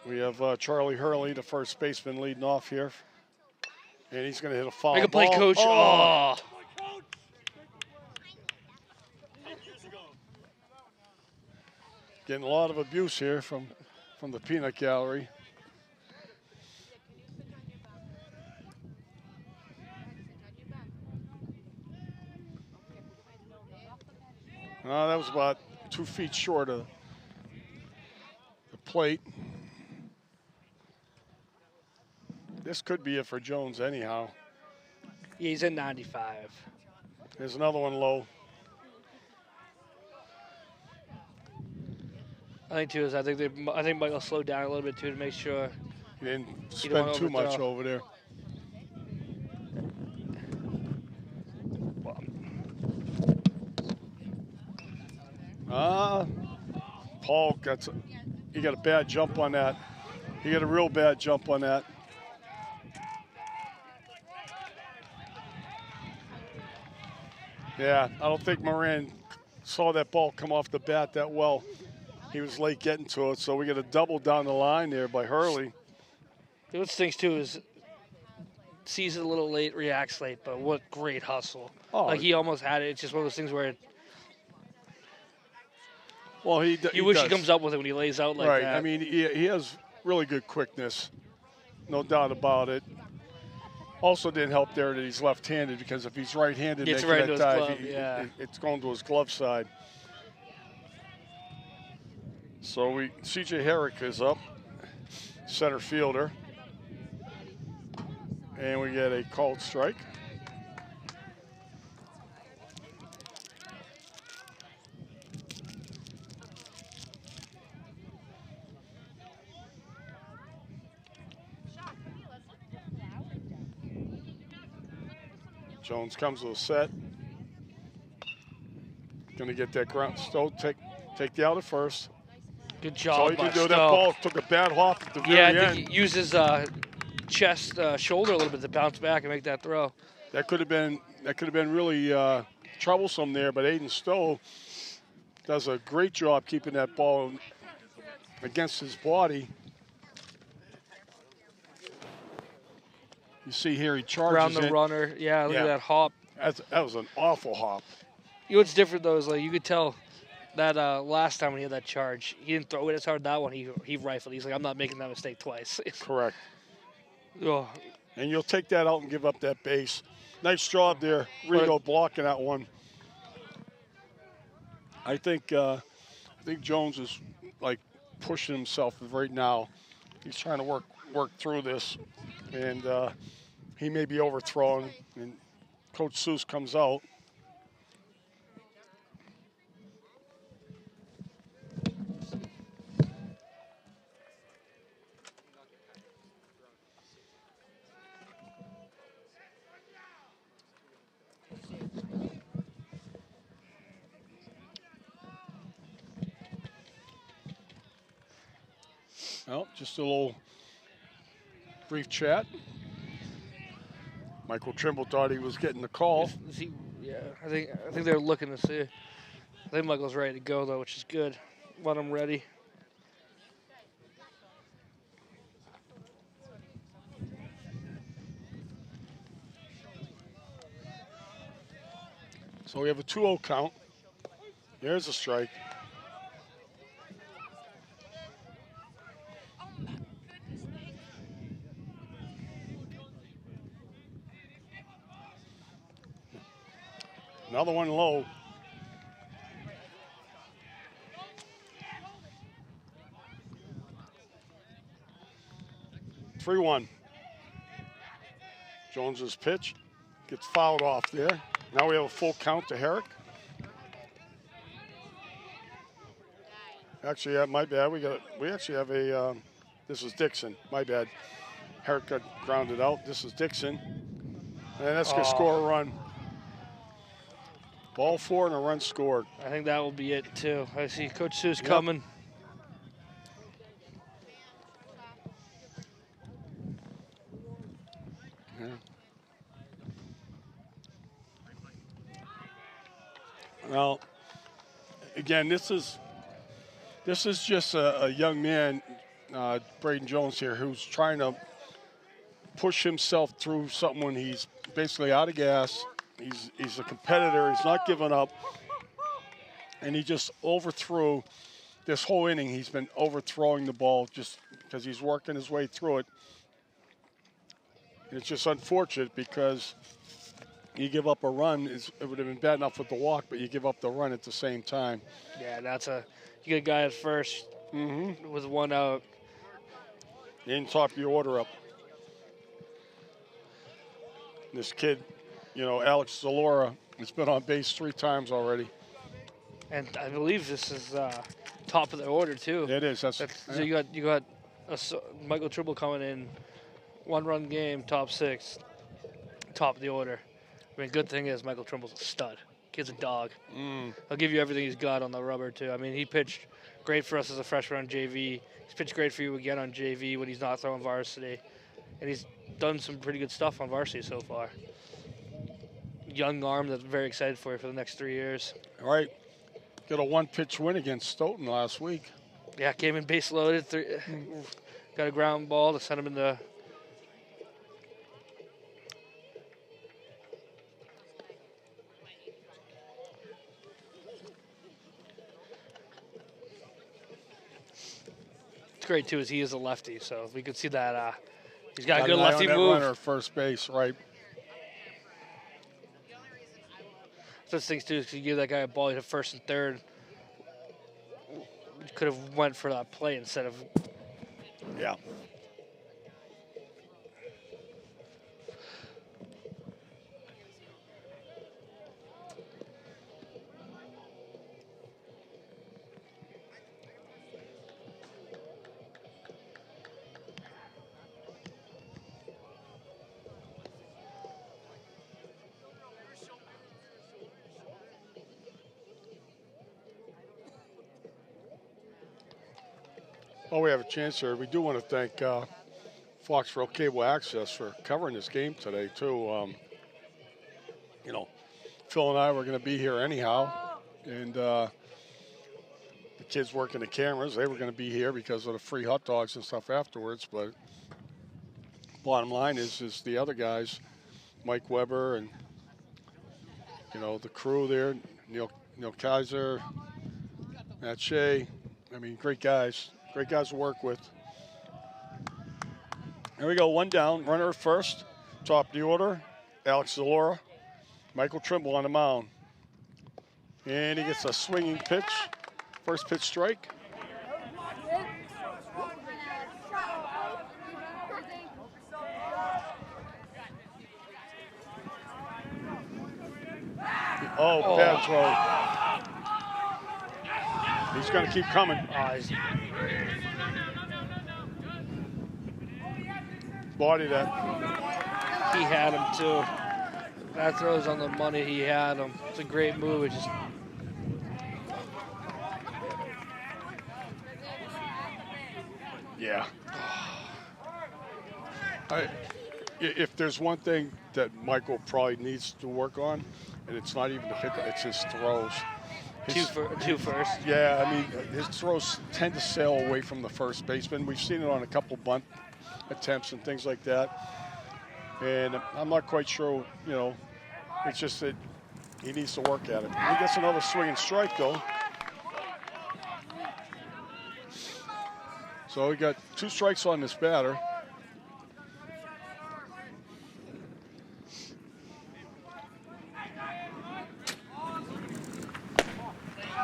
We have Charlie Hurley, the first baseman, leading off here. And he's going to hit a foul ball. Make a play, Coach. Oh. Getting a lot of abuse here from the peanut gallery. That was about 2 feet short of the plate. This could be it for Jones anyhow. Yeah, he's at 95. There's another one low. I think too is I think Michael slowed down a little bit too to make sure He didn't he don't spend too much overthrow. over there. Paul got a bad jump on that. He got a real bad jump on that. Yeah, I don't think Moran saw that ball come off the bat that well. He was late getting to it, so we got a double down the line there by Hurley. What stinks too is sees it a little late, reacts late, but what great hustle! Oh, Like he almost had it. It's just one of those things where you wish he comes up with it when he lays out like right. that. I mean, he has really good quickness, no doubt about it. Also didn't help there that he's left-handed, because if he's right-handed, Gets making right that into his dive, glove, yeah. it's going to his glove side. So C.J. Herrick is up, center fielder, and we get a called strike. Jones comes to a set. Going to get that ground. Stowe take the out at first. Good That's all job he by could do. That Stowe. ball took a bad hop at the very Yeah, end. I think he used his chest, shoulder a little bit to bounce back and make that throw. That could have been really troublesome there, but Aiden Stowe does a great job keeping that ball against his body. You see here he charges Around the it. runner. Yeah, look Yeah. at that hop. That was an awful hop. You know what's different though is like you could tell that last time when he had that charge, he didn't throw it as hard that one. He rifled. He's like, I'm not making that mistake twice. Correct. Oh, And you'll take that out and give up that base. Nice job there, Rigo, blocking that one. I think Jones is like pushing himself right now. He's trying to work through this, and he may be overthrown. And Coach Seuss comes out. Well, just a little brief chat. Michael Trimble thought he was getting the call. yeah, I think they're looking to see. I think Michael's ready to go though, which is good. Want him ready. So we have a 2-0 count. There's a strike. Another one low. Three 3-1. Jones's pitch gets fouled off there. Now we have a full count to Herrick. Actually, yeah, my bad. We actually have a. This is Dixon. My bad. Herrick got grounded out. This is Dixon, and that's gonna score a run. Ball 4 and a run scored. I think that will be it too. I see Coach Sue's coming. Yeah. Well, again, this is just a young man, Braden Jones here, who's trying to push himself through something when he's basically out of gas. He's a competitor. He's not giving up. And he just overthrew this whole inning. He's been overthrowing the ball just because he's working his way through it. And it's just unfortunate because you give up a run. It would have been bad enough with the walk, but you give up the run at the same time. Yeah, you get a guy at first with 1 out. In top your order up. This kid, Alex Zalora, has been on base 3 times already. And I believe this is top of the order too. It is. So you got Michael Tribble coming in, 1-run game, top 6, top of the order. I mean, good thing is Michael Trimble's a stud. Kid's a dog. He'll give you everything he's got on the rubber too. I mean, he pitched great for us as a freshman on JV. He's pitched great for you again on JV when he's not throwing varsity, and he's done some pretty good stuff on varsity so far. Young arm that's very excited for you for the next 3 years. All right. Got a 1-pitch win against Stoughton last week. Yeah, came in base loaded. Got a ground ball to send him in the. It's great too, as he is a lefty, so we could see that. He's got a good lefty move. Runner at first base, right? Those things too, because you give that guy a ball, he hit first and third. Could have went for that play instead of. Yeah. Well, we have a chance here. We do want to thank Foxboro Cable Access for covering this game today, too. Phil and I were going to be here anyhow, and the kids working the cameras, they were going to be here because of the free hot dogs and stuff afterwards. But bottom line is the other guys, Mike Weber and, the crew there, Neil Kaiser, Matt Shea. I mean, great guys. Great guys to work with. Here we go, 1 down. Runner at first. Top of the order, Alex Zalora. Michael Trimble on the mound. And he gets a swinging pitch. First pitch strike. Oh, bad throw. He's going to keep coming. Body that. He had him too. That throw's on the money. He had him. It's a great move. It just. Yeah. If there's one thing that Michael probably needs to work on, and it's not even the hit, it's his throws. Two first. Yeah, I mean, his throws tend to sail away from the first baseman. We've seen it on a couple bunt attempts and things like that. And I'm not quite sure, it's just that he needs to work at it. He gets another swing and strike, though. So we got 2 strikes on this batter.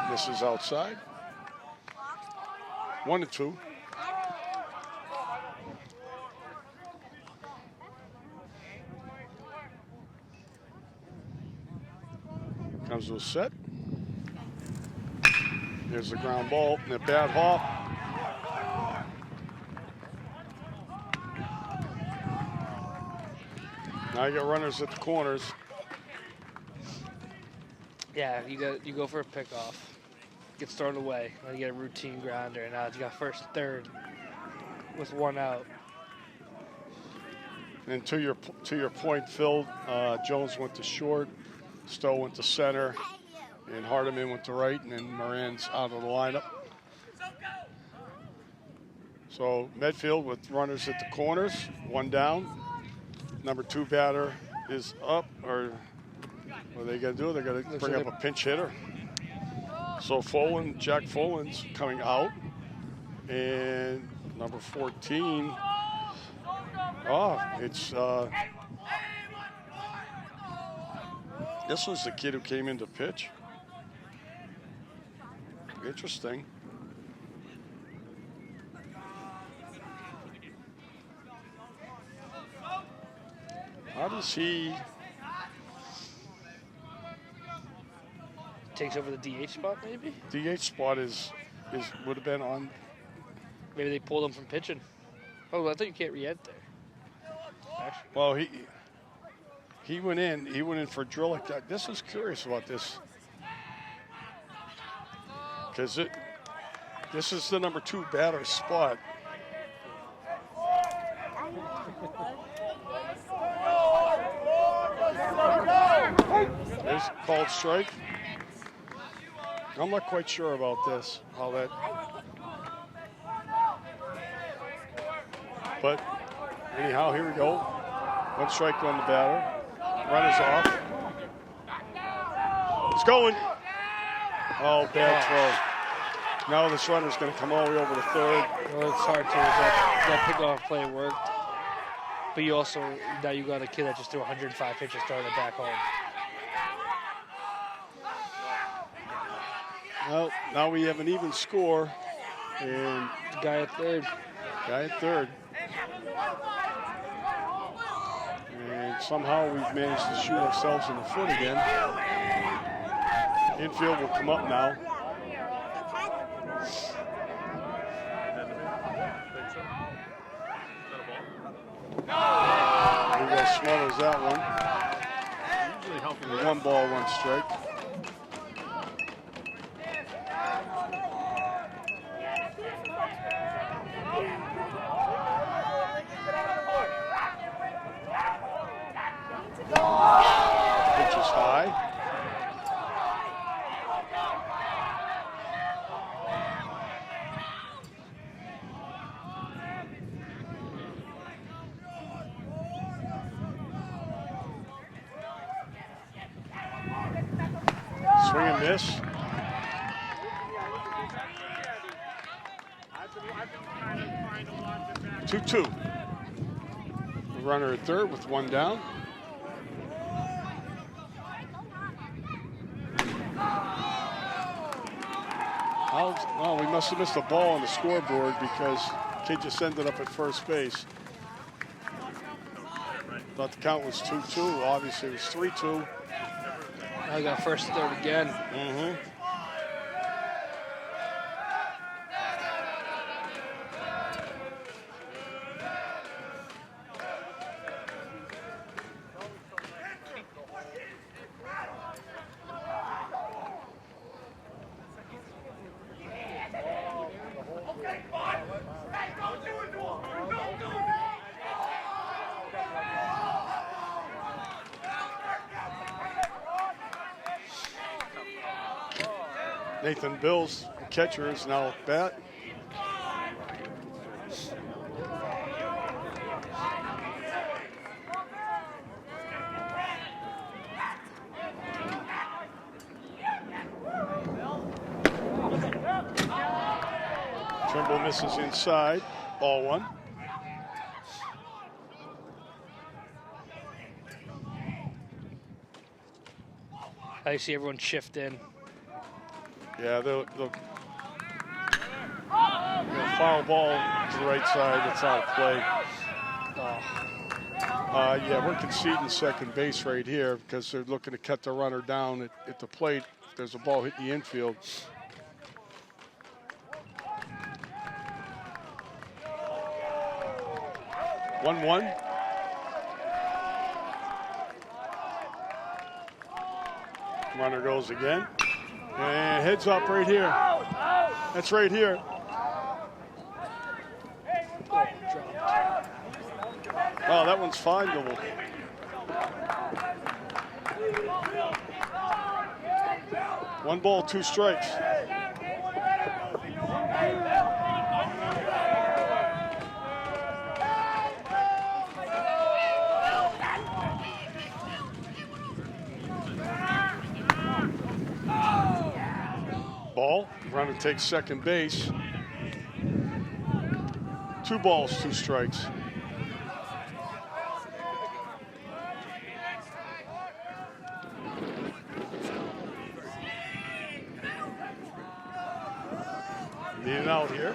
This is outside. 1-2. Comes to a set. There's the ground ball and a bad hop. Now you got runners at the corners. Yeah, you go for a pickoff. Gets thrown away. Now you get a routine grounder. Now you got first and third with 1 out. And to your point, Phil, Jones went to short, Stowe went to center, and Hardiman went to right, and then Moran's out of the lineup. So Medfield with runners at the corners, 1 down. Number 2 batter is up, or what are they going to do? They're going to bring up a pinch hitter. So Jack Folan's coming out, and number 14. Oh, it's This was the kid who came in to pitch. Interesting. How does he... Takes over the DH spot, maybe? DH spot would have been on... Maybe they pulled him from pitching. Oh, I thought you can't re-enter. Actually. Well, he went in. He went in for Drillick. This is curious about this. Because this is the number 2 batter spot. There's called strike. I'm not quite sure about this, how that. But anyhow, here we go. 1 strike on the batter. Runner's off. It's going. Oh, bad throw. Now this runner's going to come all the way over to third. Well, it's hard to. That pickoff play worked. But you also, now you got a kid that just threw 105 pitches throwing it back home. Well, now we have an even score. And Guy at third. And somehow we've managed to shoot ourselves in the foot again. Infield will come up now. Maybe as smart as that one. Usually helping. 1 ball, 1 strike. Pitch is high. Swing and miss. 2-2. The runner at third with 1 down. Oh, we must have missed a ball on the scoreboard because kid just ended up at first base. Thought the count was 2-2. Obviously, it was 3-2. I got first and third again. Mm-hmm. Nathan Bills, the catcher, is now at bat. Trimble misses inside, ball 1. I see everyone shift in. Yeah, they'll foul ball to the right side. It's out of play. Yeah, we're conceding second base right here because they're looking to cut the runner down at the plate. If there's a ball hitting the infield. One. Runner goes again. And heads up right here. That's right here. Wow, that one's findable. One ball, 2 strikes. Ball, runner takes second base. 2 balls, 2 strikes. out here.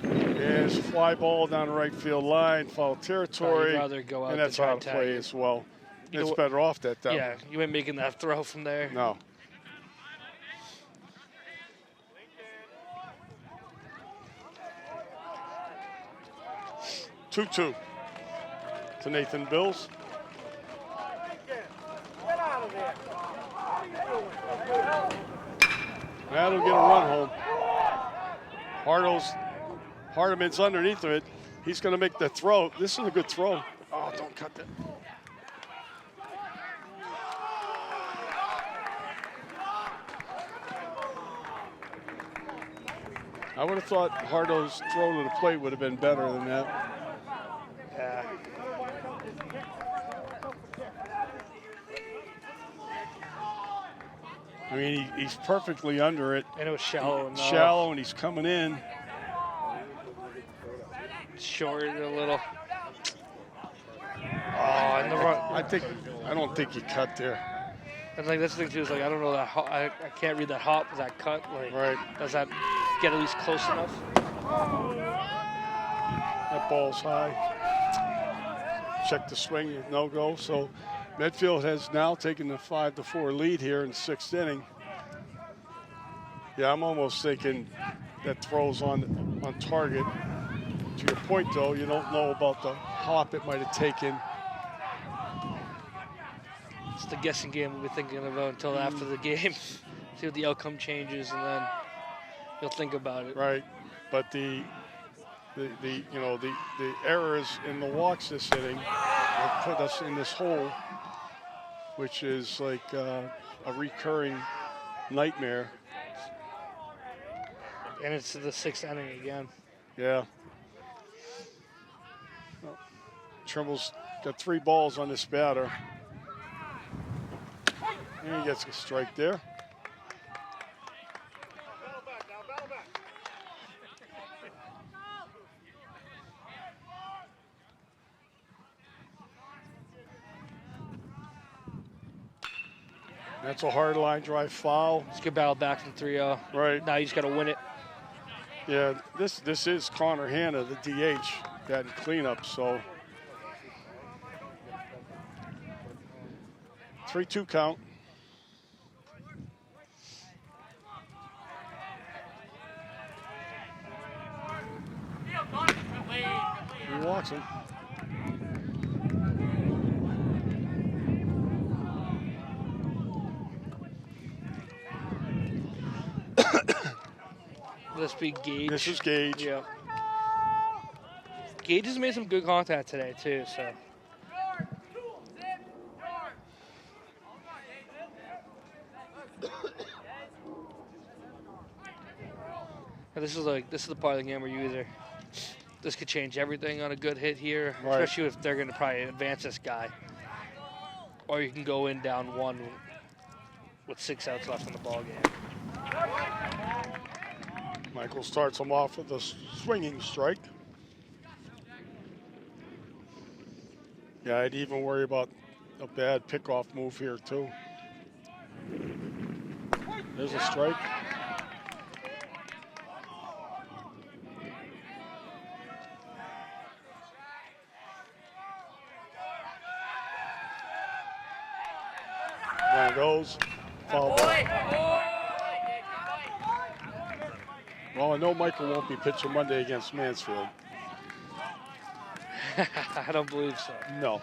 There's a fly ball down the right field line, foul territory, I'd rather go out and that's than try out and of tag play it. as well. You It's know, better off that Yeah, you ain't making that throw from there. No. Two-two to Nathan Bills. That'll get a run home. Hardeman's underneath of it. He's going to make the throw. This is a good throw. Oh, don't cut that. I would have thought Hardo's throw to the plate would have been better than that. Yeah. I mean, he's perfectly under it. And it was shallow enough. Shallow, and he's coming in. Short a little. Oh, and the run. I don't think he cut there. And like that's the thing too is like I don't know that I can't read that hop, that cut. Like, Right. Does that get at least close enough? That ball's high. Check the swing, no go. So Medfield has now taken the 5-4 lead here in the 6th inning. Yeah, I'm almost thinking that throw's on target. To your point, though, you don't know about the hop it might have taken. It's the guessing game we'll be thinking about until after the game. See what the outcome changes, and then you'll think about it. Right, but the errors in the walks this inning have put us in this hole, which is like a recurring nightmare. And it's the 6th inning again. Yeah. Well, Trimble's got 3 balls on this batter. And he gets a strike there. That's a hard line drive foul. It's a good battle back from 3-0. Right. Now you just got to win it. Yeah, this is Connor Hanna, the DH, batting cleanup, so 3-2 count. He walks him. This be Gage. This is Gage. Yeah. Gage has made some good contact today too. So. This is the part of the game where you either this could change everything on a good hit here, Right. especially if they're going to probably advance this guy, or you can go in down 1 with 6 outs left in the ball game. Michael starts him off with a swinging strike. Yeah, I'd even worry about a bad pickoff move here too. There's a strike. There goes. Foul ball. Well, I know Michael won't be pitching Monday against Mansfield. I don't believe so. No.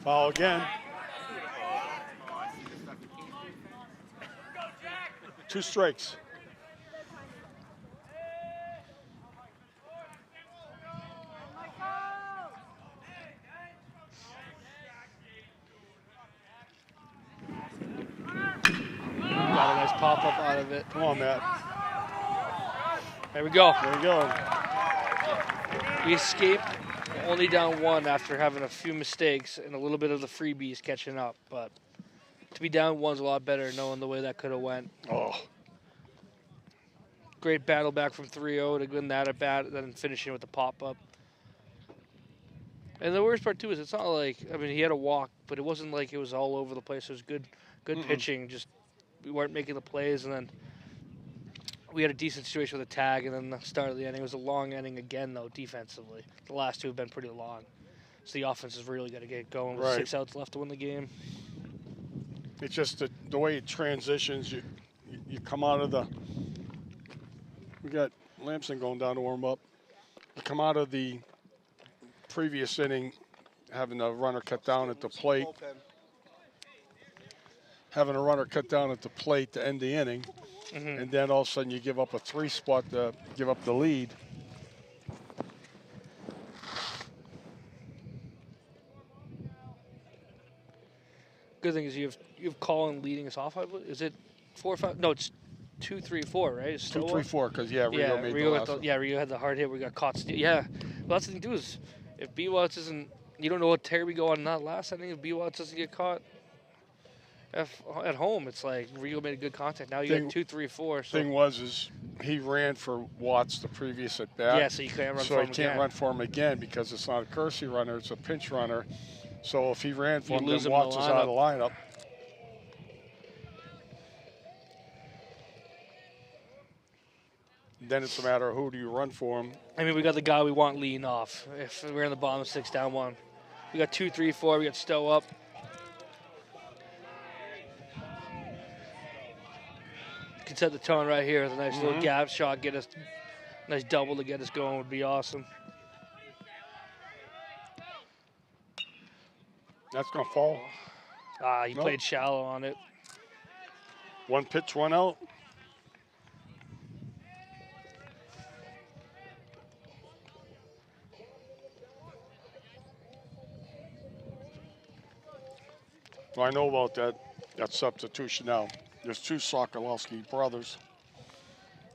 Foul again. 2 strikes. Got a nice pop-up out of it. Come on, Matt. There we go. There you go. We escaped only down 1 after having a few mistakes and a little bit of the freebies catching up. But to be down 1's a lot better knowing the way that could have went. Oh. Great battle back from 3-0 to win that at bat, then finishing with the pop-up. And the worst part too is it's not like, I mean, he had a walk, but it wasn't like it was all over the place. It was good pitching. Just we weren't making the plays, and then we had a decent situation with a tag, and then the start of the inning was a long inning again, though, defensively. The last two have been pretty long. So the offense is really going to get going with 6 outs left to win the game. It's just the way it transitions. You come out of the. We got Lamson going down to warm up. You come out of the previous inning, having a runner cut down at the plate. Having a runner cut down at the plate to end the inning. And then all of a sudden you give up a 3 spot to give up the lead. Good thing is you have Colin leading us off. Is it 4 or 5? No, it's 2, 3, 4, right? It's 2, 3, 4, because Rio made the last one. Rio had the hard hit. We got caught. Yeah, well, that's the thing too is if B-Watts isn't, you don't know what tear we go on in that last inning. If B-Watts doesn't get caught at home, it's like Rio made a good contact. Now you got 2, 3, 4. So. Thing was he ran for Watts the previous at bat. Yeah, so you can't run for him again. So he can't run for him again because it's not a courtesy runner; it's a pinch runner. So if he ran for him, then Watts is out of the lineup. Then it's a matter of who do you run for him. I mean, we got the guy we want leading off. If we're in the bottom 6 down 1, we got 2, 3, 4. We got Stowe up. Could set the tone right here with a nice little gap shot, get us nice double to get us going would be awesome. That's gonna fall. He played shallow on it. 1 pitch, 1 out. Well, I know about that substitution now. There's 2 Sokolowski brothers.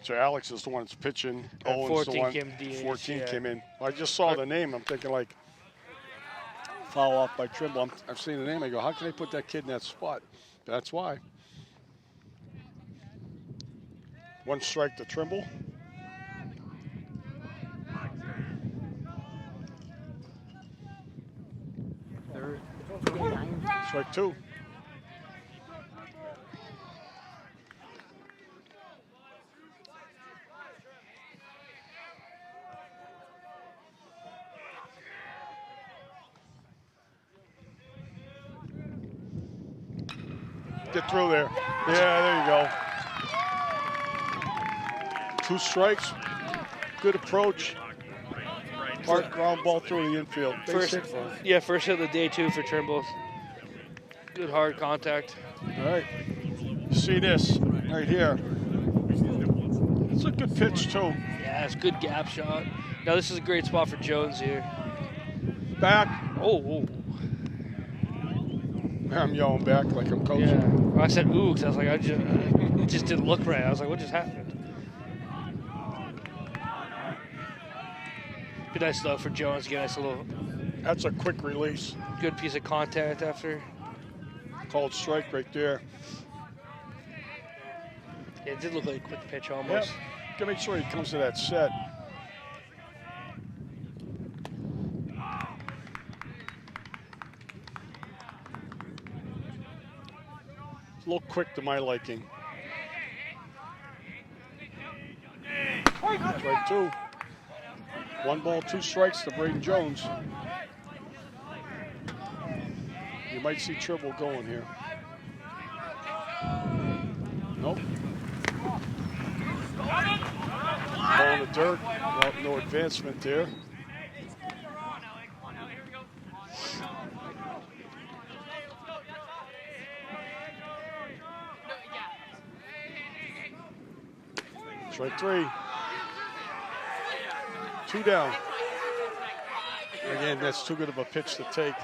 So Alex is the one that's pitching. Owen's the one. 14 came in. I just saw the name. I'm thinking like foul off by Trimble. I've seen the name. I go, how can they put that kid in that spot? That's why. 1 strike to Trimble. Strike 2. Get through there. Yeah, there you go. 2 strikes. Good approach. Hard ground ball through the infield. First hit of the day, too, for Trimble. Good hard contact. All right. See this right here. It's a good pitch, too. Yeah, it's a good gap shot. Now, this is a great spot for Jones here. Back. Oh. I'm yelling back like I'm coaching. Yeah. Well, I said ooh because I was like, it just didn't look right. I was like, what just happened? Be nice though for Jones to get a nice little. That's a quick release. Good piece of contact after. Called strike right there. Yeah, it did look like a quick pitch almost. Gotta make sure he comes to that set. A little quick to my liking. Strike 2. 1 ball, 2 strikes to Braden Jones. You might see Trimble going here. Nope. Ball in the dirt. Well, no advancement there. Strike 3. 2 down. Again, that's too good of a pitch to take.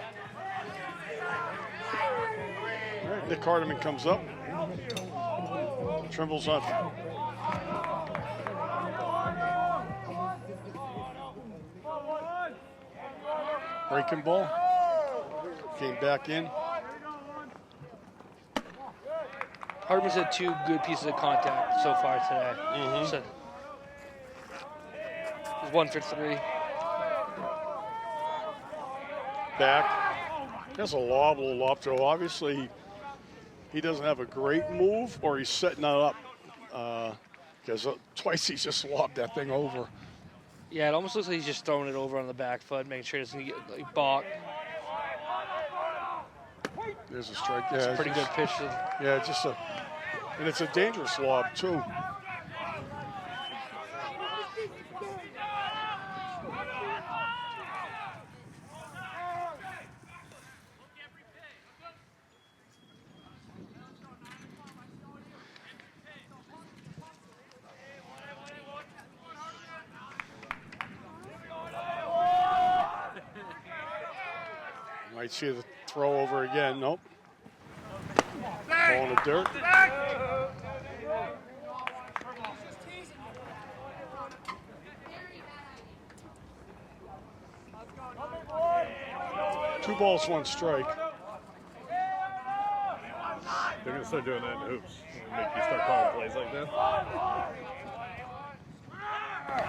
All right, Nick Hardiman comes up. Trimble's on. Breaking ball. Came back in. Hardiman's had 2 good pieces of contact so far today. So he's 1 for 3. back. That's a lob, little lob throw. Obviously, he doesn't have a great move, or he's setting it up. Because twice he's just lobbed that thing over. Yeah, it almost looks like he's just throwing it over on the back foot, making sure it doesn't get like, balked. There's a strike. It's Yeah, a pretty good pitch. Yeah, and it's a dangerous lob too. Might see the throw over again. Nope. Ball in the dirt. Two balls, one strike. They're going to start doing that in hoops. Make you start calling plays like that.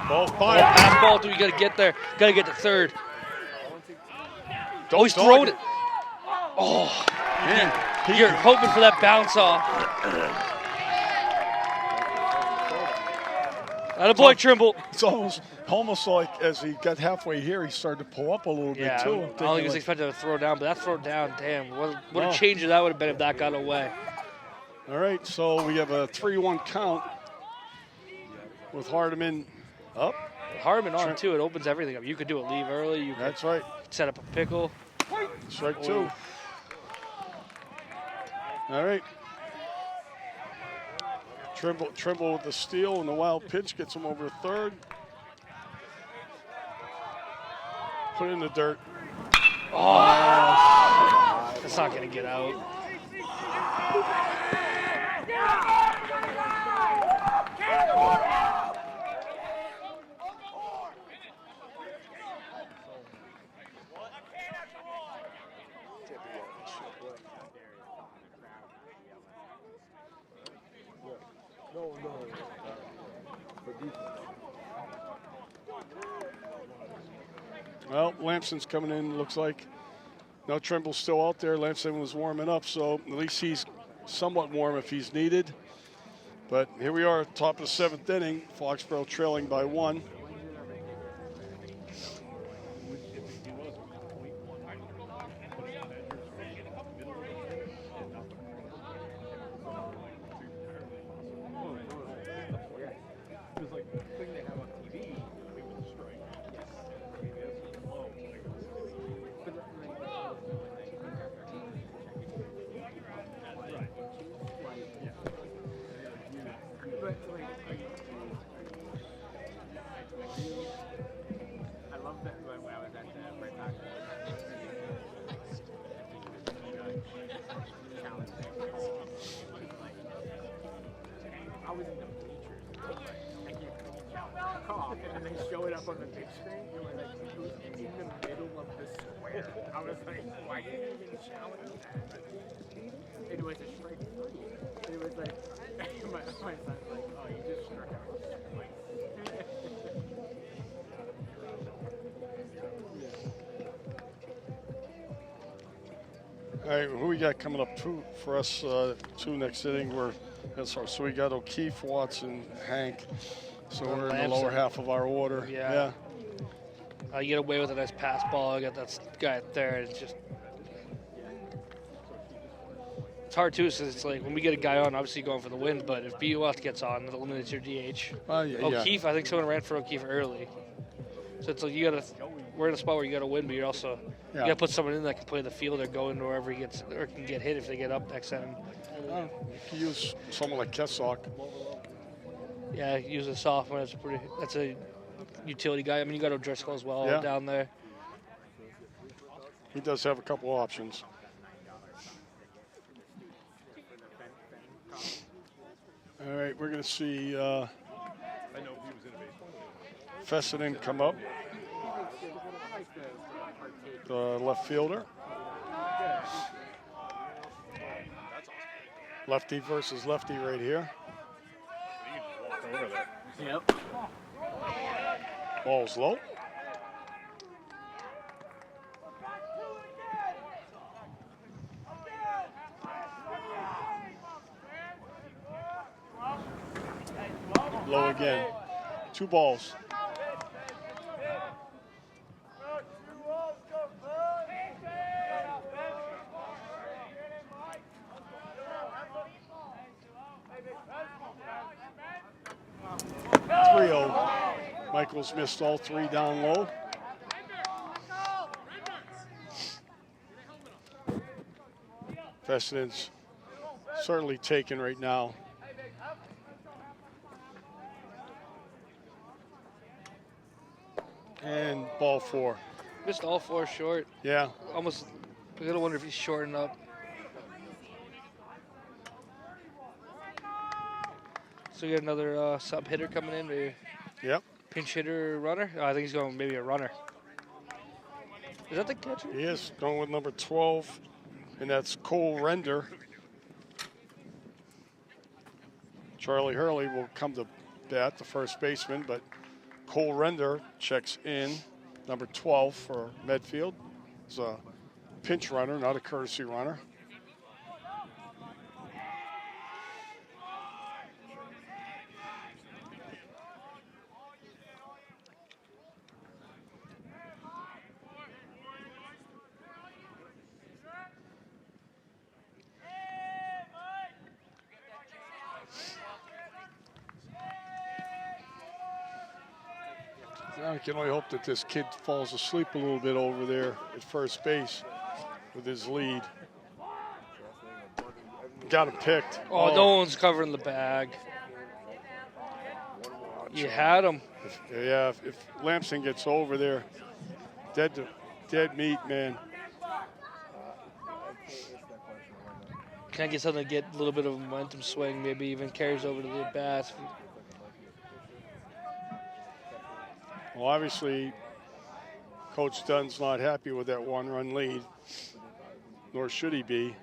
Ball fired. Pass ball, dude. You got to get there. Got to get to third. Don't he's throwing it. Oh, man. You're hoping for that bounce off. Attaboy, Trimble. It's almost like as he got halfway here, he started to pull up a little bit too. I don't think he was expecting to throw down, but that throw down, damn, what a change that would have been if that got away. All right, so we have a 3-1 count with Hardiman up. Hardiman on too, it opens everything up. You could do a leave early. You could That's right. set up a pickle. Strike two. All right. Trimble with the steal and the wild pitch gets him over third. Put it in the dirt. Oh, that's not going to get out. Well, Lampson's coming in, looks like. No, Trimble's still out there. Lampson was warming up, so at least he's somewhat warm if he's needed. But here we are, top of the 7th inning. Foxborough trailing by 1. On the big screen, you were like, who's in the middle of the square? I was like, why didn't you even challenge that? It was a strike three. It was like, my son's like, oh, you just struck out. All right, who we got coming up for us two next inning? So we got O'Keefe, Watson, Hank. So we're in the lower half of our order. Yeah. You get away with a nice pass ball. I got that guy there. It's just it's hard too, because it's like when we get a guy on, obviously going for the win. But if BUF gets on, it eliminates your DH. O'Keefe, I think someone ran for O'Keefe early. So it's like we're in a spot where you got to win, but you're also you got to put someone in that can play the field or go into wherever he gets or can get hit if they get up next to him. You can use someone like Kessock. Yeah, use a sophomore. That's a utility guy. I mean, you got O'Driscoll as well down there. He does have a couple options. All right, we're going to see Fessenden come up, the left fielder. Lefty versus lefty right here. Yep. Ball's low. Low again. 2 balls. Michaels missed all 3 down low. Fessenden's certainly taken right now. And ball 4. Missed all 4 short. Yeah. Almost, I gotta wonder if he's shorting up. So you got another sub hitter coming in, maybe? Yep. Pinch hitter, runner? Oh, I think he's going maybe a runner. Is that the catcher? He is going with number 12, and that's Cole Render. Charlie Hurley will come to bat, the first baseman, but Cole Render checks in, number 12 for Medfield. He's a pinch runner, not a courtesy runner. I can only hope that this kid falls asleep a little bit over there at first base with his lead. Got him picked. Oh, no one's covering the bag. You had him. If Lamson gets over there, dead meat, man. Can I get something to get a little bit of a momentum swing, maybe even carries over to the bats? Well, obviously, Coach Dunn's not happy with that 1-run lead, nor should he be.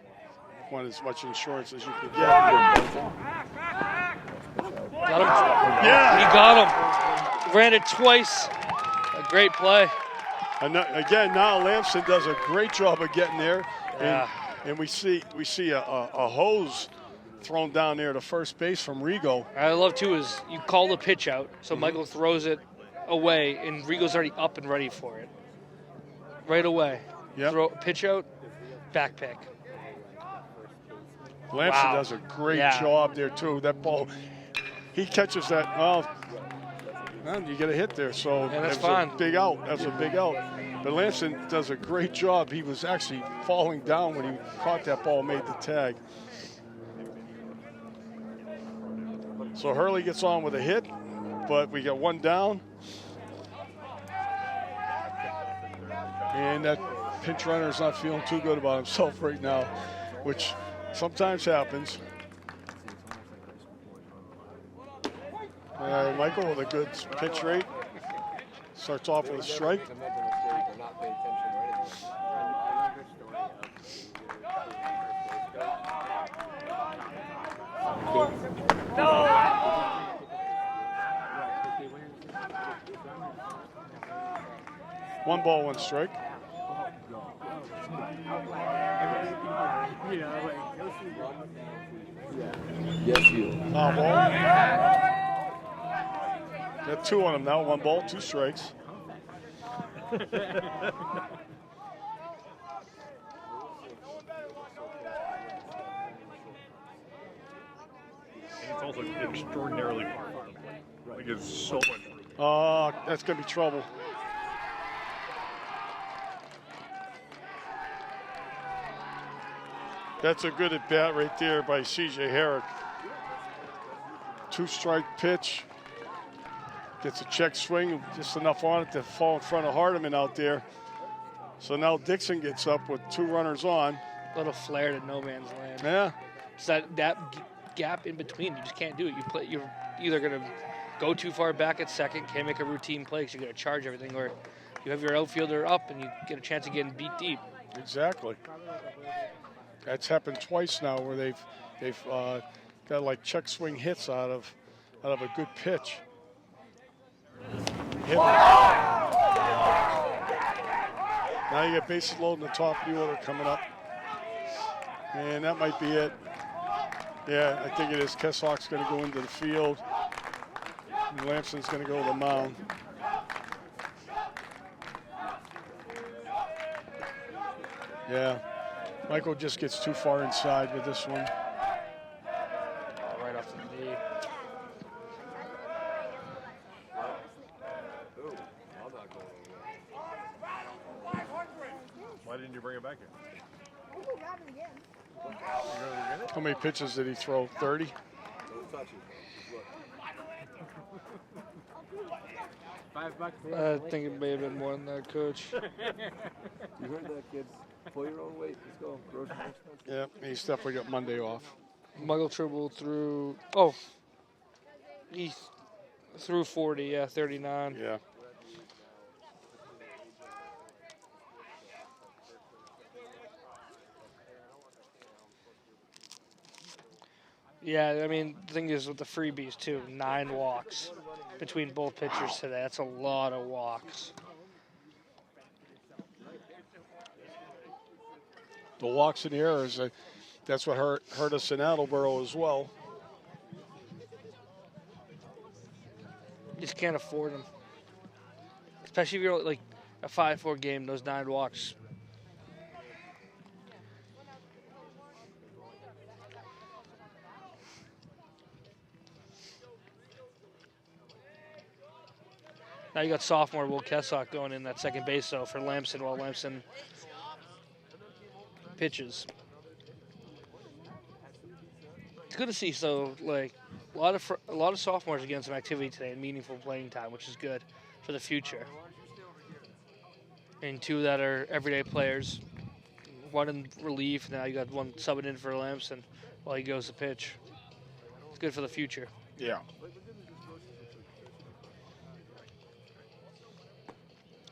Want as much insurance as you can get. Got him. Yeah. He got him. Ran it twice. A great play. And again, now Lamson does a great job of getting there. Yeah. And we see a hose thrown down there to first base from Rigo. I love, too, is you call the pitch out, so Michael throws it away, and Rigo's already up and ready for it. Right away. Yep. Throw pitch out, back pick. Lamson does a great job there, too. That ball, he catches that. Well, you get a hit there, so that's fine. Big out. That's a big out. But Lamson does a great job. He was actually falling down when he caught that ball, made the tag. So Hurley gets on with a hit, but we got 1 down. And that pinch runner is not feeling too good about himself right now, which sometimes happens. Michael with a good pitch rate. Starts off with a strike. One ball, 1 strike. Yes, you. Foul ball. Got 2 on him now. 1 ball, 2 strikes. It's also extraordinarily far. Like it's so much. That's going to be trouble. That's a good at bat right there by C.J. Herrick. 2-strike pitch. Gets a check swing, just enough on it to fall in front of Hardiman out there. So now Dixon gets up with 2 runners on. Little flare to no man's land. Yeah. It's that gap in between. You just can't do it. You're either going to go too far back at second, can't make a routine play because you're going to charge everything, or you have your outfielder up and you get a chance of getting beat deep. Exactly. That's happened twice now where they've got like check swing hits out of a good pitch. Now you get bases loaded in the top of the order coming up. And that might be it. Yeah, I think it is. Keslock's going to go into the field. And Lampson's going to go to the mound. Yeah. Michael just gets too far inside with this one. Right off the knee. Why didn't you bring it back here? How many pitches did he throw? 30? Don't touch it. $5. I think it may have been more than that, Coach. You heard that, kids. Pull your own weight. Let's go. Grocery expense. Yeah, he's definitely got Monday off. Muggle Tribble threw. Oh, he threw 40. Yeah, 39. Yeah. Yeah, I mean, the thing is with the freebies, too, 9 walks between both pitchers today. That's a lot of walks. The walks and the errors, that's what hurt us in Attleboro as well. You just can't afford them. Especially if you're like a 5-4 game, those 9 walks. Now you got sophomore Will Kessock going in that second base, though, for Lamson while Lamson pitches. It's good to see, so like a lot of sophomores getting some activity today and meaningful playing time, which is good for the future. And 2 that are everyday players, 1 in relief. Now you got 1 subbing in for Lamson while he goes to pitch. It's good for the future. Yeah.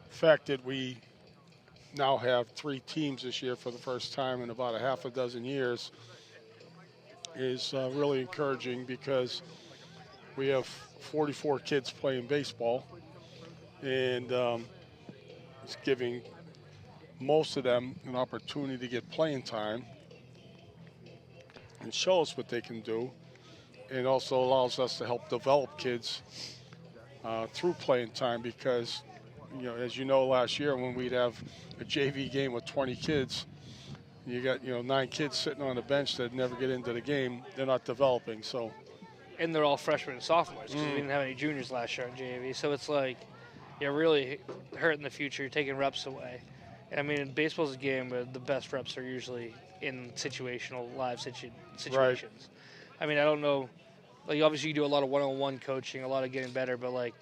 The fact that we now have 3 teams this year for the first time in about a half a dozen years is really encouraging, because we have 44 kids playing baseball, and it's giving most of them an opportunity to get playing time and show us what they can do, and also allows us to help develop kids through playing time, because as you know, last year when we'd have a JV game with 20 kids, you got 9 kids sitting on the bench that never get into the game. They're not developing. So, and they're all freshmen and sophomores, because we didn't have any juniors last year on JV. So it's like you're really hurting the future. You're taking reps away. And I mean, baseball's a game where the best reps are usually in situational live situations. Right. I mean, I don't know. Like, obviously you do a lot of one-on-one coaching, a lot of getting better, but like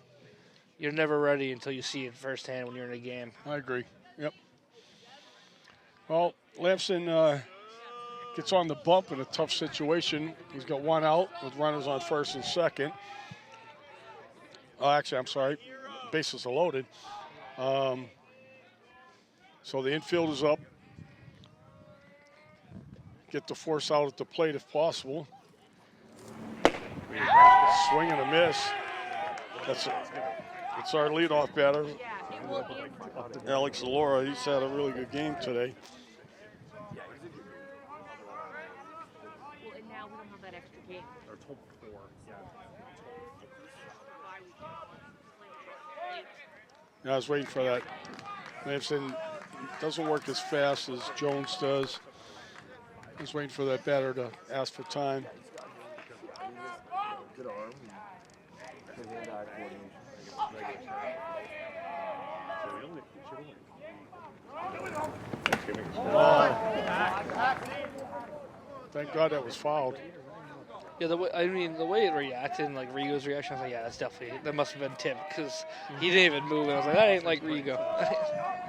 you're never ready until you see it firsthand when you're in a game. I agree. Yep. Well, Lamson gets on the bump in a tough situation. He's got 1 out with runners on first and second. Actually, I'm sorry. Bases are loaded. So the infield is up. Get the force out at the plate if possible. Swing and a miss. It's our leadoff batter, Alex Alora. He's had a really good game today. Well, and now we don't have that extra game. Or total 4. Yeah, I was waiting for that. Lampson doesn't work as fast as Jones does. I was waiting for that batter to ask for time. Good arm. Good hand-eye coordination. Thank God that was fouled. Yeah, the way it reacted, and like Rigo's reaction, I was like, yeah, that must have been Tim, because he didn't even move. And I was like, that ain't like Rigo.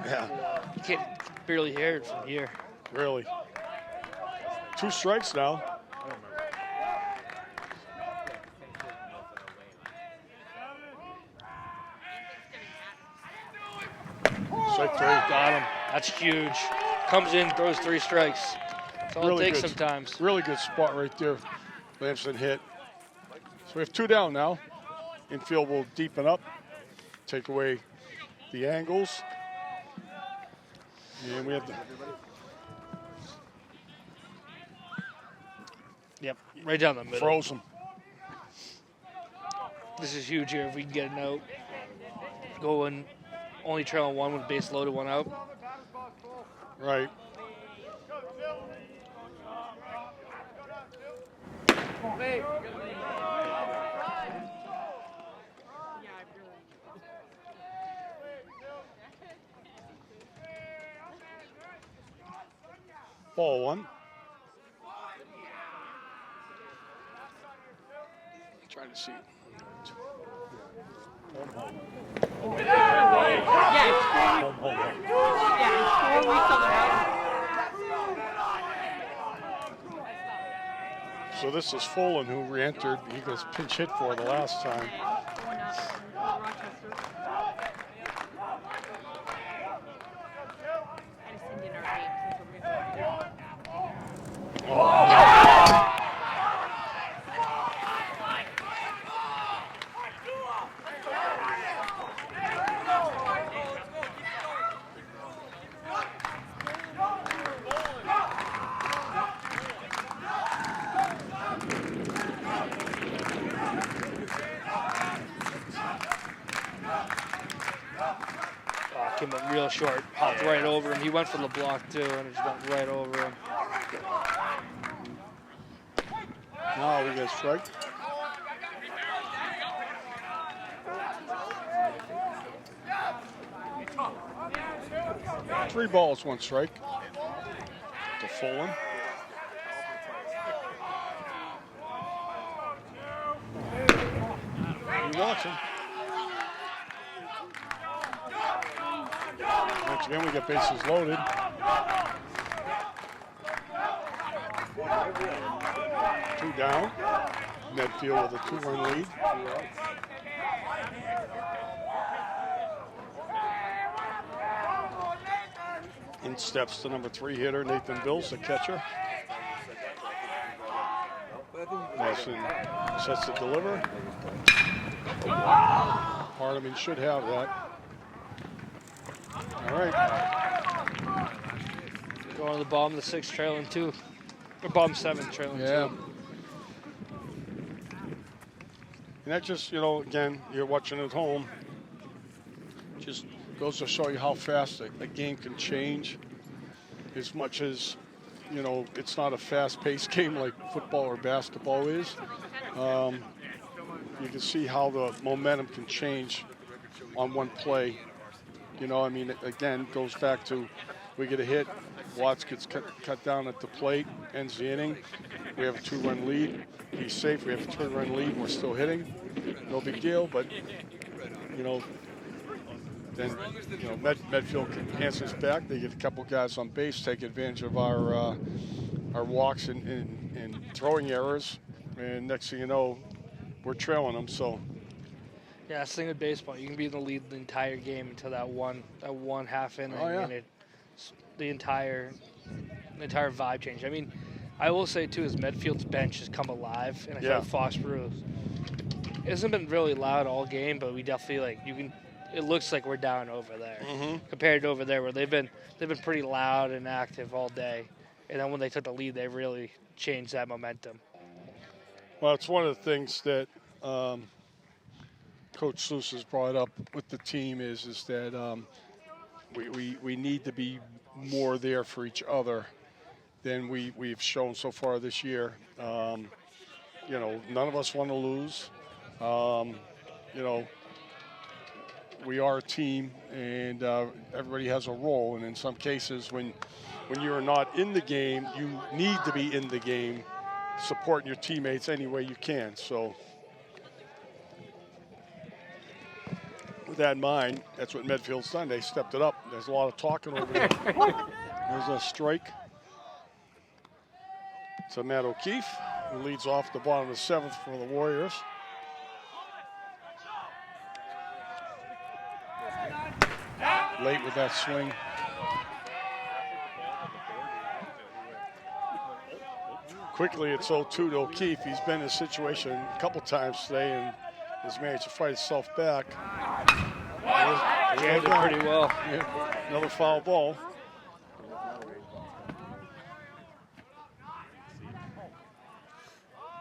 Yeah, You can't barely hear it from here. really. 2 strikes now. Strike 3. Got him. That's huge. Comes in, throws 3 strikes. That's all Really it takes good. sometimes. Really good spot right there. Lampson hit. So we have 2 down now. Infield will deepen up, take away the angles. And we have the Yep, right down the middle. froze him. This is huge here if we can get a note. Going only trailing one with base loaded, one out. Right. Ball one. Trying to see. So this is Folan who re-entered. He was pinch hit for the last time. Came up real short, hopped right over him. He went for the block too, and it just went right over him. Now we get a strike. Three balls, one strike to Folan. He walks him. Once again, we get bases loaded. Two down. Medfield with a 2-run lead. In steps the number 3 hitter, Nathan Bills, the catcher. Nelson sets to deliver. Hardeman should have that. All right. Going to the bottom of the 6th, trailing 2. Or bottom 7, trailing 2. And that just, you know, again, you're watching at home. Just goes to show you how fast a game can change. As much as, you know, it's not a fast-paced game like football or basketball is. You can see how the momentum can change on one play. You know, I mean, again, goes back to we get a hit, Watts gets cut down at the plate, ends the inning. We have a 2-run lead. He's safe. We have a 3-run lead. We're still hitting. No big deal, but, you know, then, you know, Medfield answers back. They get a couple guys on base, take advantage of our walks and throwing errors. And next thing you know, we're trailing them. So. Yeah, that's the thing with baseball. You can be in the lead the entire game until that one half inning, and the entire vibe change. I mean, I will say too, is Medfield's bench has come alive, and I feel like Foxborough hasn't been really loud all game, but we definitely it looks like we're down over there compared to over there where they've been pretty loud and active all day, and then when they took the lead, they really changed that momentum. Well, it's one of the things that Coach Sluice has brought up with the team is that we need to be more there for each other than we've shown so far this year. You know, none of us want to lose. You know, we are a team, and everybody has a role. And in some cases, when you're not in the game, you need to be in the game, supporting your teammates any way you can. So with that in mind, that's what Medfield's done. They stepped it up. There's a lot of talking over there. There's a strike to Matt O'Keefe, who leads off the bottom of the 7th for the Warriors. Late with that swing. Quickly, it's 0-2 to O'Keefe. He's been in a situation a couple times today and has managed to fight himself back. Jammed it pretty well. Yeah, another foul ball.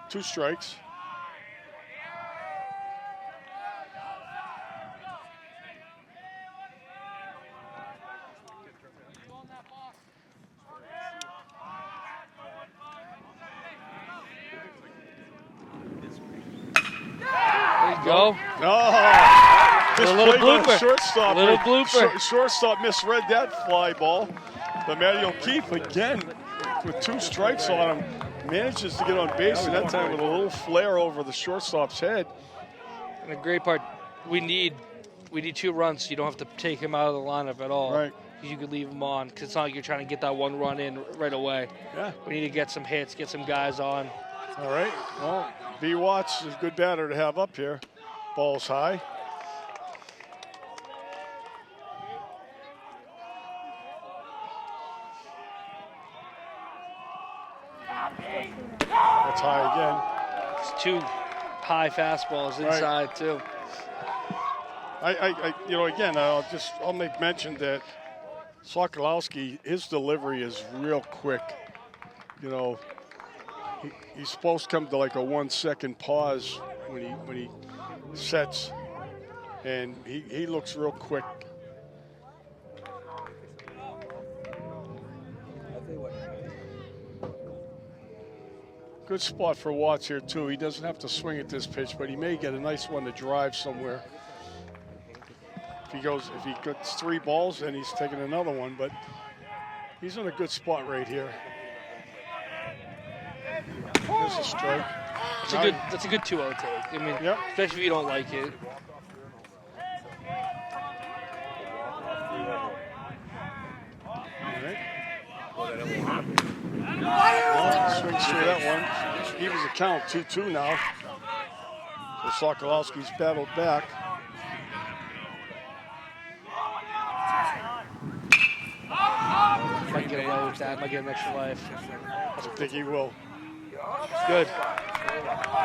Two strikes. go. Oh, A little blooper. Shortstop. A little blooper. Shortstop misread that fly ball. But Matty O'Keefe, again, with 2 strikes on him, manages to get on base, and that time with a little flare over the shortstop's head. And the great part, we need 2 runs, so you don't have to take him out of the lineup at all. Right. You could leave him on, because it's not like you're trying to get that 1 run in right away. Yeah. We need to get some hits, get some guys on. All right. Well, B. Watts is a good batter to have up here. Ball's high. That's high again. It's 2 high fastballs inside, too. Again, I'll make mention that Sokolowski, his delivery is real quick. You know, he's supposed to come to like a 1-second pause when he sets, and he looks real quick. Good spot for Watts here too. He doesn't have to swing at this pitch, but he may get a nice one to drive somewhere. If he gets 3 balls, then he's taking another one, but he's in a good spot right here. There's a strike. That's a good 2-0 take. I mean, yep. Especially if you don't like it. Well, swings through that one. Evens the count, 2-2 now. So Sokolowski's battled back. Might get away with that. Might get an extra life. I think he will. Good.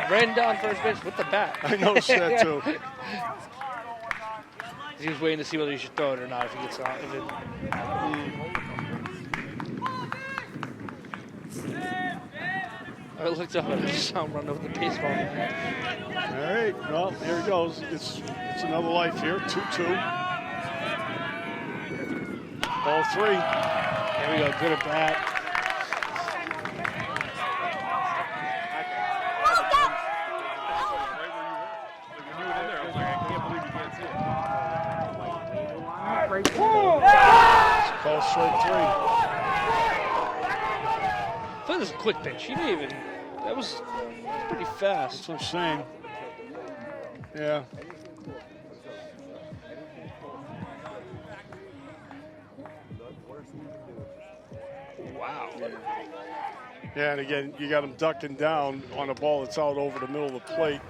Ran down first base with the bat. I noticed that too. He was waiting to see whether he should throw it or not if he gets on. I looked up and I saw him run over the baseball. All right, well, here he goes. It's another life here, 2-2. Ball 3. There we go, good at bat. Call strike 3. I thought this was a quick pitch. He didn't even. That was pretty fast. That's what I'm saying. Yeah. Wow. Yeah, and again, you got him ducking down on a ball that's out over the middle of the plate.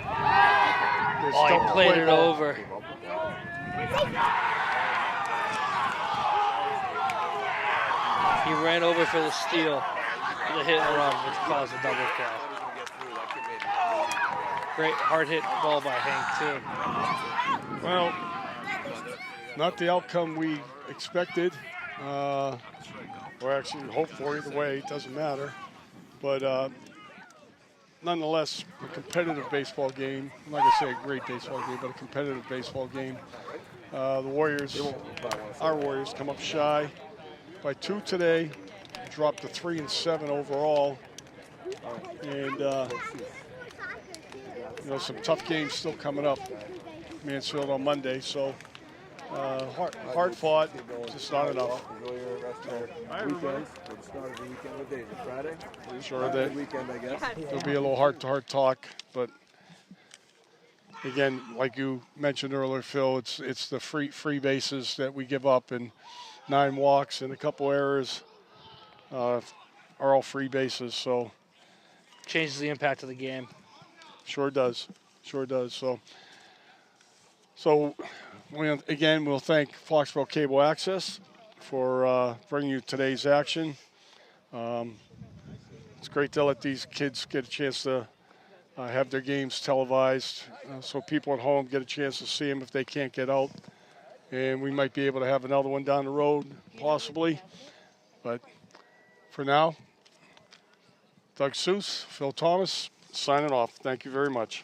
Oh, he played it over. He ran over for the steal, for the hit and run, which caused a double play. Great hard hit ball by Hank, too. Well, not the outcome we expected, or actually hoped for either way, it doesn't matter. But nonetheless, a competitive baseball game. I'm not going to say a great baseball game, but a competitive baseball game. The Warriors, our Warriors, come up shy by 2 today, dropped to 3-7 overall. And, some tough games still coming up. Mansfield on Monday, so hard fought, just not enough. Enjoy your rest of your weekends. We'll start the weekend with David. Friday? Sure that Weekend, I guess. there'll be a little heart-to-heart talk, but again, like you mentioned earlier, Phil, it's the free bases that we give up, and 9 walks and a couple errors are all free bases. So Changes the impact of the game. sure does. So we'll thank Foxboro Cable Access for bringing you today's action. It's great to let these kids get a chance to have their games televised, so people at home get a chance to see them if they can't get out. And we might be able to have another one down the road, possibly. But for now, Doug Seuss, Phil Thomas, signing off. Thank you very much.